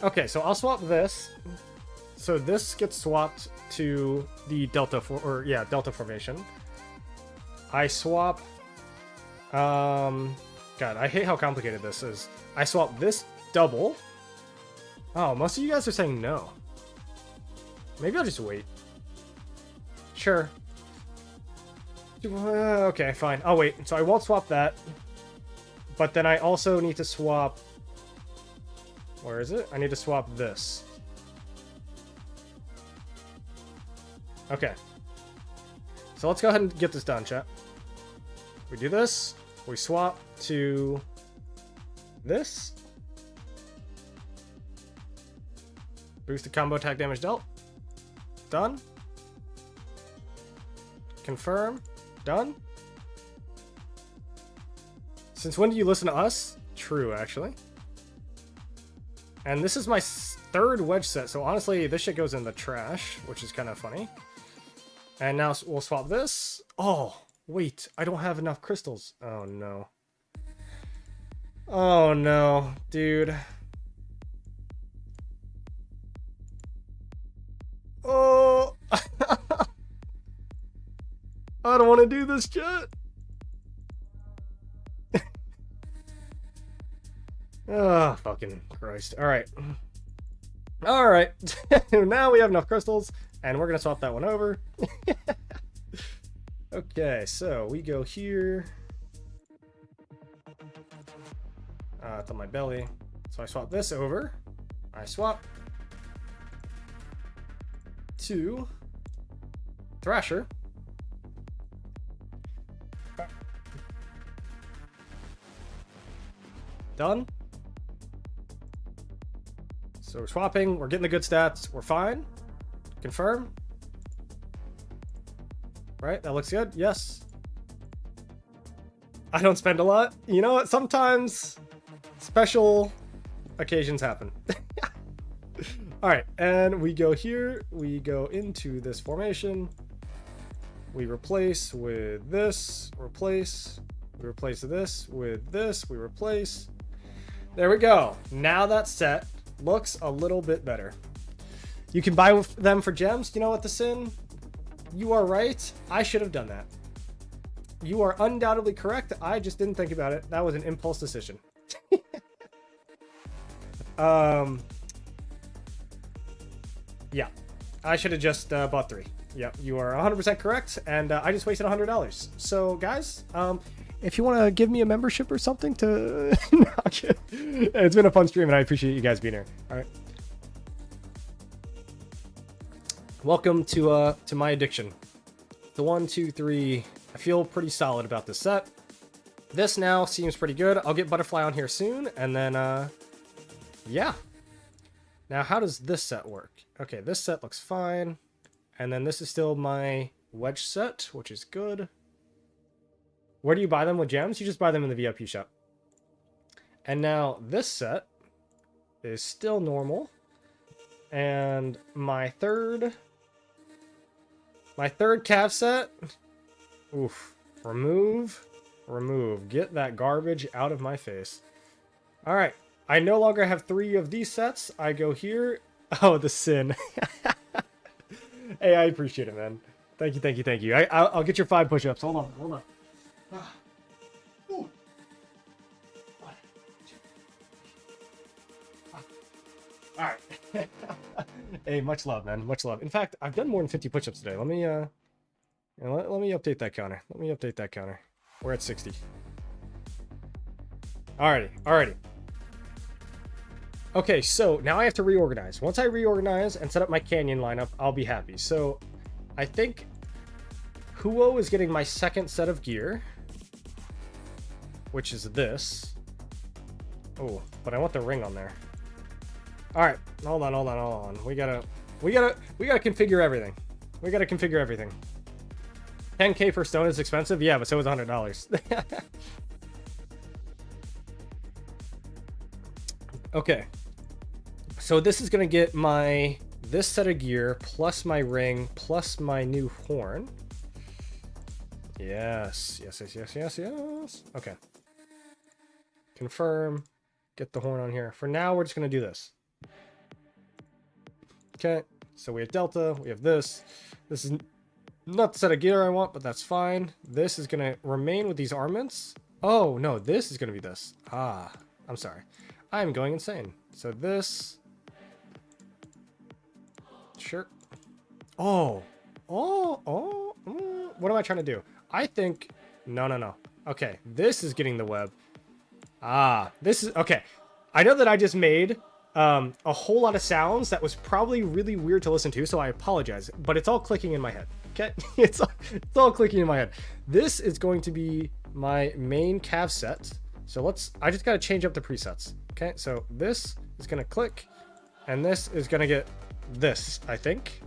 Okay, so I'll swap this. So this gets swapped to the Delta Delta formation. I swap. God, I hate how complicated this is. I swap this double. Oh, most of you guys are saying no. Maybe I'll just wait. Sure. Okay, fine. I'll wait. So I won't swap that. But then I also need to swap... Where is it? I need to swap this. Okay. So let's go ahead and get this done, chat. We do this. We swap to this. Boost the combo attack damage dealt. Done. Confirm. Done. Since when do you listen to us? True, actually. And this is my third wedge set, so honestly, this shit goes in the trash, which is kind of funny. And now we'll swap this. Oh, wait, I don't have enough crystals. Oh, no. Oh, no, dude. Oh. I don't want to do this, chat. Oh, fucking Christ. Alright. Alright. Now we have enough crystals, and we're going to swap that one over. Okay, so we go here. It's on my belly. So I swap this over. I swap to Thrasher. Done. So we're swapping, we're getting the good stats, we're fine. Confirm. Right, that looks good, yes. I don't spend a lot. You know what, sometimes special occasions happen. Alright, and we go here, we go into this formation. We replace with this, replace. We replace this with this, we replace. There we go. Now that set looks a little bit better. You can buy them for gems. You know what, the Sin? You are right. I should have done that. You are undoubtedly correct. I just didn't think about it. That was an impulse decision. Yeah. I should have just bought 3. Yep, you are 100% correct. And I just wasted $100. So, guys, if you want to give me a membership or something to... No, it's been a fun stream, and I appreciate you guys being here. All right. Welcome to my addiction. The 1, 2, 3. I feel pretty solid about this set. This now seems pretty good. I'll get Butterfly on here soon, and then, yeah. Now, how does this set work? Okay, this set looks fine. And then this is still my wedge set, which is good. Where do you buy them with gems? You just buy them in the VIP shop. And now this set is still normal. And my third calf set. Oof. Remove. Get that garbage out of my face. All right. I no longer have 3 of these sets. I go here. Oh, the Sin. Hey, I appreciate it, man. Thank you. I'll get your 5 push-ups. Hold on. All right. Hey, much love, man. Much love. In fact, I've done more than 50 push-ups today. Let me let me update that counter. We're at 60. Alrighty. Okay, so now I have to reorganize. Once I reorganize and set up my canyon lineup, I'll be happy. So I think Huo is getting my second set of gear, which is this. Oh, but I want the ring on there. All right, hold on. We gotta configure everything. 10K per stone is expensive. Yeah, but so is $100. Okay. So this is gonna get this set of gear plus my ring plus my new horn. Yes. Yes, yes, yes, yes, yes. Okay. Confirm. Get the horn on here. For now, we're just going to do this. Okay. So we have delta. We have this. This is not the set of gear I want, but that's fine. This is going to remain with these armaments. Oh, no. This is going to be this. Ah. I'm sorry. I'm going insane. So this... Sure. Oh. What am I trying to do? I think... No. Okay. This is getting the web. Ah. This is... Okay. I know that I just made a whole lot of sounds that was probably really weird to listen to, so I apologize. But it's all clicking in my head. Okay? It's all clicking in my head. This is going to be my main cav set. So I just got to change up the presets. Okay? So this is going to click. And this is going to get this, I think.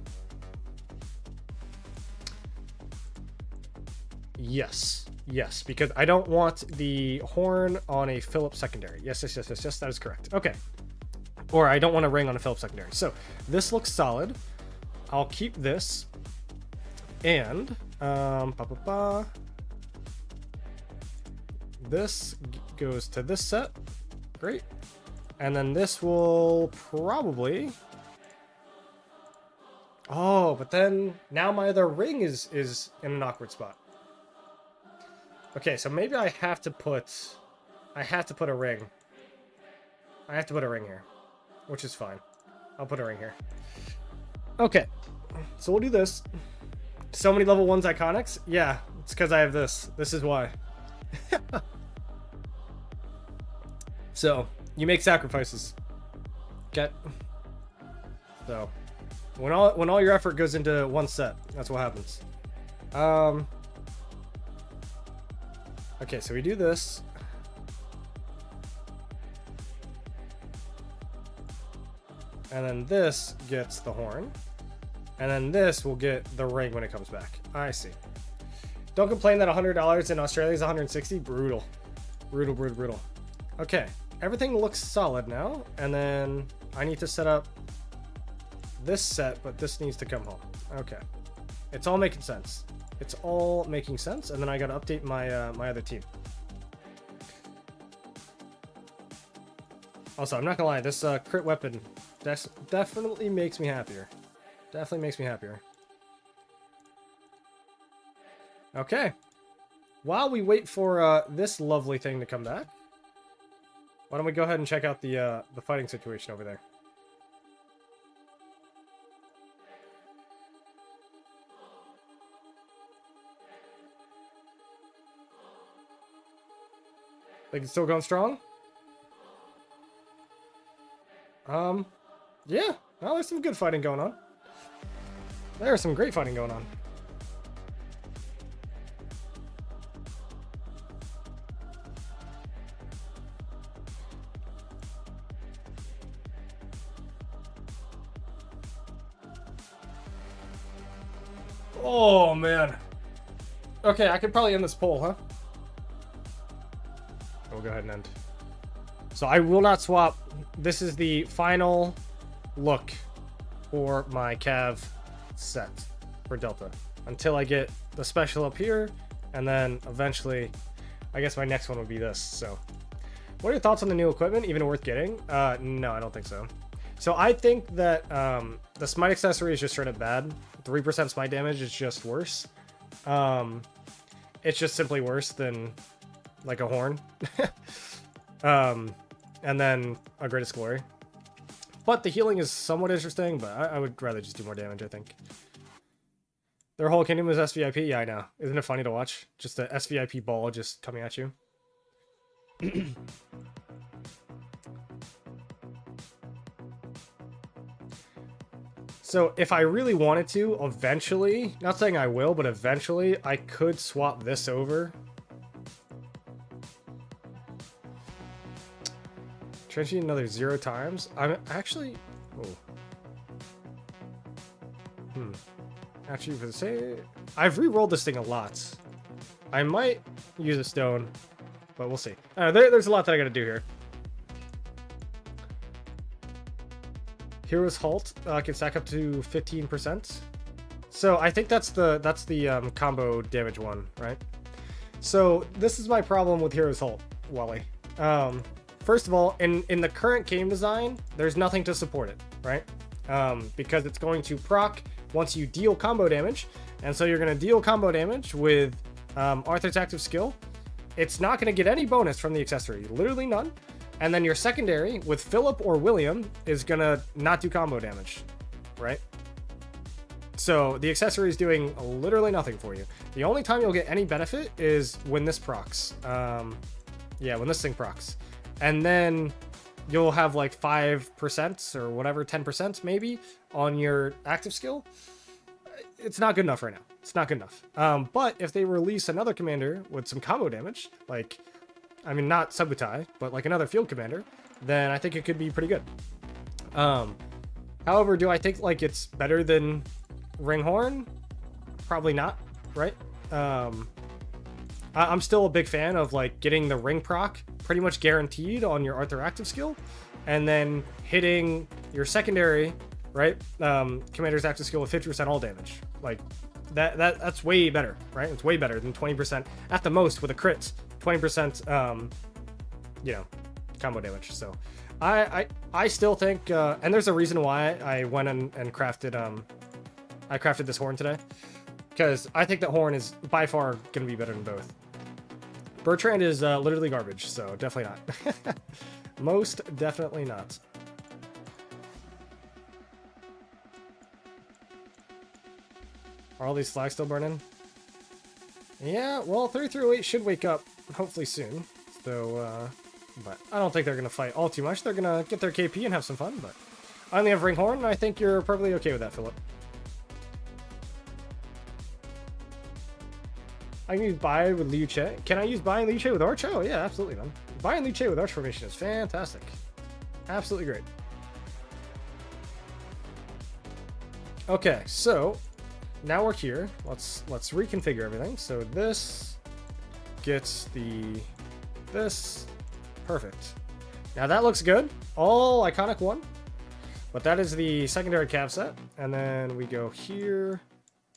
Yes, because I don't want the horn on a Phillips secondary. Yes, that is correct. Okay. Or I don't want a ring on a Phillips secondary. So this looks solid. I'll keep this. And, this goes to this set. Great. And then this will probably... Oh, but then now my other ring is in an awkward spot. Okay, so maybe I have to put a ring. I have to put a ring here, which is fine. I'll put a ring here. Okay, so we'll do this. So many level 1s iconics? Yeah, it's because I have this. This is why. So, you make sacrifices. Okay. So, when all your effort goes into one set, that's what happens. Okay, so we do this. And then this gets the horn. And then this will get the ring when it comes back. I see. Don't complain that $100 in Australia is 160. Brutal. Brutal. Okay, everything looks solid now. And then I need to set up this set, but this needs to come home. Okay. It's all making sense. It's all making sense, and then I gotta update my my other team. Also, I'm not gonna lie, this crit weapon definitely makes me happier. Definitely makes me happier. Okay. While we wait for this lovely thing to come back, why don't we go ahead and check out the fighting situation over there. Think it's still going strong? Yeah. Well, there's some good fighting going on. There's some great fighting going on. Oh, man. Okay, I could probably end this poll, huh? We'll go ahead and end. So I will not swap. This is the final look for my cav set for Delta until I get the special up here, and then eventually I guess my next one would be this. So what are your thoughts on the new equipment? Even worth getting? No, I don't think so. So I think that the smite accessory is just straight up bad. 3% smite damage is just worse. It's just simply worse than like a horn. And then a greatest glory. But the healing is somewhat interesting, but I would rather just do more damage, I think. Their whole kingdom is SVIP? Yeah, I know. Isn't it funny to watch? Just a SVIP ball just coming at you. So if I really wanted to, eventually, not saying I will, but eventually I could swap this over. Trenching another 0 times. I'm actually... Oh. Actually, for the sake... I've re-rolled this thing a lot. I might use a stone, but we'll see. There's a lot that I gotta do here. Hero's Halt can stack up to 15%. So I think that's the combo damage one, right? So this is my problem with Hero's Halt, Wally. First of all, in the current game design, there's nothing to support it, right? Because it's going to proc once you deal combo damage, and so you're going to deal combo damage with Arthur's active skill. It's not going to get any bonus from the accessory, literally none. And then your secondary with Philip or William is going to not do combo damage, right? So the accessory is doing literally nothing for you. The only time you'll get any benefit is when this procs. Yeah, when this thing procs. And then you'll have like 5% or whatever, 10% maybe on your active skill. It's not good enough right now. It's not good enough. But if they release another commander with some combo damage, like, I mean, not Subutai, but like another field commander, then I think it could be pretty good. However, do I think like it's better than Ringhorn? Probably not, right? I'm still a big fan of like getting the ring proc pretty much guaranteed on your Arthur active skill, and then hitting your secondary, right? Commander's active skill with 50% all damage. Like that's way better, right? It's way better than 20% at the most with a crit. 20%, you know, combo damage. So I still think, and there's a reason why I went and crafted I crafted this horn today, because I think that horn is by far going to be better than both. Bertrand is literally garbage, so definitely not. Most definitely not. Are all these flags still burning? Yeah, well, 308 should wake up hopefully soon. So, but I don't think they're going to fight all too much. They're going to get their KP and have some fun, but I only have Ringhorn, and I think you're perfectly okay with that, Philip. I can use Bai with Liu Che. Can I use Bai and Liu Che with Arch? Oh, yeah, absolutely, man. Bai and Liu Che with Arch formation is fantastic. Absolutely great. Okay, so now we're here. Let's reconfigure everything. So this gets this. Perfect. Now that looks good. All iconic one. But that is the secondary cav set. And then we go here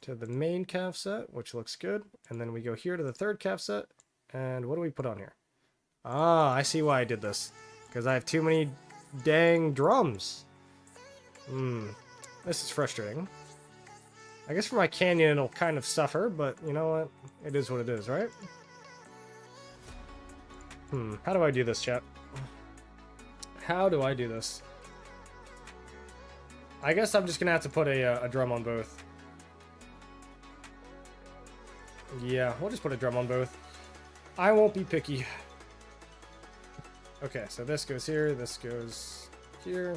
to the main cav set, which looks good. And then we go here to the third cav set. And what do we put on here? Ah, I see why I did this. Because I have too many dang drums. This is frustrating. I guess for my canyon it'll kind of suffer, but you know what? It is what it is, right? How do I do this, chat? How do I do this? I guess I'm just gonna have to put a drum on both. Yeah, we'll just put a drum on both. I won't be picky. Okay, so this goes here, this goes here.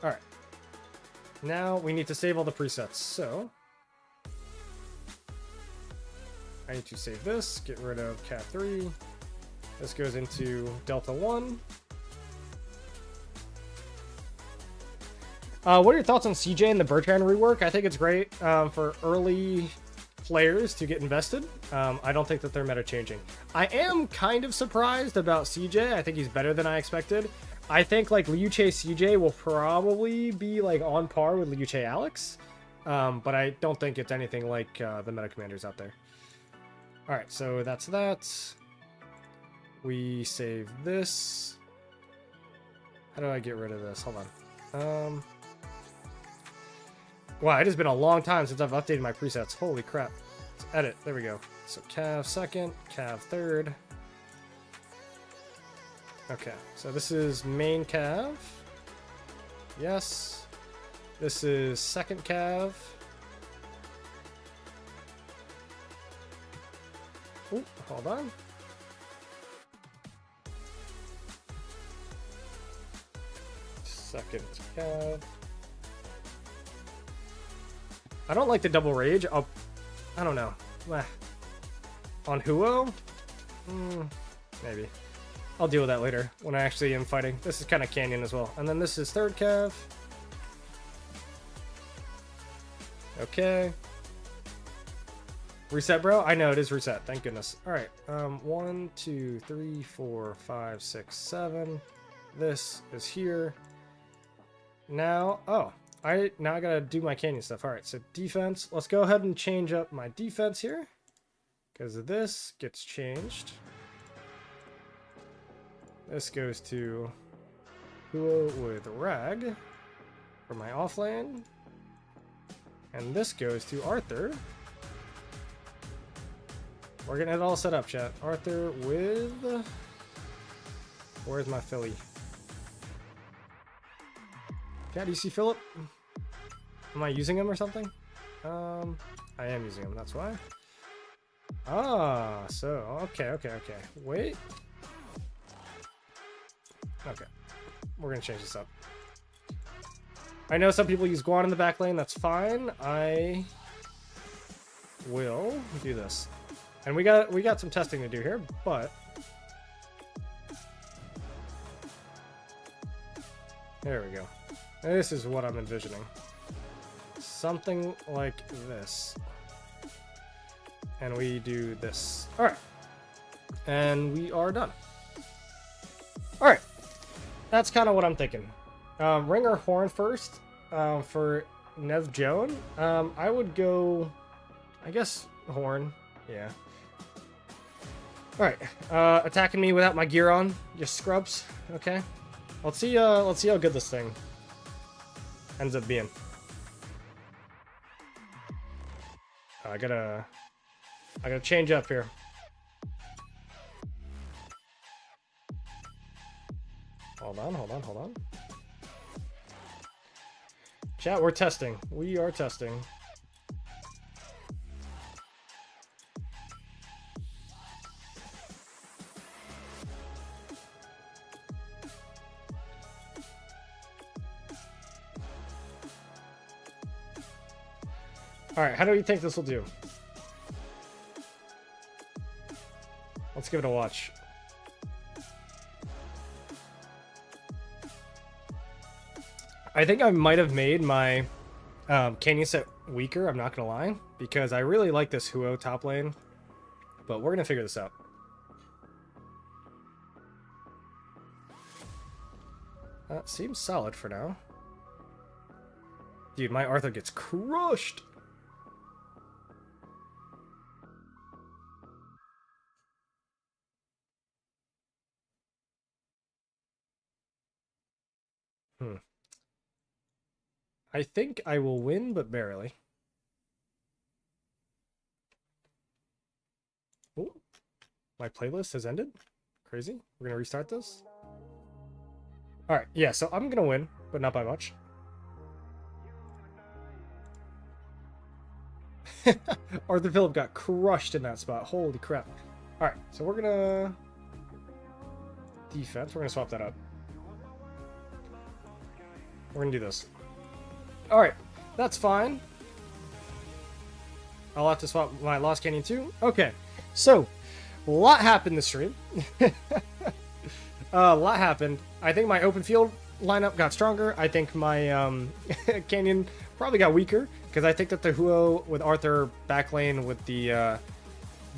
Alright. Now we need to save all the presets, so I need to save this, get rid of Cat 3. This goes into Delta 1. What are your thoughts on CJ and the Bertrand rework? I think it's great for early players to get invested. I don't think that they're meta changing. I am kind of surprised about CJ. I think he's better than I expected. I think like Liu Che CJ will probably be like on par with Liu Che Alex, but I don't think it's anything like the meta commanders out there. All right, so that's that. We save this. How do I get rid of this? Hold on. Wow, it has been a long time since I've updated my presets. Holy crap. Let's edit. There we go. So Cav second, Cav third. Okay, so this is main Cav. Yes. This is second Cav. Ooh, hold on. Second Cav. I don't like the double rage. I don't know. On Huo? Maybe. I'll deal with that later when I actually am fighting. This is kind of canyon as well. And then this is third Cav. Okay. Reset, bro? I know, it is reset. Thank goodness. Alright. 1, 2, 3, 4, 5, 6, 7. This is here. Now, oh. now I gotta do my canyon stuff. All right, so defense. Let's go ahead and change up my defense here, because this gets changed. This goes to Huo with Rag for my offlane, and this goes to Arthur. We're getting it all set up, chat. Arthur with... Where's my Philly? Chat, do you see Philip? Am I using him or something? I am using him, that's why. Ah, so, okay. Wait. Okay. We're gonna change this up. I know some people use Guan in the back lane, that's fine. I will do this. And we got some testing to do here, but there we go. This is what I'm envisioning. Something like this. And we do this. Alright. And we are done. Alright. That's kind of what I'm thinking. Ring or horn first for Nev Joan. I would go, I guess, horn. Yeah. Alright, attacking me without my gear on, just scrubs, okay. Let's see how good this thing ends up being. I gotta change up here. Hold on. Chat, we're testing. We are testing. Alright, how do you think this will do? Let's give it a watch. I think I might have made my canyon set weaker, I'm not gonna lie, because I really like this Huo top lane, but we're gonna figure this out. That seems solid for now. Dude, my Arthur gets crushed! I think I will win, but barely. Ooh, my playlist has ended. Crazy. We're gonna restart this. Alright, yeah, so I'm gonna win, but not by much. Arthur Phillip got crushed in that spot. Holy crap. Alright, so we're gonna... Defense, we're gonna swap that up. We're gonna do this. Alright, that's fine. I'll have to swap my Lost Canyon too. Okay, so, a lot happened this stream. A lot happened. I think my open field lineup got stronger. I think my Canyon probably got weaker, because I think that the Huo with Arthur back lane with the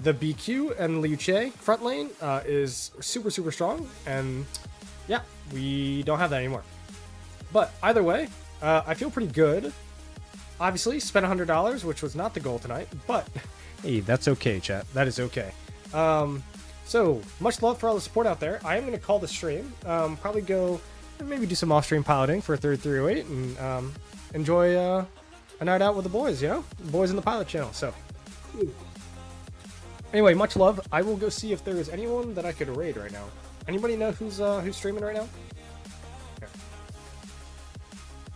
BQ and Liu Che front lane is super strong, and yeah, we don't have that anymore. But either way, I feel pretty good. Obviously, spent $100, which was not the goal tonight, but hey, that's okay, chat. That is okay. So, much love for all the support out there. I am going to call the stream. Probably go and maybe do some off-stream piloting for 3308 and enjoy a night out with the boys, you know? The boys in the pilot channel, so. Anyway, much love. I will go see if there is anyone that I could raid right now. Anybody know who's streaming right now? Okay.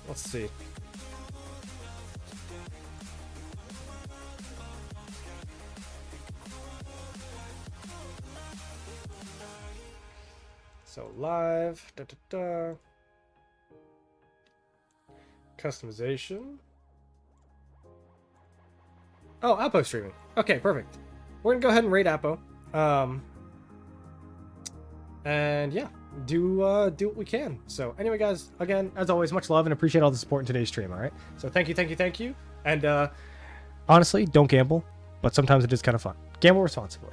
Let's see. So live, customization. Oh, Apo streaming. Okay, perfect. We're gonna go ahead and raid Apo. And yeah, do what we can. So anyway, guys, again, as always, much love and appreciate all the support in today's stream. All right. So thank you. And honestly, don't gamble, but sometimes it is kind of fun. Gamble responsibly.